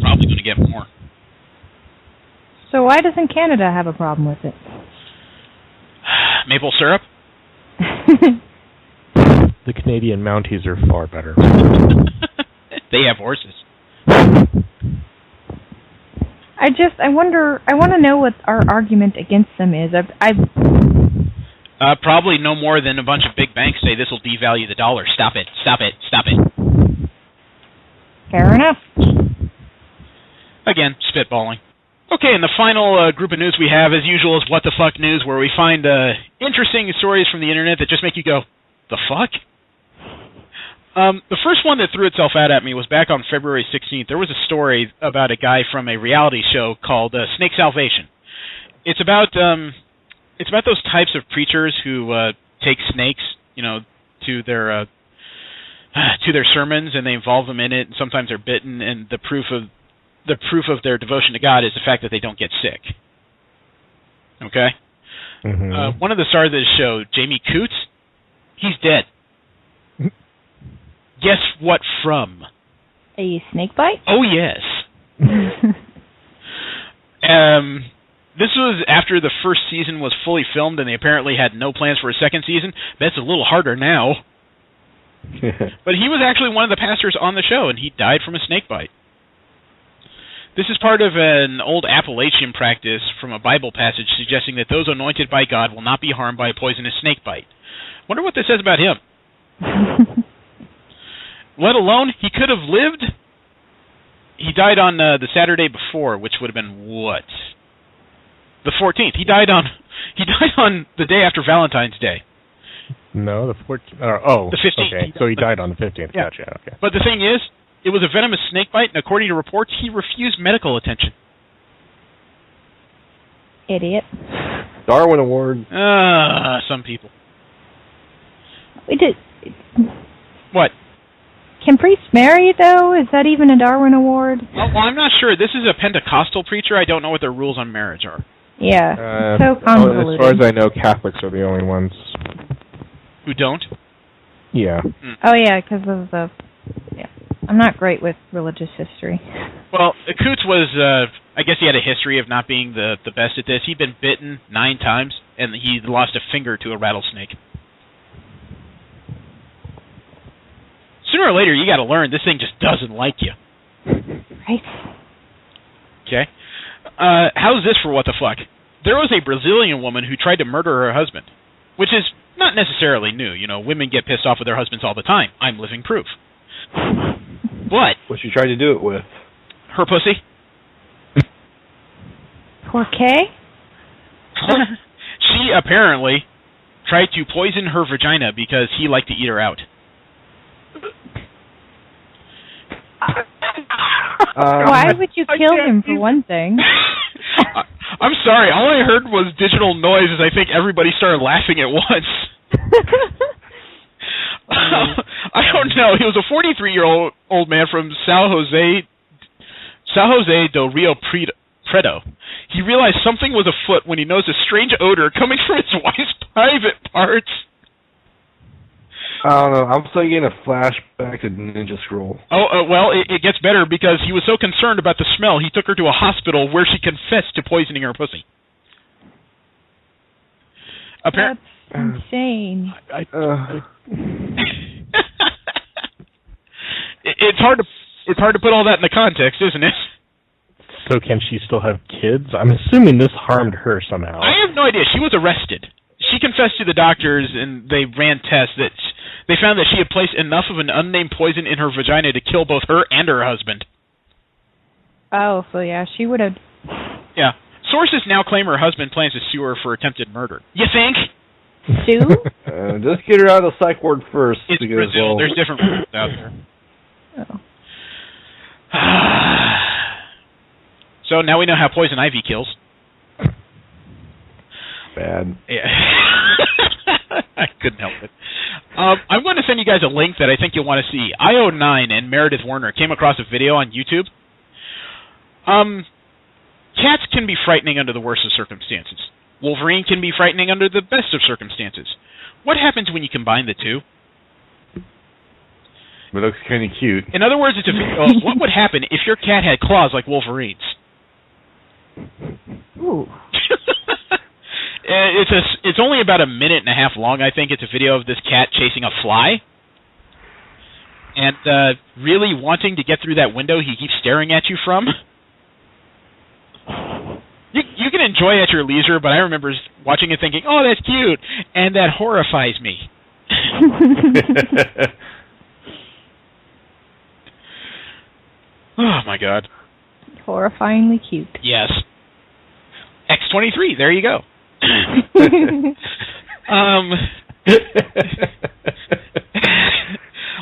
Speaker 4: Probably going to get more.
Speaker 6: So why doesn't Canada have a problem with it?
Speaker 4: Maple syrup?
Speaker 5: The Canadian Mounties are far better.
Speaker 4: They have horses.
Speaker 6: I want to know what our argument against them is.
Speaker 4: Probably no more than a bunch of big banks say this will devalue the dollar. Stop it. Stop it. Stop it.
Speaker 6: Fair enough.
Speaker 4: Again, spitballing. Okay, and the final group of news we have, as usual, is What the Fuck News, where we find interesting stories from the internet that just make you go, the fuck? The first one that threw itself out at me was back on February 16th. There was a story about a guy from a reality show called Snake Salvation. It's about those types of preachers who take snakes, to their sermons, and they involve them in it, and sometimes they're bitten, and the proof of their devotion to God is the fact that they don't get sick. Okay?
Speaker 5: Mm-hmm.
Speaker 4: One of the stars of this show, Jamie Coots, he's dead. Guess what from?
Speaker 6: A snake bite?
Speaker 4: Oh, yes. This was after the first season was fully filmed, and they apparently had no plans for a second season. That's a little harder now. But he was actually one of the pastors on the show, and he died from a snake bite. This is part of an old Appalachian practice from a Bible passage suggesting that those anointed by God will not be harmed by a poisonous snake bite. Wonder what this says about him. Let alone, he could have lived. He died on the Saturday before, which would have been what? The 14th. He died on the day after Valentine's Day.
Speaker 5: No, the 14th. The
Speaker 4: 15th.
Speaker 5: Okay, so he died on the 15th.
Speaker 4: Yeah.
Speaker 5: Gotcha. Okay.
Speaker 4: But the thing is, it was a venomous snake bite, and according to reports, he refused medical attention.
Speaker 6: Idiot.
Speaker 7: Darwin Award.
Speaker 4: Some people. What?
Speaker 6: Can priests marry, though? Is that even a Darwin Award?
Speaker 4: Well, I'm not sure. This is a Pentecostal preacher. I don't know what their rules on marriage are.
Speaker 6: Yeah, so convoluted.
Speaker 5: As far as I know, Catholics are the only ones.
Speaker 4: Who don't?
Speaker 5: Yeah.
Speaker 6: Oh, yeah, because of the... Yeah. I'm not great with religious history.
Speaker 4: Well, Coots was, I guess he had a history of not being the best at this. He'd been bitten 9 times, and he lost a finger to a rattlesnake. Sooner or later, you got to learn this thing just doesn't like you.
Speaker 6: Right.
Speaker 4: Okay. How's this for what the fuck? There was a Brazilian woman who tried to murder her husband, which is not necessarily new. You know, women get pissed off with their husbands all the time. I'm living proof. But
Speaker 7: what she tried to do it with?
Speaker 4: Her pussy.
Speaker 6: Poor Kay?
Speaker 4: She apparently tried to poison her vagina because he liked to eat her out.
Speaker 6: Why would you kill him, for one thing?
Speaker 4: I'm sorry. All I heard was digital noises. I think everybody started laughing at once. I don't know. He was a 43-year-old man from Sal Jose del Rio Preto. He realized something was afoot when he noticed a strange odor coming from his wife's private parts.
Speaker 7: I don't know. I'm still getting a flashback to Ninja Scroll.
Speaker 4: Well, it gets better because he was so concerned about the smell, he took her to a hospital where she confessed to poisoning her pussy.
Speaker 6: That's insane.
Speaker 4: It's hard to put all that in the context, isn't it?
Speaker 5: So can she still have kids? I'm assuming this harmed her somehow.
Speaker 4: I have no idea. She was arrested. She confessed to the doctors, and they ran tests that they found that she had placed enough of an unnamed poison in her vagina to kill both her and her husband.
Speaker 6: Oh, so yeah, she would have...
Speaker 4: Yeah. Sources now claim her husband plans to sue her for attempted murder. You think?
Speaker 6: Sue?
Speaker 7: Just get her out of the psych ward first.
Speaker 4: It's Brazil. There's different rules out there.
Speaker 6: Oh.
Speaker 4: So now we know how poison ivy kills.
Speaker 7: Bad.
Speaker 4: Yeah. I couldn't help it. I'm going to send you guys a link that I think you'll want to see. IO9 and Meredith Warner came across a video on YouTube. Cats can be frightening under the worst of circumstances. Wolverine can be frightening under the best of circumstances. What happens when you combine the two?
Speaker 7: It looks kind of cute.
Speaker 4: In other words, it's a video of what would happen if your cat had claws like Wolverine's.
Speaker 6: Ooh.
Speaker 4: It's only about 1.5 minutes long, I think. It's a video of this cat chasing a fly. And really wanting to get through that window he keeps staring at you from. You can enjoy at your leisure, but I remember watching it thinking, oh, that's cute, and that horrifies me. Oh, my God.
Speaker 6: Horrifyingly cute.
Speaker 4: Yes. X23, there you go.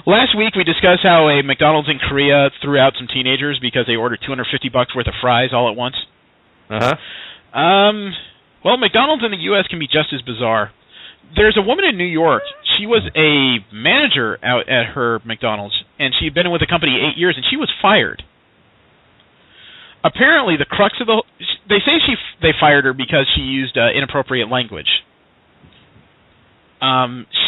Speaker 4: Last week we discussed how a McDonald's in Korea threw out some teenagers because they ordered $250 worth of fries all at once. Well, McDonald's in the U.S. can be just as bizarre. There's a woman in New York. She was a manager out at her McDonald's, and she'd been with the company 8 years, and she was fired. Apparently, the crux of they say they fired her because she used inappropriate language.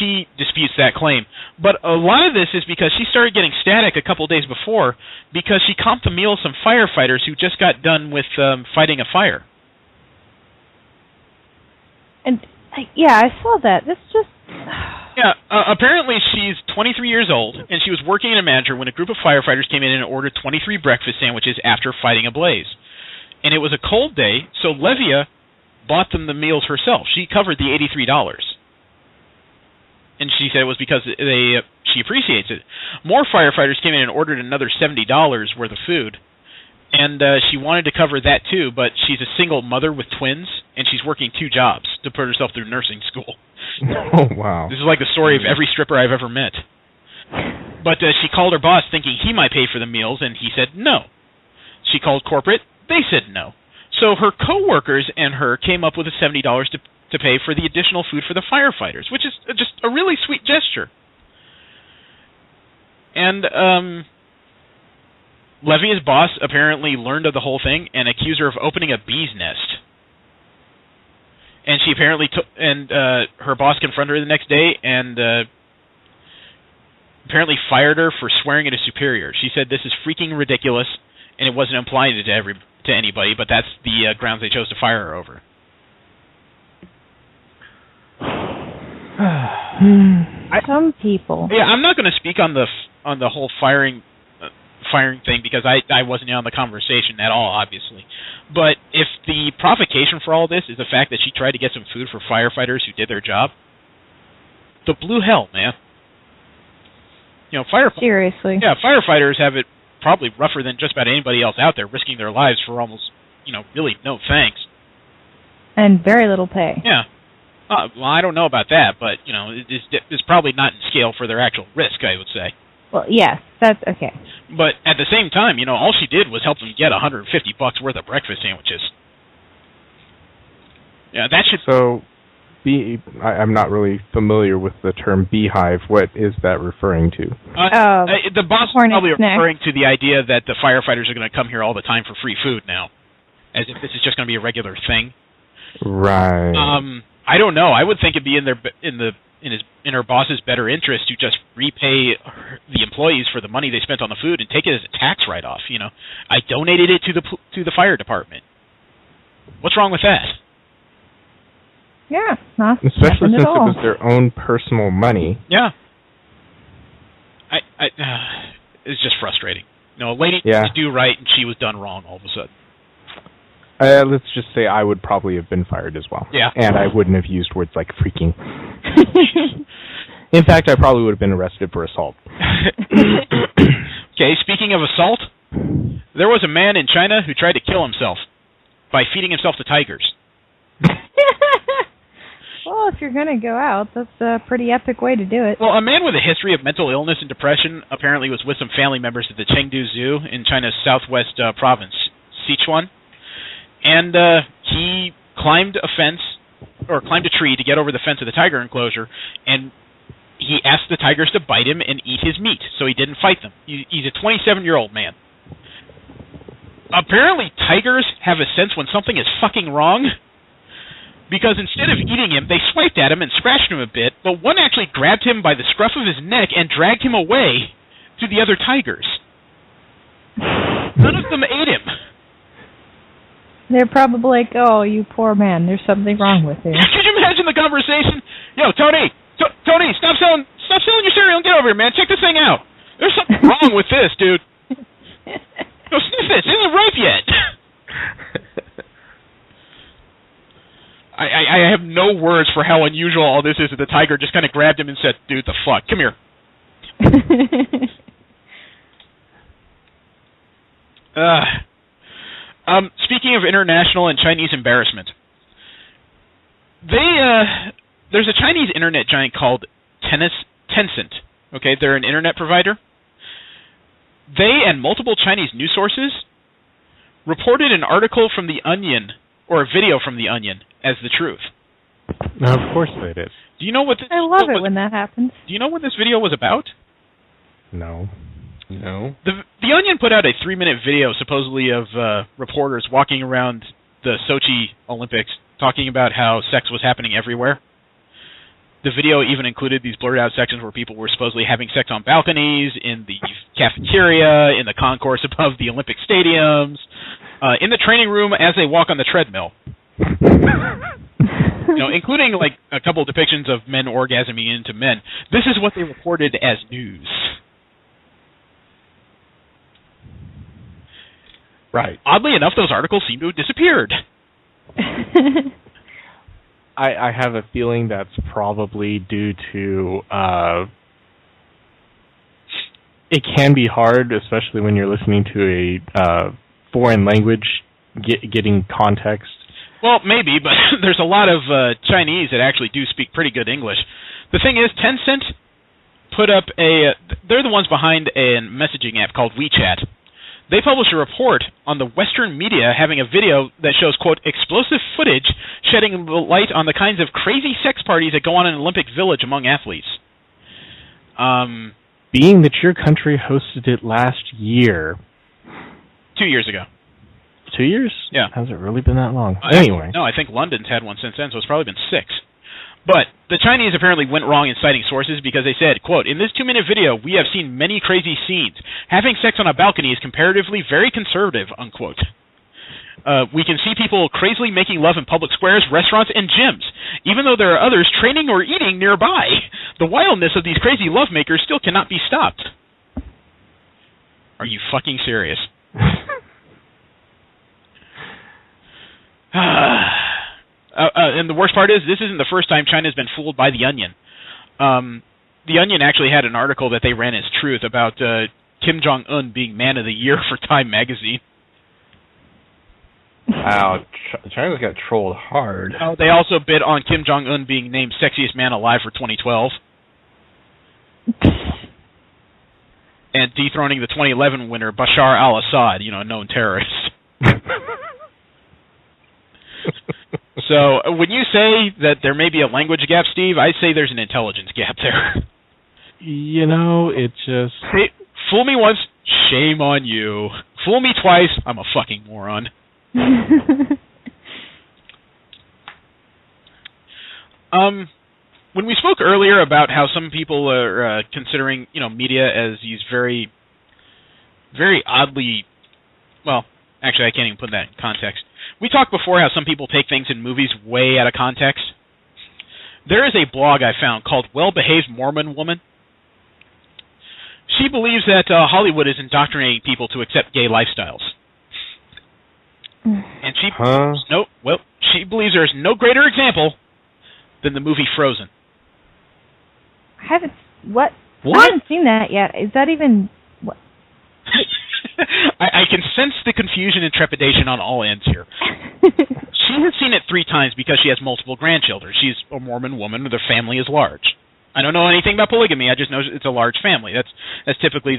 Speaker 4: She disputes that claim. But a lot of this is because she started getting static a couple days before because she comped the meal of some firefighters who just got done with fighting a fire.
Speaker 6: And, yeah, I saw that. That's just...
Speaker 4: Yeah, apparently she's 23 years old, and she was working in a manager when a group of firefighters came in and ordered 23 breakfast sandwiches after fighting a blaze. And it was a cold day, so Levia bought them the meals herself. She covered the $83. And she said it was because she appreciates it. More firefighters came in and ordered another $70 worth of food. And she wanted to cover that too, but she's a single mother with twins, and she's working 2 jobs to put herself through nursing school.
Speaker 5: Oh, wow.
Speaker 4: This is like the story of every stripper I've ever met. But she called her boss thinking he might pay for the meals, and he said no. She called corporate. They said no. So her coworkers and her came up with a $70 to pay for the additional food for the firefighters, which is just a really sweet gesture. And Levia's boss apparently learned of the whole thing and accused her of opening a bee's nest. And she apparently her boss confronted her the next day and apparently fired her for swearing at a superior. She said this is freaking ridiculous, and it wasn't applying to to anybody, but that's the grounds they chose to fire her over.
Speaker 6: Some people.
Speaker 4: Yeah, I'm not going to speak on the whole firing thing because I wasn't in on the conversation at all, obviously. But if the provocation for all this is the fact that she tried to get some food for firefighters who did their job, the blue hell, man. You know,
Speaker 6: seriously.
Speaker 4: Yeah, firefighters have it probably rougher than just about anybody else out there, risking their lives for almost, really no thanks.
Speaker 6: And very little pay.
Speaker 4: Yeah. Well, I don't know about that, but, it's probably not in scale for their actual risk, I would say.
Speaker 6: Well, yes, that's okay.
Speaker 4: But at the same time, all she did was help them get $150 worth of breakfast sandwiches. Yeah, that should...
Speaker 5: So, I'm not really familiar with the term beehive. What is that referring to?
Speaker 4: The boss is probably referring to the idea that the firefighters are going to come here all the time for free food now, as if this is just going to be a regular thing.
Speaker 5: Right.
Speaker 4: I don't know. I would think it'd be in her boss's better interest to just repay the employees for the money they spent on the food and take it as a tax write-off. I donated it to the fire department. What's wrong with that?
Speaker 6: Yeah, not
Speaker 5: especially since it
Speaker 6: all.
Speaker 5: was their own personal money.
Speaker 4: Yeah. It's just frustrating. A lady needs to do right, and she was done wrong all of a sudden.
Speaker 5: Let's just say I would probably have been fired as well.
Speaker 4: Yeah.
Speaker 5: And I wouldn't have used words like freaking. In fact, I probably would have been arrested for assault.
Speaker 4: Okay, speaking of assault, there was a man in China who tried to kill himself by feeding himself to tigers.
Speaker 6: Well, if you're going to go out, that's a pretty epic way to do it.
Speaker 4: Well, a man with a history of mental illness and depression apparently was with some family members at the Chengdu Zoo in China's southwest province, Sichuan. And he climbed a tree to get over the fence of the tiger enclosure, and he asked the tigers to bite him and eat his meat, so he didn't fight them. He's a 27-year-old man. Apparently, tigers have a sense when something is fucking wrong, because instead of eating him, they swiped at him and scratched him a bit, but one actually grabbed him by the scruff of his neck and dragged him away to the other tigers. None of them ate him.
Speaker 6: They're probably like, oh, you poor man, there's something wrong with you.
Speaker 4: Could you imagine the conversation? Yo, Tony, Tony, stop selling your cereal and get over here, man. Check this thing out. There's something wrong with this, dude. No, sniff this. It isn't ripe yet. I have no words for how unusual all this is that the tiger just kind of grabbed him and said, dude, the fuck, come here. Speaking of international and Chinese embarrassment, there's a Chinese internet giant called Tencent. Okay, they're an internet provider. They and multiple Chinese news sources reported an article from The Onion, or a video from The Onion, as the truth.
Speaker 5: No, of course they did.
Speaker 4: Do you know what
Speaker 6: I love it when that happens.
Speaker 4: Do you know what this video was about?
Speaker 5: No.
Speaker 4: The Onion put out a 3-minute video, supposedly, of reporters walking around the Sochi Olympics talking about how sex was happening everywhere. The video even included these blurred-out sections where people were supposedly having sex on balconies, in the cafeteria, in the concourse above the Olympic stadiums, in the training room as they walk on the treadmill. Including like a couple of depictions of men orgasming into men. This is what they reported as news.
Speaker 5: Right.
Speaker 4: Oddly enough, those articles seem to have disappeared.
Speaker 5: I have a feeling that's probably due to it can be hard, especially when you're listening to a foreign language, getting context.
Speaker 4: Well, maybe, but there's a lot of Chinese that actually do speak pretty good English. The thing is, Tencent put up they're the ones behind a messaging app called WeChat. They published a report on the Western media having a video that shows, quote, explosive footage shedding light on the kinds of crazy sex parties that go on in an Olympic Village among athletes.
Speaker 5: Being that your country hosted it last year.
Speaker 4: 2 years ago.
Speaker 5: 2 years?
Speaker 4: Yeah.
Speaker 5: Has it really been that long? Anyway.
Speaker 4: No, I think London's had one since then, so it's probably been 6. But the Chinese apparently went wrong in citing sources because they said, quote, in this 2-minute video, we have seen many crazy scenes. Having sex on a balcony is comparatively very conservative, unquote. We can see people crazily making love in public squares, restaurants, and gyms, even though there are others training or eating nearby. The wildness of these crazy lovemakers still cannot be stopped. Are you fucking serious? And the worst part is, this isn't the first time China's been fooled by The Onion. The Onion actually had an article that they ran as truth about Kim Jong-un being Man of the Year for Time magazine.
Speaker 7: Wow, China's got trolled hard.
Speaker 4: Oh, they also bid on Kim Jong-un being named Sexiest Man Alive for 2012. And dethroning the 2011 winner, Bashar al-Assad, a known terrorist. So, when you say that there may be a language gap, Steve, I say there's an intelligence gap there.
Speaker 5: It just...
Speaker 4: Hey, fool me once, shame on you. Fool me twice, I'm a fucking moron. When we spoke earlier about how some people are considering, media as these very, very oddly... Well, actually, I can't even put that in context. We talked before how some people take things in movies way out of context. There is a blog I found called Well-Behaved Mormon Woman. She believes that Hollywood is indoctrinating people to accept gay lifestyles. And she believes there is no greater example than the movie Frozen.
Speaker 6: I haven't seen that yet. Is that even... What?
Speaker 4: I can sense the confusion and trepidation on all ends here. She has seen it 3 times because she has multiple grandchildren. She's a Mormon woman. Their family is large. I don't know anything about polygamy. I just know it's a large family. That's typically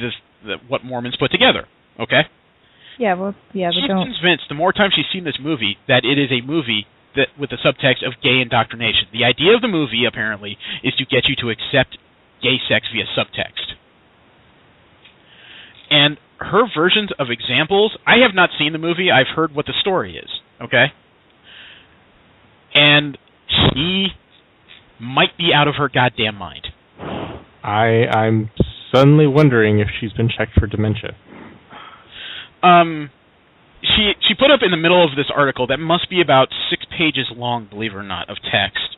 Speaker 4: what Mormons put together. Okay?
Speaker 6: Yeah, she's
Speaker 4: convinced the more times she's seen this movie that it is a movie that with the subtext of gay indoctrination. The idea of the movie, apparently, is to get you to accept gay sex via subtext. And her versions of examples, I have not seen the movie, I've heard what the story is, okay? And she might be out of her goddamn mind.
Speaker 5: I'm suddenly wondering if she's been checked for dementia.
Speaker 4: She put up in the middle of this article that must be about 6 pages long, believe it or not, of text.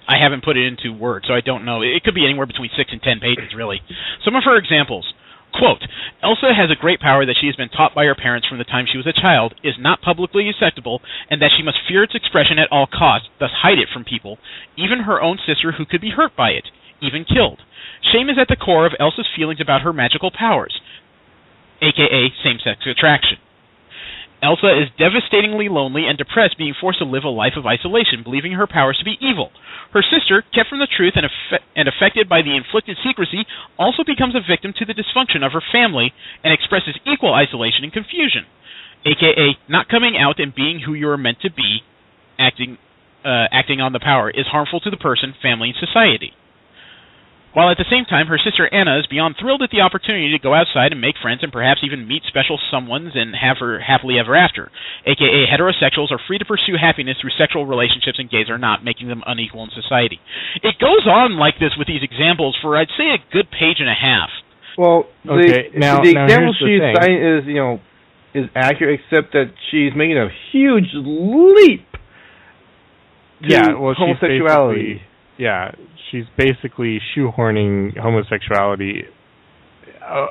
Speaker 4: I haven't put it into Word, so I don't know. It could be anywhere between 6 and 10 pages, really. Some of her examples. Quote, Elsa has a great power that she has been taught by her parents from the time she was a child, is not publicly acceptable, and that she must fear its expression at all costs, thus hide it from people, even her own sister who could be hurt by it, even killed. Shame is at the core of Elsa's feelings about her magical powers, aka same-sex attraction. Elsa is devastatingly lonely and depressed, being forced to live a life of isolation, believing her powers to be evil. Her sister, kept from the truth and affected by the inflicted secrecy, also becomes a victim to the dysfunction of her family and expresses equal isolation and confusion, aka not coming out and being who you are meant to be, acting on the power, is harmful to the person, family, and society. While at the same time, her sister Anna is beyond thrilled at the opportunity to go outside and make friends and perhaps even meet special someones and have her happily ever after, aka heterosexuals are free to pursue happiness through sexual relationships and gays are not, making them unequal in society. It goes on like this with these examples for, I'd say, a good page and a half.
Speaker 7: Well,
Speaker 5: okay,
Speaker 7: the example she's citing is accurate, except that she's making a huge leap to homosexuality.
Speaker 5: She's basically shoehorning homosexuality.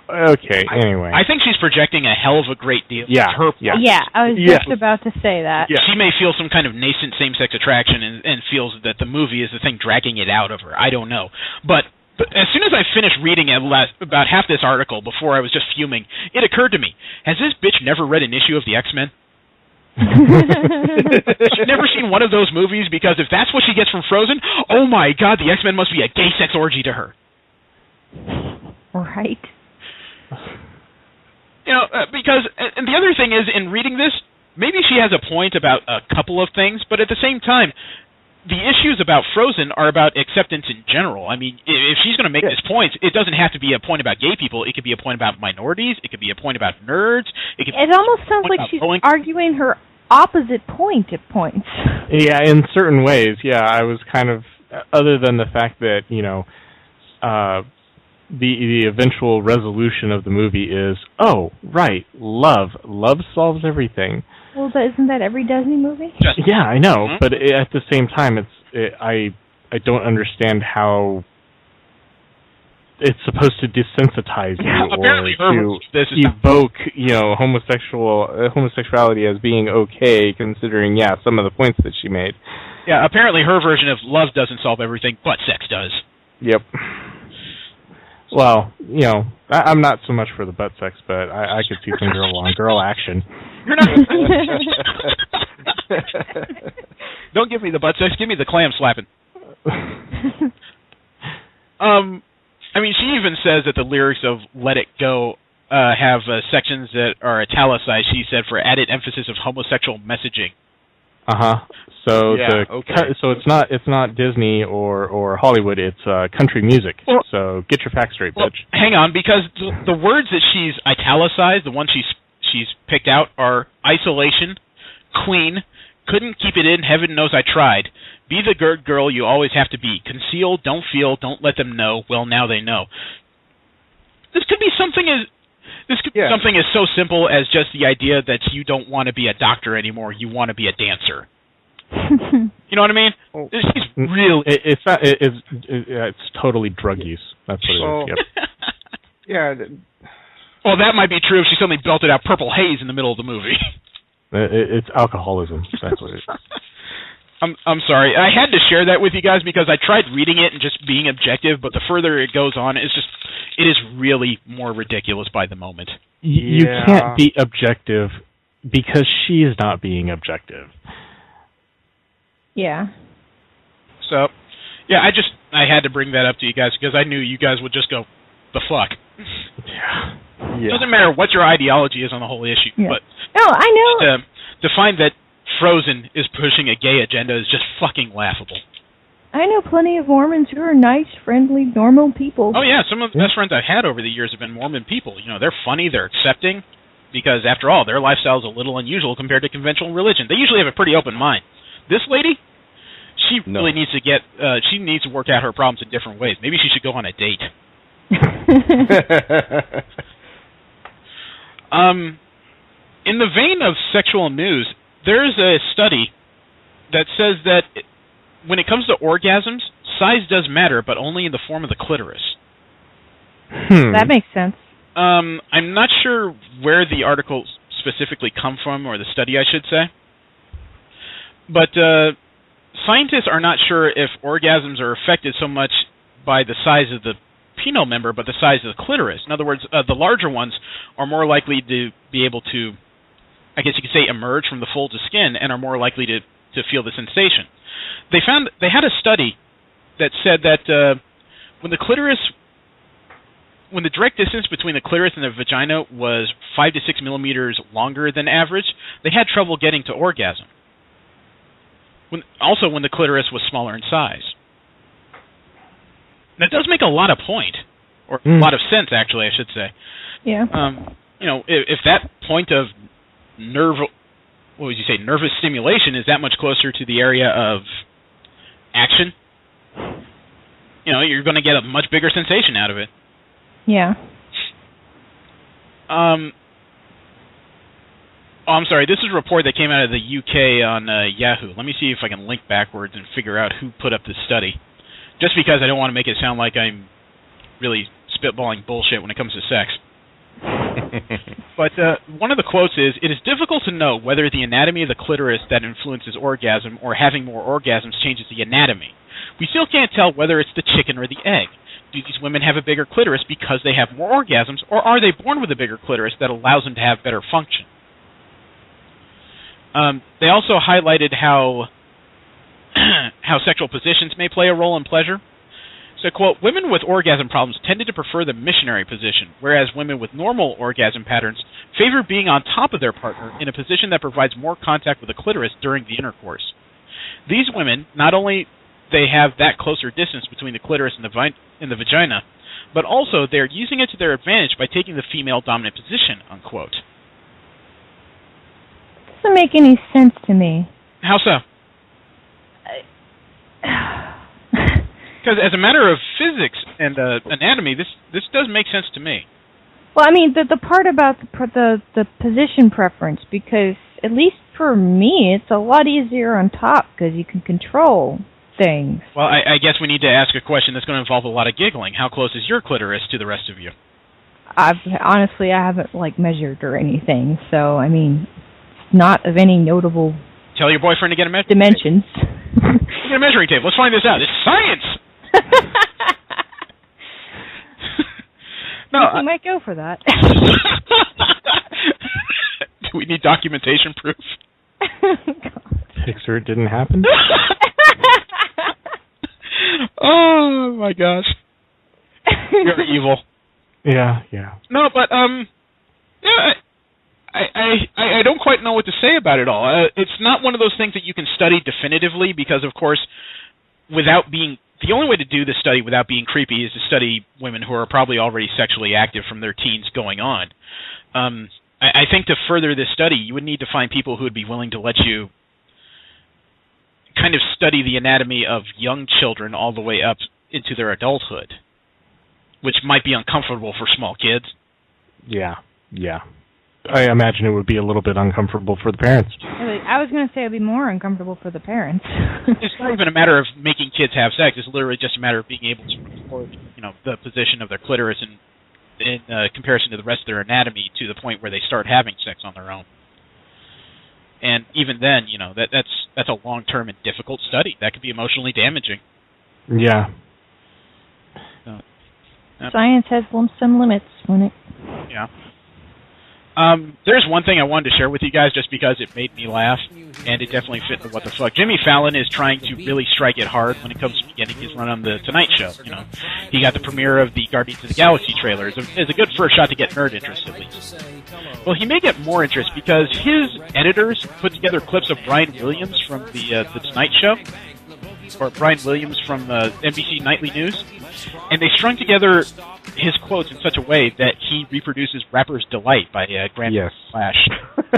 Speaker 5: Okay, anyway.
Speaker 4: I think she's projecting a hell of a great deal.
Speaker 5: Yeah,
Speaker 6: I was just about to say that.
Speaker 4: Yeah. She may feel some kind of nascent same-sex attraction and feels that the movie is the thing dragging it out of her. I don't know. But as soon as I finished reading about half this article, before I was just fuming, it occurred to me, has this bitch never read an issue of the X-Men? She's never seen one of those movies, because if that's what she gets from Frozen, oh my god, the X-Men must be a gay sex orgy to her.
Speaker 6: Right.
Speaker 4: Because, and the other thing is, in reading this, maybe she has a point about a couple of things, but at the same time, the issues about Frozen are about acceptance in general. I mean, if she's going to make this point, it doesn't have to be a point about gay people. It could be a point about minorities. It could be a point about nerds.
Speaker 6: It almost sounds like she's arguing her opposite point at points.
Speaker 5: Yeah, in certain ways. Yeah, I was kind of, other than the fact that, the eventual resolution of the movie is, oh, right, love solves everything.
Speaker 6: Well, isn't that every Disney movie?
Speaker 5: Yeah, I know, but at the same time, I don't understand how it's supposed to desensitize you or to evoke, homosexuality as being okay, considering, some of the points that she made.
Speaker 4: Yeah, apparently her version of love doesn't solve everything, but sex does. Yep.
Speaker 5: Well, I'm not so much for the butt sex, but I could see some girl-on-girl action.
Speaker 4: You're not. Don't give me the butt sex. Give me the clam slapping. I mean, she even says that the lyrics of "Let It Go" have sections that are italicized. She said for added emphasis of homosexual messaging.
Speaker 5: So so it's not Disney or Hollywood. It's country music. So get your facts straight, bitch.
Speaker 4: Hang on, because the words that she's italicized, the ones she's picked out, are isolation, queen, couldn't keep it in, heaven knows I tried, be the good girl you always have to be, conceal, don't feel, don't let them know. Well, now they know. This could be something as something as so simple as just the idea that you don't want to be a doctor anymore. You want to be a dancer. You know what I mean? She's really.
Speaker 5: It's totally drug use. That's what it is. Yep.
Speaker 4: Well, that might be true if she suddenly belted out Purple Haze in the middle of the movie.
Speaker 5: It's alcoholism. That's what it is.
Speaker 4: I'm sorry. I had to share that with you guys because I tried reading it and just being objective, but the further it goes on, it is really more ridiculous by the moment.
Speaker 5: You can't be objective because she is not being objective.
Speaker 6: Yeah.
Speaker 4: So, I had to bring that up to you guys because I knew you guys would just go, the fuck.
Speaker 5: Yeah.
Speaker 4: It doesn't matter what your ideology is on the whole issue, but
Speaker 6: no, I know.
Speaker 4: To find that Frozen is pushing a gay agenda is just fucking laughable.
Speaker 6: I know plenty of Mormons who are nice, friendly, normal people.
Speaker 4: Oh yeah, some of the best friends I've had over the years have been Mormon people. They're funny, they're accepting, because after all, their lifestyle is a little unusual compared to conventional religion. They usually have a pretty open mind. This lady, she really needs to she needs to work out her problems in different ways. Maybe she should go on a date. In the vein of sexual news, there's a study that says that when it comes to orgasms, size does matter, but only in the form of the clitoris.
Speaker 6: That makes sense.
Speaker 4: I'm not sure where the article specifically come from, or the study, I should say. But scientists are not sure if orgasms are affected so much by the size of the penile member, but the size of the clitoris. In other words, the larger ones are more likely to be able to, I guess you could say, emerge from the folds of skin and are more likely to feel the sensation. They had a study that said that when the direct distance between the clitoris and the vagina was 5 to 6 millimeters longer than average, they had trouble getting to orgasm. When the clitoris was smaller in size. That does make a lot of point, or a lot of sense, actually, I should say.
Speaker 6: Yeah.
Speaker 4: If that point of nervous stimulation is that much closer to the area of action, you're going to get a much bigger sensation out of it.
Speaker 6: Yeah.
Speaker 4: I'm sorry, this is a report that came out of the UK on Yahoo. Let me see if I can link backwards and figure out who put up this study. Just because I don't want to make it sound like I'm really spitballing bullshit when it comes to sex. But one of the quotes is, "It is difficult to know whether the anatomy of the clitoris that influences orgasm or having more orgasms changes the anatomy. We still can't tell whether it's the chicken or the egg. Do these women have a bigger clitoris because they have more orgasms, or are they born with a bigger clitoris that allows them to have better function?" They also highlighted how sexual positions may play a role in pleasure. So, quote, "Women with orgasm problems tended to prefer the missionary position, whereas women with normal orgasm patterns favor being on top of their partner in a position that provides more contact with the clitoris during the intercourse. These women, not only they have that closer distance between the clitoris and the vagina, but also they're using it to their advantage by taking the female dominant position," unquote.
Speaker 6: Doesn't make any sense to me.
Speaker 4: How so? Because as a matter of physics, and anatomy, this does make sense to me.
Speaker 6: Well, I mean, the part about the position preference, because at least for me, it's a lot easier on top because you can control things.
Speaker 4: Well, I guess we need to ask a question that's going to involve a lot of giggling. How close is your clitoris to the rest of you?
Speaker 6: Honestly, I haven't measured or anything, so I mean, it's not of any notable.
Speaker 4: Tell your boyfriend to get a measuring
Speaker 6: dimensions.
Speaker 4: Get a measuring tape. Let's find this out. It's science.
Speaker 6: No, we might go for that.
Speaker 4: Do we need documentation proof?
Speaker 5: Picture it didn't happen.
Speaker 4: Oh my gosh, you're evil.
Speaker 5: Yeah.
Speaker 4: No, but yeah, I don't quite know what to say about it all. It's not one of those things that you can study definitively because, of course, the only way to do this study without being creepy is to study women who are probably already sexually active from their teens going on. I think to further this study, you would need to find people who would be willing to let you kind of study the anatomy of young children all the way up into their adulthood, which might be uncomfortable for small kids.
Speaker 5: Yeah. I imagine it would be a little bit uncomfortable for the parents.
Speaker 6: I was going to say it would be more uncomfortable for the parents.
Speaker 4: It's not even a matter of making kids have sex. It's literally just a matter of being able to record, the position of their clitoris in comparison to the rest of their anatomy to the point where they start having sex on their own. And even then, that's a long-term and difficult study. That could be emotionally damaging.
Speaker 5: Yeah.
Speaker 6: Science has some limits when it...
Speaker 4: Yeah. There's one thing I wanted to share with you guys just because it made me laugh, and it definitely fit the what the fuck. Jimmy Fallon is trying to really strike it hard when it comes to getting his run on the Tonight Show. He got the premiere of the Guardians of the Galaxy trailer. It's a good first shot to get nerd interest, at least. Well, he may get more interest because his editors put together clips of Brian Williams from the Tonight Show, or Brian Williams from NBC Nightly News, and they strung together his quotes in such a way that he reproduces Rapper's Delight by Grant Flash.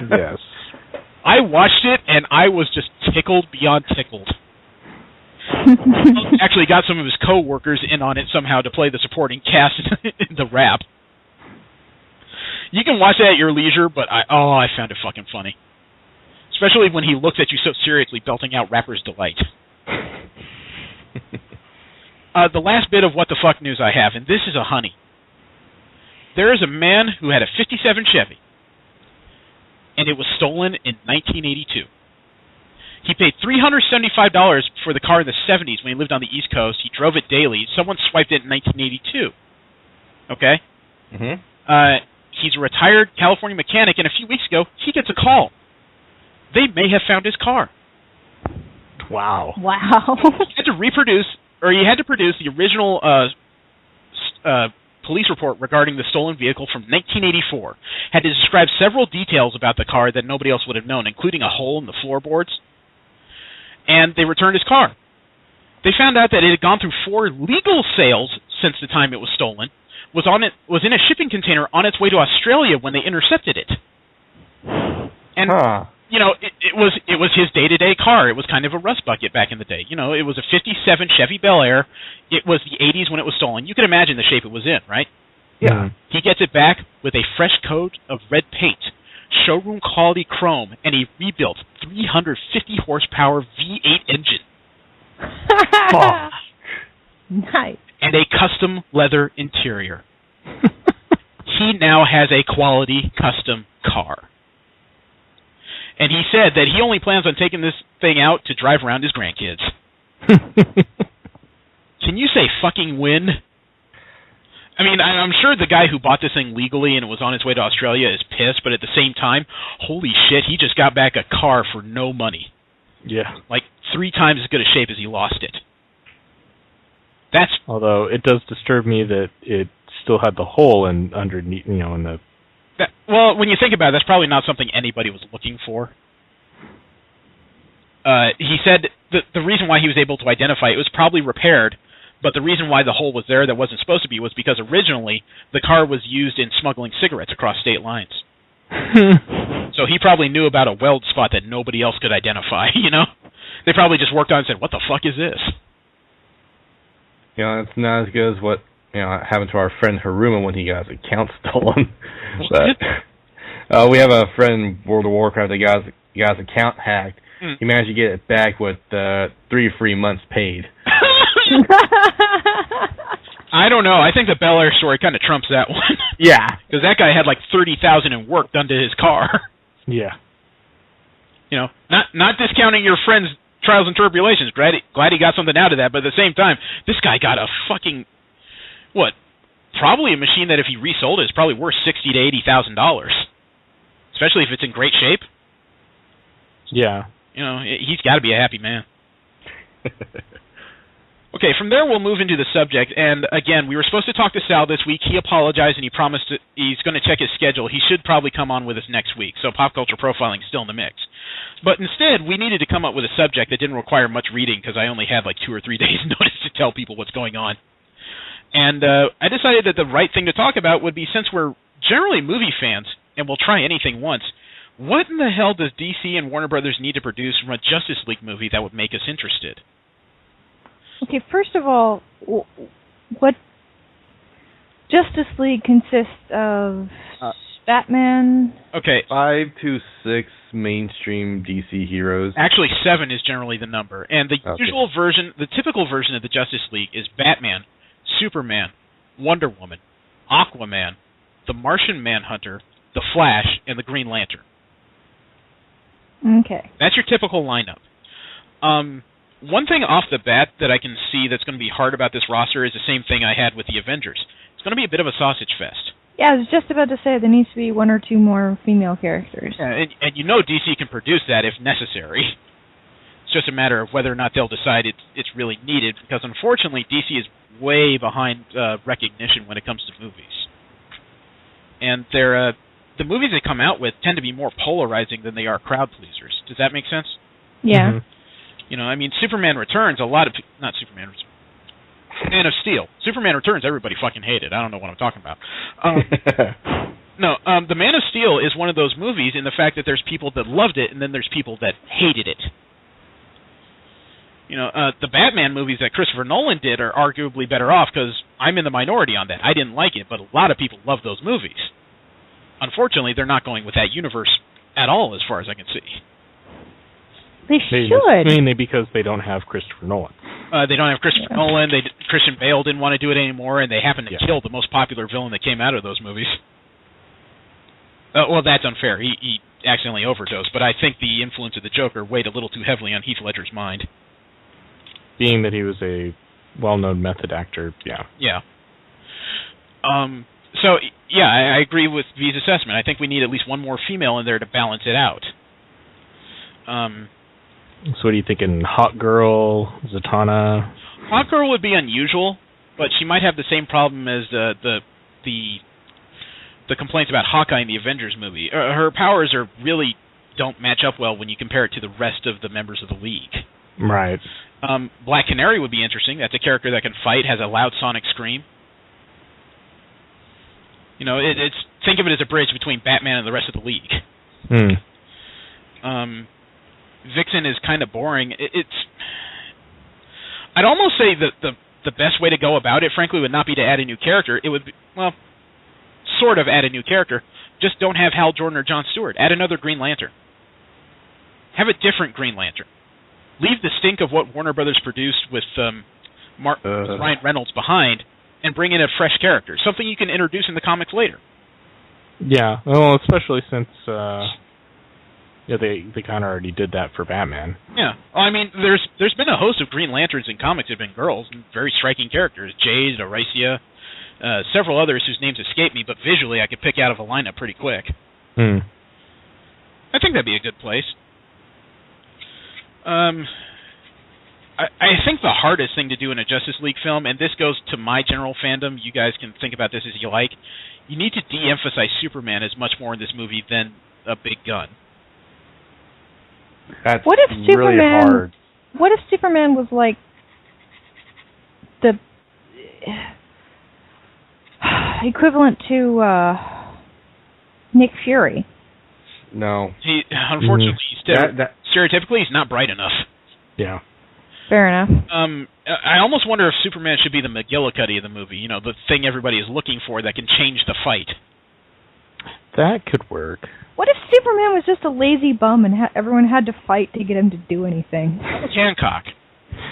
Speaker 5: Yes.
Speaker 4: I watched it, and I was just tickled beyond tickled. Actually got some of his co-workers in on it somehow to play the supporting cast in the rap. You can watch that at your leisure, but I found it fucking funny. Especially when he looks at you so seriously belting out Rapper's Delight. The last bit of what the fuck news I have, and this is a honey. There is a man who had a 57 Chevy, and it was stolen in 1982. He paid $375 for the car in the 70s when he lived on the East Coast. He drove it daily. Someone swiped it in 1982. Okay?
Speaker 3: Mm-hmm.
Speaker 4: He's a retired California mechanic, and a few weeks ago, he gets a call. They may have found his car.
Speaker 5: Wow.
Speaker 4: He had to produce the original police report regarding the stolen vehicle from 1984. Had to describe several details about the car that nobody else would have known, including a hole in the floorboards. And they returned his car. They found out that it had gone through 4 legal sales since the time it was stolen, was in a shipping container on its way to Australia when they intercepted it. And it was his day-to-day car. It was kind of a rust bucket back in the day. It was a 57 Chevy Bel Air. It was the 80s when it was stolen. You can imagine the shape it was in, right?
Speaker 5: Yeah.
Speaker 4: He gets it back with a fresh coat of red paint, showroom quality chrome, and a rebuilt 350 horsepower V8 engine.
Speaker 6: Nice.
Speaker 4: And a custom leather interior. He now has a quality custom car. And he said that he only plans on taking this thing out to drive around his grandkids. Can you say fucking win? I mean, I'm sure the guy who bought this thing legally and it was on its way to Australia is pissed, but at the same time, holy shit, he just got back a car for no money.
Speaker 5: Yeah.
Speaker 4: Like 3 times as good a shape as he lost it.
Speaker 5: Although it does disturb me that it still had the hole underneath, in the...
Speaker 4: Well, when you think about it, that's probably not something anybody was looking for. He said the reason why he was able to identify it was probably repaired, but the reason why the hole was there that wasn't supposed to be was because originally the car was used in smuggling cigarettes across state lines. So he probably knew about a weld spot that nobody else could identify, They probably just worked on it and said, what the fuck is this?
Speaker 7: It's not as good as what happened to our friend Haruma when he got his account stolen. But we have a friend in World of Warcraft that got his account hacked. He managed to get it back with 3 free months paid.
Speaker 4: I don't know. I think the Bel Air story kind of trumps that one.
Speaker 7: Yeah,
Speaker 4: because that guy had like $30,000 in work done to his car.
Speaker 7: Yeah.
Speaker 4: Not discounting your friend's trials and tribulations. Glad he got something out of that, but at the same time, this guy got a fucking probably a machine that if he resold it is probably worth $60,000 to $80,000, especially if it's in great shape.
Speaker 7: Yeah.
Speaker 4: He's got to be a happy man. Okay, from there we'll move into the subject, and again, we were supposed to talk to Sal this week. He apologized, and he promised he's going to check his schedule. He should probably come on with us next week, so pop culture profiling is still in the mix. But instead, we needed to come up with a subject that didn't require much reading, because I only had like 2 or 3 days notice to tell people what's going on. And I decided that the right thing to talk about would be, since we're generally movie fans, and we'll try anything once, what in the hell does DC and Warner Brothers need to produce from a Justice League movie that would make us interested?
Speaker 6: Okay, first of all, what Justice League consists of? Batman.
Speaker 4: Okay,
Speaker 7: 5 to 6 mainstream DC heroes.
Speaker 4: Actually, 7 is generally the number, and the usual version, the typical version of the Justice League is Batman, Superman, Wonder Woman, Aquaman, the Martian Manhunter, the Flash, and the Green Lantern.
Speaker 6: Okay.
Speaker 4: That's your typical lineup. One thing off the bat that I can see that's going to be hard about this roster is the same thing I had with the Avengers. It's going to be a bit of a sausage fest.
Speaker 6: Yeah, I was just about to say there needs to be 1 or 2 more female characters.
Speaker 4: Yeah, and DC can produce that if necessary. It's just a matter of whether or not they'll decide it's really needed, because unfortunately DC is way behind recognition when it comes to movies. And the movies they come out with tend to be more polarizing than they are crowd pleasers. Does that make sense?
Speaker 6: Yeah.
Speaker 5: Mm-hmm.
Speaker 4: Superman Returns, Man of Steel. Superman Returns, everybody fucking hated. I don't know what I'm talking about. The Man of Steel is one of those movies in the fact that there's people that loved it and then there's people that hated it. The Batman movies that Christopher Nolan did are arguably better off because I'm in the minority on that. I didn't like it, but a lot of people love those movies. Unfortunately, they're not going with that universe at all, as far as I can see.
Speaker 6: They should.
Speaker 5: Mainly because they don't have Christopher Nolan.
Speaker 4: They don't have Christopher Nolan. Christian Bale didn't want to do it anymore, and they happened to kill the most popular villain that came out of those movies. Well, that's unfair. He accidentally overdosed, but I think the influence of the Joker weighed a little too heavily on Heath Ledger's mind.
Speaker 5: Being that he was a well-known method actor, yeah.
Speaker 4: Yeah. I agree with V's assessment. I think we need at least 1 more female in there to balance it out.
Speaker 5: So what are you thinking? Hot Girl, Zatanna?
Speaker 4: Hot Girl would be unusual, but she might have the same problem as the complaints about Hawkeye in the Avengers movie. Her powers really don't match up well when you compare it to the rest of the members of the League.
Speaker 5: Right.
Speaker 4: Black Canary would be interesting. That's a character that can fight, has a loud sonic scream. Think of it as a bridge between Batman and the rest of the League. Vixen is kind of boring. I'd almost say that the best way to go about it, frankly, would not be to add a new character. It would be, sort of add a new character. Just don't have Hal Jordan or Jon Stewart. Add another Green Lantern. Have a different Green Lantern. Leave the stink of what Warner Brothers produced with Ryan Reynolds behind, and bring in a fresh character. Something you can introduce in the comics later.
Speaker 5: Yeah, well, especially since... they kind of already did that for Batman.
Speaker 4: Yeah. Well, I mean, there's been a host of Green Lanterns in comics that have been girls, and very striking characters. Jade, Aricia, several others whose names escape me, but visually I could pick out of a lineup pretty quick. I think that'd be a good place. I think the hardest thing to do in a Justice League film, and this goes to my general fandom, you guys can think about this as you like, you need to de-emphasize Superman as much more in this movie than a big gun.
Speaker 7: That's
Speaker 6: what if
Speaker 7: really hard.
Speaker 6: What if Superman was like the equivalent to Nick Fury?
Speaker 7: No.
Speaker 4: Unfortunately, stereotypically, he's not bright enough.
Speaker 5: Yeah.
Speaker 6: Fair enough.
Speaker 4: I almost wonder if Superman should be the McGillicuddy of the movie. You know, the thing everybody is looking for that can change the fight.
Speaker 5: That could work.
Speaker 6: What if Superman was just a lazy bum and everyone had to fight to get him to do anything?
Speaker 4: Hancock.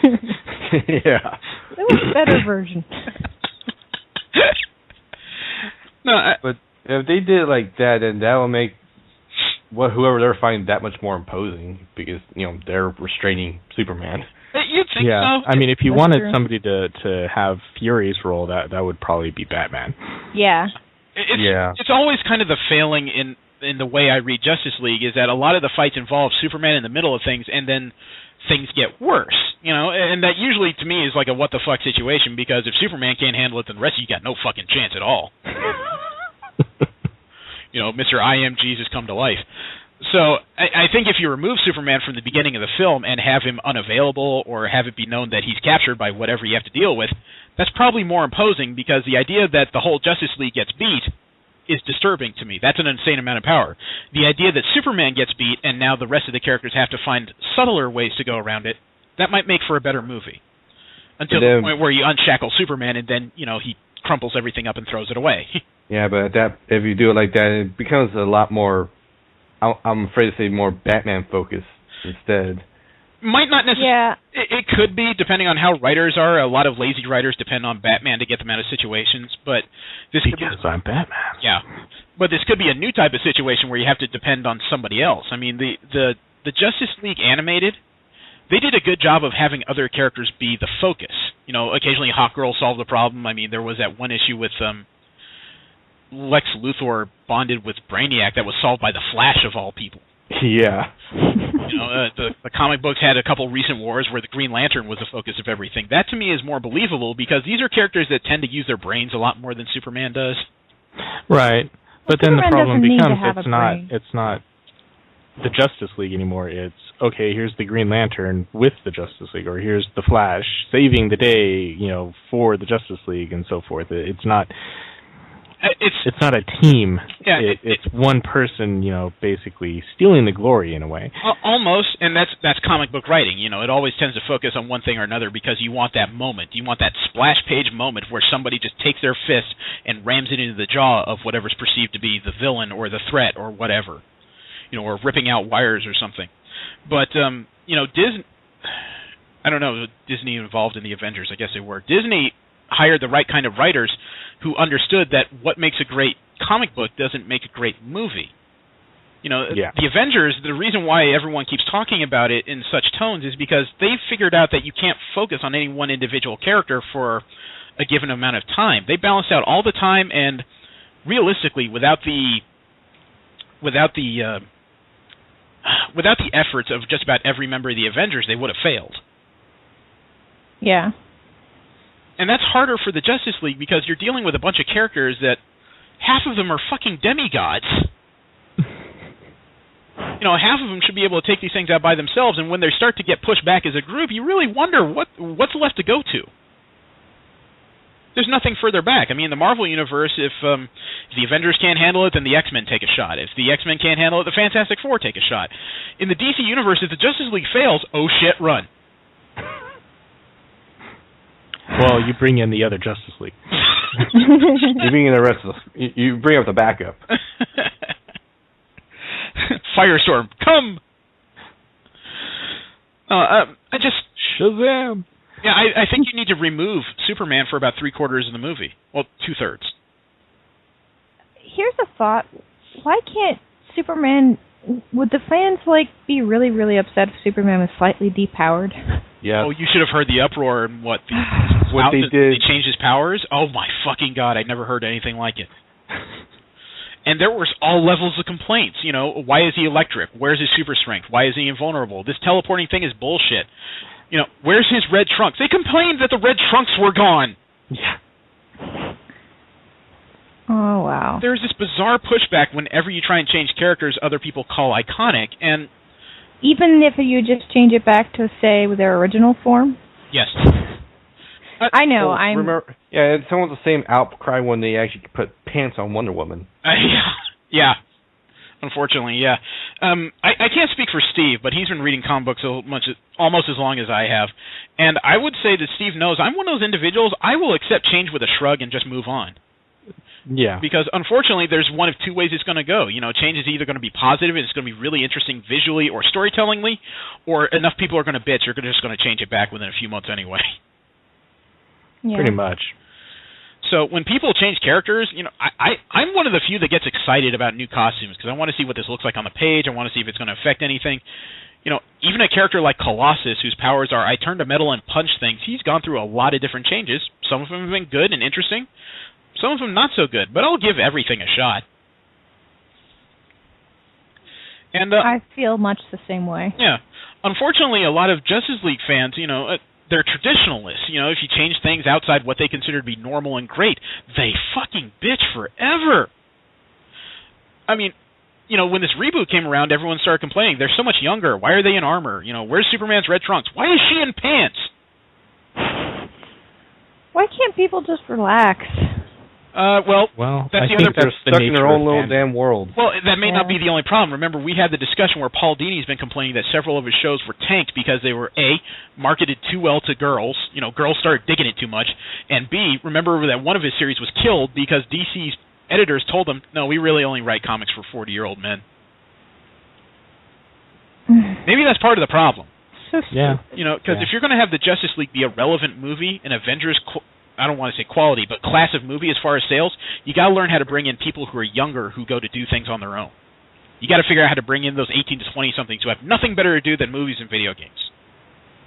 Speaker 5: Yeah.
Speaker 6: That was a better version.
Speaker 7: But if they did it like that, then that will make whoever they're fighting that much more imposing because, you know, they're restraining Superman.
Speaker 4: You'd think so.
Speaker 5: I mean, if you wanted somebody to have Fury's role, that would probably be Batman.
Speaker 6: Yeah.
Speaker 4: It's always kind of the failing in the way I read Justice League is that a lot of the fights involve Superman in the middle of things, and then things get worse, you know, and that usually to me is like a what the fuck situation, because if Superman can't handle it, then the rest of you got no fucking chance at all. You know, Mr. I Am Jesus come to life. So I think if you remove Superman from the beginning of the film and have him unavailable or have it be known that he's captured by whatever you have to deal with, that's probably more imposing, because the idea that the whole Justice League gets beat is disturbing to me. That's an insane amount of power. The idea that Superman gets beat and now the rest of the characters have to find subtler ways to go around it, that might make for a better movie. Until the point where you unshackle Superman and then, you know, he crumples everything up and throws it away.
Speaker 7: Yeah, but if you do it like that, it becomes a lot more, I'm afraid to say, more Batman-focused instead.
Speaker 4: Might not necessarily.
Speaker 6: Yeah.
Speaker 4: It could be, depending on how writers are. A lot of lazy writers depend on Batman to get them out of situations, but this
Speaker 5: because I'm Batman.
Speaker 4: Yeah, but this could be a new type of situation where you have to depend on somebody else. I mean, the Justice League animated, they did a good job of having other characters be the focus. You know, occasionally Hawkgirl solved the problem. I mean, there was that one issue with Lex Luthor bonded with Brainiac that was solved by the Flash of all people.
Speaker 5: Yeah.
Speaker 4: You know, the comic books had a couple recent wars where the Green Lantern was the focus of everything. That to me is more believable, because these are characters that tend to use their brains a lot more than Superman does.
Speaker 5: Right. But then the problem becomes it's not the Justice League anymore. It's, okay, here's the Green Lantern with the Justice League, or here's the Flash saving the day, you know, for the Justice League and so forth. It's not a team.
Speaker 4: Yeah,
Speaker 5: it's one person, you know, basically stealing the glory in a way.
Speaker 4: Almost, and that's comic book writing. You know, it always tends to focus on one thing or another because you want that moment. You want that splash page moment where somebody just takes their fist and rams it into the jaw of whatever's perceived to be the villain or the threat or whatever. You know, or ripping out wires or something. But, you know, I don't know, Disney involved in the Avengers, I guess they were. Disney hired the right kind of writers who understood that what makes a great comic book doesn't make a great movie. You know, The Avengers, the reason why everyone keeps talking about it in such tones is because they figured out that you can't focus on any one individual character for a given amount of time. They balanced out all the time, and realistically, without the efforts of just about every member of the Avengers, they would have failed.
Speaker 6: Yeah.
Speaker 4: And that's harder for the Justice League because you're dealing with a bunch of characters that half of them are fucking demigods. You know, half of them should be able to take these things out by themselves, and when they start to get pushed back as a group, you really wonder what's left to go to. There's nothing further back. I mean, in the Marvel Universe, if the Avengers can't handle it, then the X-Men take a shot. If the X-Men can't handle it, the Fantastic Four take a shot. In the DC Universe, if the Justice League fails, oh shit, run.
Speaker 5: Well, you bring in the other Justice League.
Speaker 7: You bring in the rest of you bring up the backup.
Speaker 4: Firestorm, come! I just...
Speaker 5: Shazam!
Speaker 4: Yeah, I think you need to remove Superman for about 3/4 of the movie. Well, 2/3.
Speaker 6: Here's a thought. Why can't Superman... Would the fans, be really, really upset if Superman was slightly depowered?
Speaker 7: Yeah.
Speaker 4: Oh, you should have heard the uproar and what
Speaker 7: they did.
Speaker 4: They changed his powers? Oh my fucking god, I never heard anything like it. And there was all levels of complaints. You know, why is he electric? Where's his super strength? Why is he invulnerable? This teleporting thing is bullshit. You know, where's his red trunks? They complained that the red trunks were gone.
Speaker 5: Yeah.
Speaker 6: Oh, wow.
Speaker 4: There's this bizarre pushback whenever you try and change characters other people call iconic, and...
Speaker 6: Even if you just change it back to, say, their original form?
Speaker 4: Yes.
Speaker 6: I know,
Speaker 7: Remember, yeah, it's almost the same outcry when they actually put pants on Wonder Woman.
Speaker 4: Yeah. Unfortunately, yeah. I can't speak for Steve, but he's been reading comic books almost as long as I have, and I would say that Steve knows I'm one of those individuals. I will accept change with a shrug and just move on.
Speaker 5: Yeah.
Speaker 4: Because unfortunately, there's one of two ways it's going to go. Change is either going to be positive and it's going to be really interesting visually or storytellingly, or enough people are going to bitch. You're just going to change it back within a few months anyway.
Speaker 6: Yeah.
Speaker 5: Pretty much.
Speaker 4: So when people change characters, I'm one of the few that gets excited about new costumes because I want to see what this looks like on the page. I want to see if it's going to affect anything. Even a character like Colossus, whose powers are I turn to metal and punch things, he's gone through a lot of different changes. Some of them have been good and interesting. Some of them not so good, but I'll give everything a shot. And
Speaker 6: I feel much the same way.
Speaker 4: Yeah. Unfortunately, a lot of Justice League fans, they're traditionalists. If you change things outside what they consider to be normal and great, they fucking bitch forever. I mean, when this reboot came around, everyone started complaining. They're so much younger. Why are they in armor? Where's Superman's red trunks? Why is she in pants?
Speaker 6: Why can't people just relax?
Speaker 4: Well, that's
Speaker 7: I think they're stuck in their own little damn world.
Speaker 4: Well, that may not be the only problem. Remember, we had the discussion where Paul Dini's been complaining that several of his shows were tanked because they were, A, marketed too well to girls. Girls started digging it too much. And B, remember that one of his series was killed because DC's editors told them, no, we really only write comics for 40-year-old men. Maybe that's part of the problem.
Speaker 5: Yeah.
Speaker 4: Because if you're going to have the Justice League be a relevant movie, an Avengers I don't want to say quality, but class of movie as far as sales, you got to learn how to bring in people who are younger who go to do things on their own. You got to figure out how to bring in those 18 to 20-somethings who have nothing better to do than movies and video games.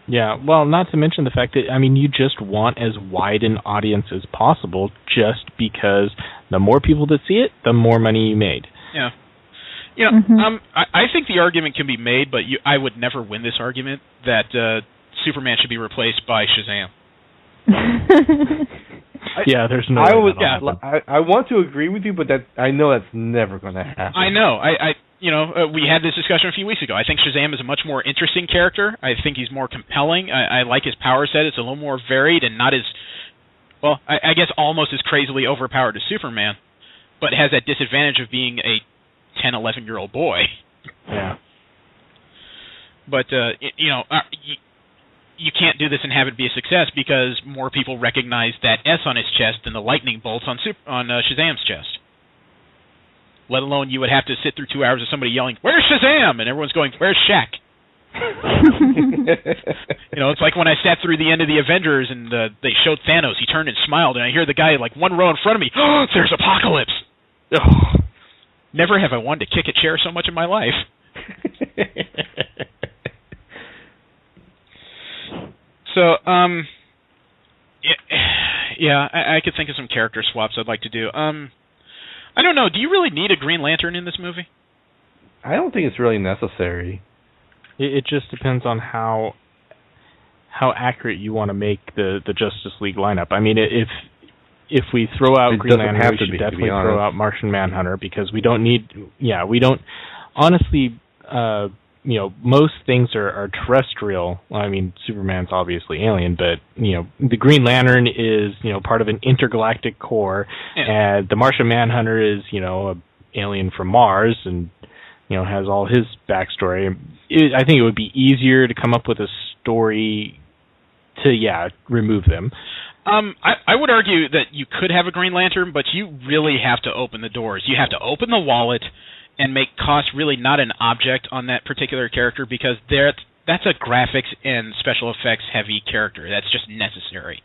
Speaker 5: Yeah, well, not to mention the fact that, you just want as wide an audience as possible just because the more people that see it, the more money you made.
Speaker 4: Yeah. I think the argument can be made, but I would never win this argument that Superman should be replaced by Shazam.
Speaker 5: Yeah, there's no.
Speaker 7: I want to agree with you, but I know that's never going to happen.
Speaker 4: I know. We had this discussion a few weeks ago. I think Shazam is a much more interesting character. I think he's more compelling. I like his power set. It's a little more varied and not as, well, I guess almost as crazily overpowered as Superman, but has that disadvantage of being a 10, 11-year-old boy.
Speaker 5: Yeah.
Speaker 4: But you can't do this and have it be a success because more people recognize that S on his chest than the lightning bolts on Shazam's chest. Let alone you would have to sit through 2 hours of somebody yelling, "Where's Shazam?" and everyone's going, "Where's Shaq?" It's like when I sat through the end of the Avengers and they showed Thanos. He turned and smiled, and I hear the guy like one row in front of me, "Oh, there's Apocalypse." Oh. Never have I wanted to kick a chair so much in my life. So, yeah, I could think of some character swaps I'd like to do. I don't know. Do you really need a Green Lantern in this movie?
Speaker 7: I don't think it's really necessary.
Speaker 5: It just depends on how accurate you want to make the Justice League lineup. If we throw out Green Lantern, we should definitely throw out Martian Manhunter because we don't need. Yeah, we don't. Honestly, most things are terrestrial. Well, Superman's obviously alien, but, the Green Lantern is, part of an intergalactic core, and the Martian Manhunter is, a alien from Mars and, has all his backstory. I think it would be easier to come up with a story to, remove them.
Speaker 4: I would argue that you could have a Green Lantern, but you really have to open the doors. You have to open the wallet and make cost really not an object on that particular character because that's a graphics and special effects heavy character. That's just necessary.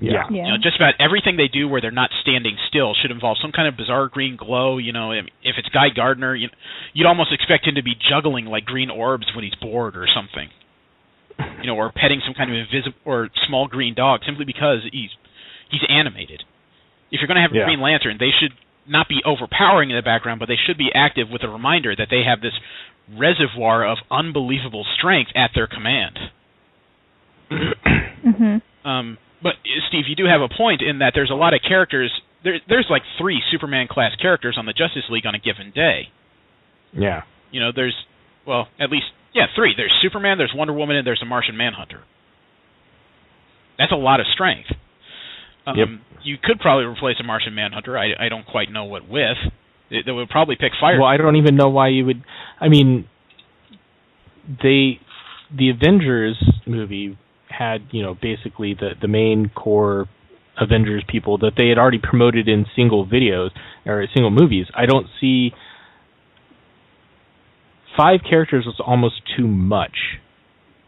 Speaker 5: Yeah.
Speaker 4: Just about everything they do where they're not standing still should involve some kind of bizarre green glow. If it's Guy Gardner, you'd almost expect him to be juggling like green orbs when he's bored or something. Or petting some kind of invisible or small green dog simply because he's animated. If you're going to have a Green Lantern, they should not be overpowering in the background, but they should be active with a reminder that they have this reservoir of unbelievable strength at their command.
Speaker 6: Mm-hmm.
Speaker 4: But, Steve, you do have a point in that there's a lot of characters. There's like 3 Superman-class characters on the Justice League on a given day.
Speaker 5: Yeah.
Speaker 4: There's, well, at least, 3. There's Superman, there's Wonder Woman, and there's a Martian Manhunter. That's a lot of strength. You could probably replace a Martian Manhunter. I don't quite know what with. that would probably pick fire.
Speaker 5: Well, I don't even know why you would. I mean, the Avengers movie had, basically the main core Avengers people that they had already promoted in single videos or single movies. I don't see 5 characters was almost too much.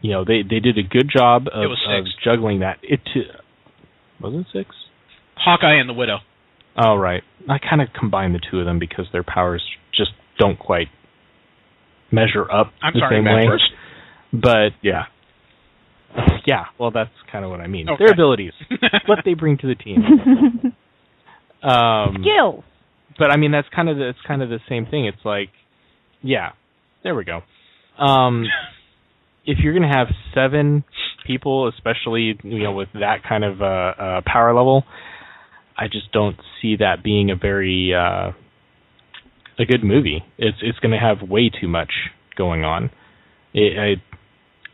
Speaker 5: They did a good job of juggling that. Was it 6?
Speaker 4: Hawkeye and the Widow.
Speaker 5: Oh, right. I kind of combined the 2 of them because their powers just don't quite measure up same way.
Speaker 4: First.
Speaker 5: But, yeah. Yeah, well, that's kind of what I mean.
Speaker 4: Okay.
Speaker 5: Their abilities. What they bring to the team.
Speaker 6: Skills.
Speaker 5: But, I mean, it's kind of the same thing. It's like, yeah, there we go. If you're going to have 7 people, especially, with that kind of power level, I just don't see that being a very a good movie. It's going to have way too much going on.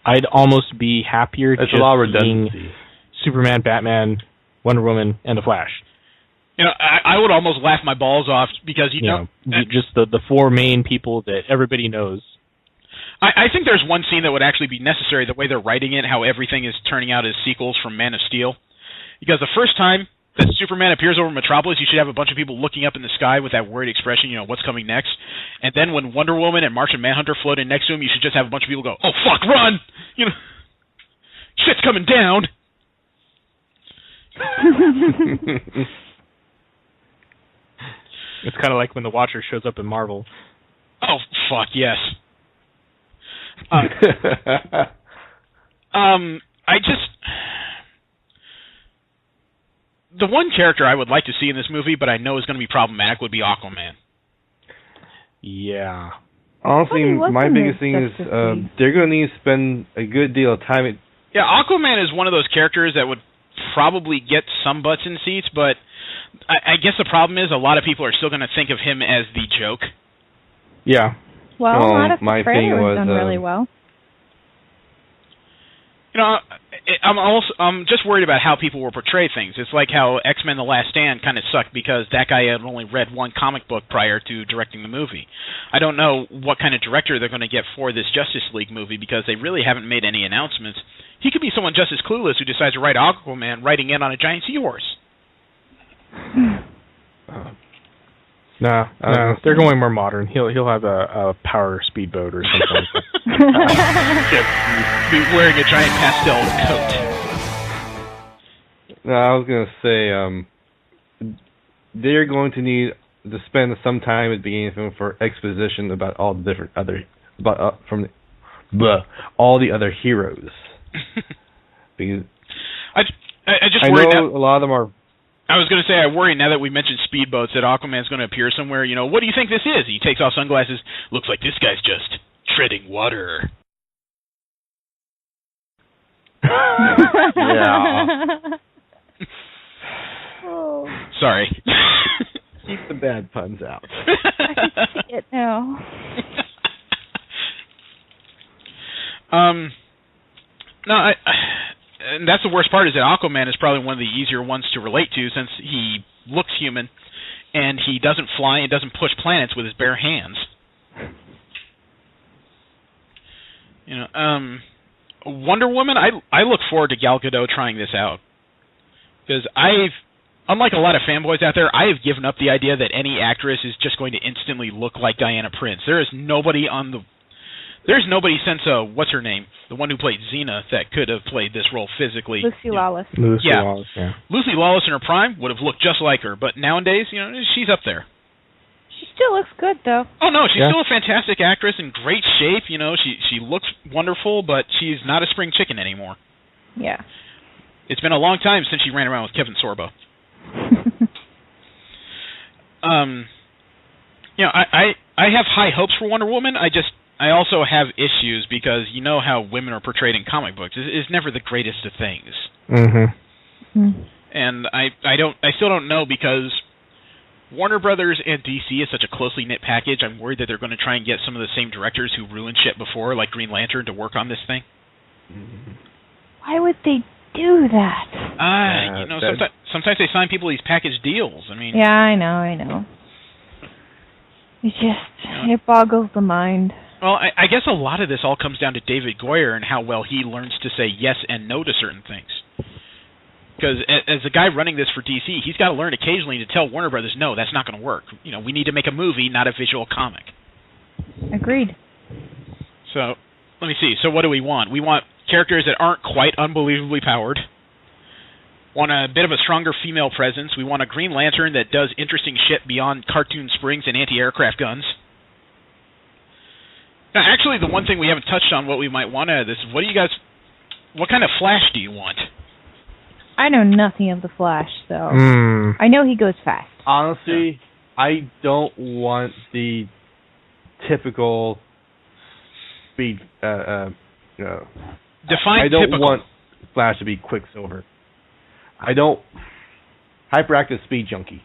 Speaker 5: I'd almost be happier just seeing Superman, Batman, Wonder Woman, and the Flash.
Speaker 4: I would almost laugh my balls off because
Speaker 5: just the 4 main people that everybody knows.
Speaker 4: I think there's one scene that would actually be necessary, the way they're writing it, how everything is turning out as sequels from Man of Steel. Because the first time that Superman appears over Metropolis, you should have a bunch of people looking up in the sky with that worried expression, what's coming next. And then when Wonder Woman and Martian Manhunter float in next to him, you should just have a bunch of people go, "Oh, fuck, run!" Shit's coming down!
Speaker 5: It's kind of like when the Watcher shows up in Marvel.
Speaker 4: Oh, fuck, yes. The one character I would like to see in this movie, but I know is going to be problematic, would be Aquaman.
Speaker 3: Yeah. Honestly, my biggest thing is they're going to need to spend a good deal of time.
Speaker 4: Yeah, Aquaman is one of those characters that would probably get some butts in seats, but I guess the problem is a lot of people are still going to think of him as the joke.
Speaker 5: Yeah.
Speaker 6: Well, a lot of the trailer was done really well.
Speaker 4: I'm just worried about how people will portray things. It's like how X-Men: The Last Stand kind of sucked because that guy had only read one comic book prior to directing the movie. I don't know what kind of director they're going to get for this Justice League movie because they really haven't made any announcements. He could be someone just as clueless who decides to write Aquaman riding in on a giant seahorse.
Speaker 5: No, they're going more modern. He'll have a power speedboat or something.
Speaker 4: Be wearing a giant pastel coat.
Speaker 3: No, I was gonna say they're going to need to spend some time at the beginning of the film for exposition about all the different all the other heroes. Because
Speaker 4: I just worry
Speaker 3: know a lot of them are.
Speaker 4: I was going to say, I worry now that we mentioned speedboats that Aquaman's going to appear somewhere. What do you think this is? He takes off sunglasses. Looks like this guy's just treading water.
Speaker 3: Yeah.
Speaker 6: Oh.
Speaker 4: Sorry.
Speaker 3: Keep the bad puns out.
Speaker 6: I can see it now.
Speaker 4: No, and that's the worst part is that Aquaman is probably one of the easier ones to relate to since he looks human and he doesn't fly and doesn't push planets with his bare hands. Wonder Woman, I look forward to Gal Gadot trying this out. Because unlike a lot of fanboys out there, I have given up the idea that any actress is just going to instantly look like Diana Prince. There's nobody since, what's her name? The one who played Xena that could have played this role physically.
Speaker 6: Lucy Lawless.
Speaker 5: Lucy Lawless, yeah.
Speaker 4: Lucy Lawless in her prime would have looked just like her, but nowadays, she's up there.
Speaker 6: She still looks good, though.
Speaker 4: Oh, no, she's still a fantastic actress in great shape. She looks wonderful, but she's not a spring chicken anymore.
Speaker 6: Yeah.
Speaker 4: It's been a long time since she ran around with Kevin Sorbo. I have high hopes for Wonder Woman. I also have issues because you know how women are portrayed in comic books. It's never the greatest of things.
Speaker 5: Mm-hmm.
Speaker 4: And I still don't know because Warner Brothers and DC is such a closely knit package. I'm worried that they're going to try and get some of the same directors who ruined shit before, like Green Lantern, to work on this thing.
Speaker 6: Why would they do that?
Speaker 4: Sometimes they sign people these package deals. I mean,
Speaker 6: yeah, I know. It boggles the mind.
Speaker 4: Well, I guess a lot of this all comes down to David Goyer and how well he learns to say yes and no to certain things. Because as the guy running this for DC, he's got to learn occasionally to tell Warner Brothers, no, that's not going to work. We need to make a movie, not a visual comic.
Speaker 6: Agreed.
Speaker 4: So, let me see. So what do we want? We want characters that aren't quite unbelievably powered. Want a bit of a stronger female presence. We want a Green Lantern that does interesting shit beyond cartoon springs and anti-aircraft guns. Now, actually, the one thing we haven't touched on what we might want out of this is what kind of Flash do you want?
Speaker 6: I know nothing of the Flash, so I know he goes fast.
Speaker 7: Honestly, I don't want the typical speed.
Speaker 4: Define
Speaker 7: I don't
Speaker 4: typical.
Speaker 7: want Flash to be Quicksilver. I don't hyperactive speed junkie.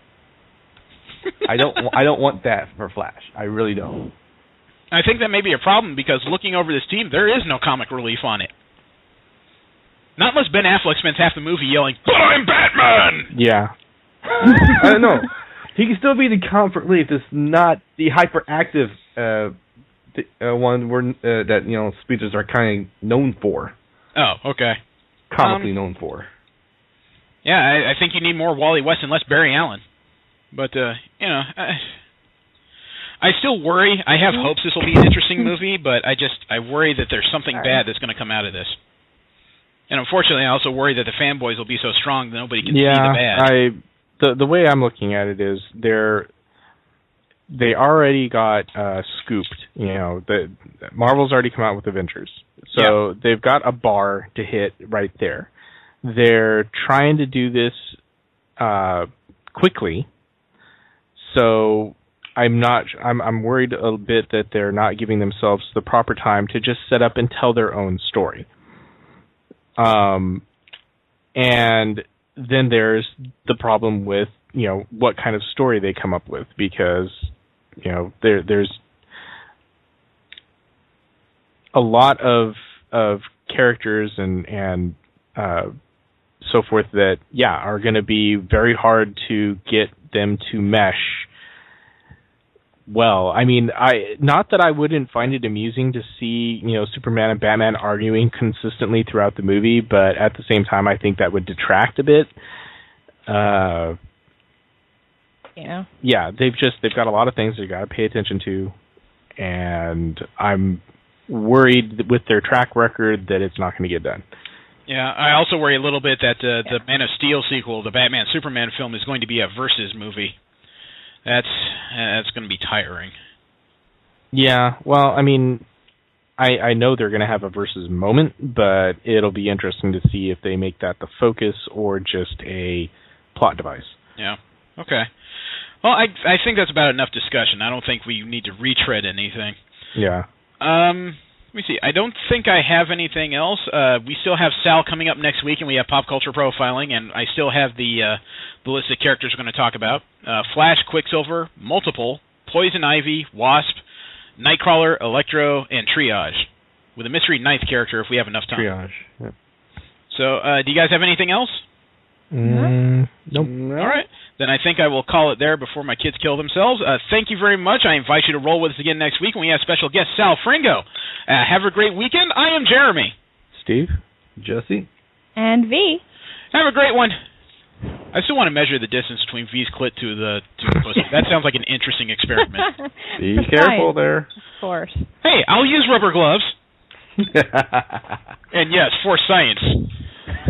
Speaker 7: I don't want that for Flash. I really don't.
Speaker 4: I think that may be a problem because looking over this team, there is no comic relief on it. Not unless Ben Affleck spends half the movie yelling, "But I'm Batman!"
Speaker 5: Yeah.
Speaker 7: I don't know. He can still be the comic relief. It's not the hyperactive one that speeches are kind of known for.
Speaker 4: Oh, okay.
Speaker 7: Comically known for.
Speaker 4: Yeah, I think you need more Wally West and less Barry Allen. But I still worry. I have hopes this will be an interesting movie, but I worry that there's something bad that's going to come out of this. And unfortunately, I also worry that the fanboys will be so strong that nobody can see the bad.
Speaker 5: The way I'm looking at it is they already got scooped. Marvel's already come out with Avengers, so they've got a bar to hit right there. They're trying to do this quickly, so I'm worried a bit that they're not giving themselves the proper time to just set up and tell their own story. And then there's the problem with, what kind of story they come up with, because, there's a lot of characters and so forth that, are going to be very hard to get them to mesh well. I mean, not that I wouldn't find it amusing to see, Superman and Batman arguing consistently throughout the movie, but at the same time, I think that would detract a bit. Yeah, they've got a lot of things they've got to pay attention to, and I'm worried with their track record that it's not going to get done.
Speaker 4: Yeah, I also worry a little bit that the Man of Steel sequel, the Batman Superman film, is going to be a versus movie. That's going to be tiring.
Speaker 5: Yeah, well, I mean, I know they're going to have a versus moment, but it'll be interesting to see if they make that the focus or just a plot device.
Speaker 4: Yeah, okay. Well, I think that's about enough discussion. I don't think we need to retread anything.
Speaker 5: Yeah.
Speaker 4: Let me see. I don't think I have anything else. We still have Sal coming up next week, and we have Pop Culture Profiling, and I still have the list of characters we're going to talk about. Flash, Quicksilver, Multiple, Poison Ivy, Wasp, Nightcrawler, Electro, and Triage, with a mystery ninth character if we have enough time.
Speaker 7: Triage, yep.
Speaker 4: So, do you guys have anything else?
Speaker 5: Nope.
Speaker 4: All right. Then I think I will call it there before my kids kill themselves. Thank you very much. I invite you to roll with us again next week when we have special guest Sal Fringo. Have a great weekend. I am Jeremy.
Speaker 7: Steve. Jesse.
Speaker 6: And V.
Speaker 4: Have a great one. I still want to measure the distance between V's clit to the pussy. That sounds like an interesting experiment.
Speaker 7: Be careful there.
Speaker 6: Of course.
Speaker 4: Hey, I'll use rubber gloves. And yes, for science.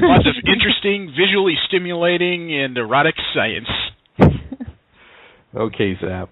Speaker 4: Lots of interesting, visually stimulating, and erotic science.
Speaker 7: Okay, Zap.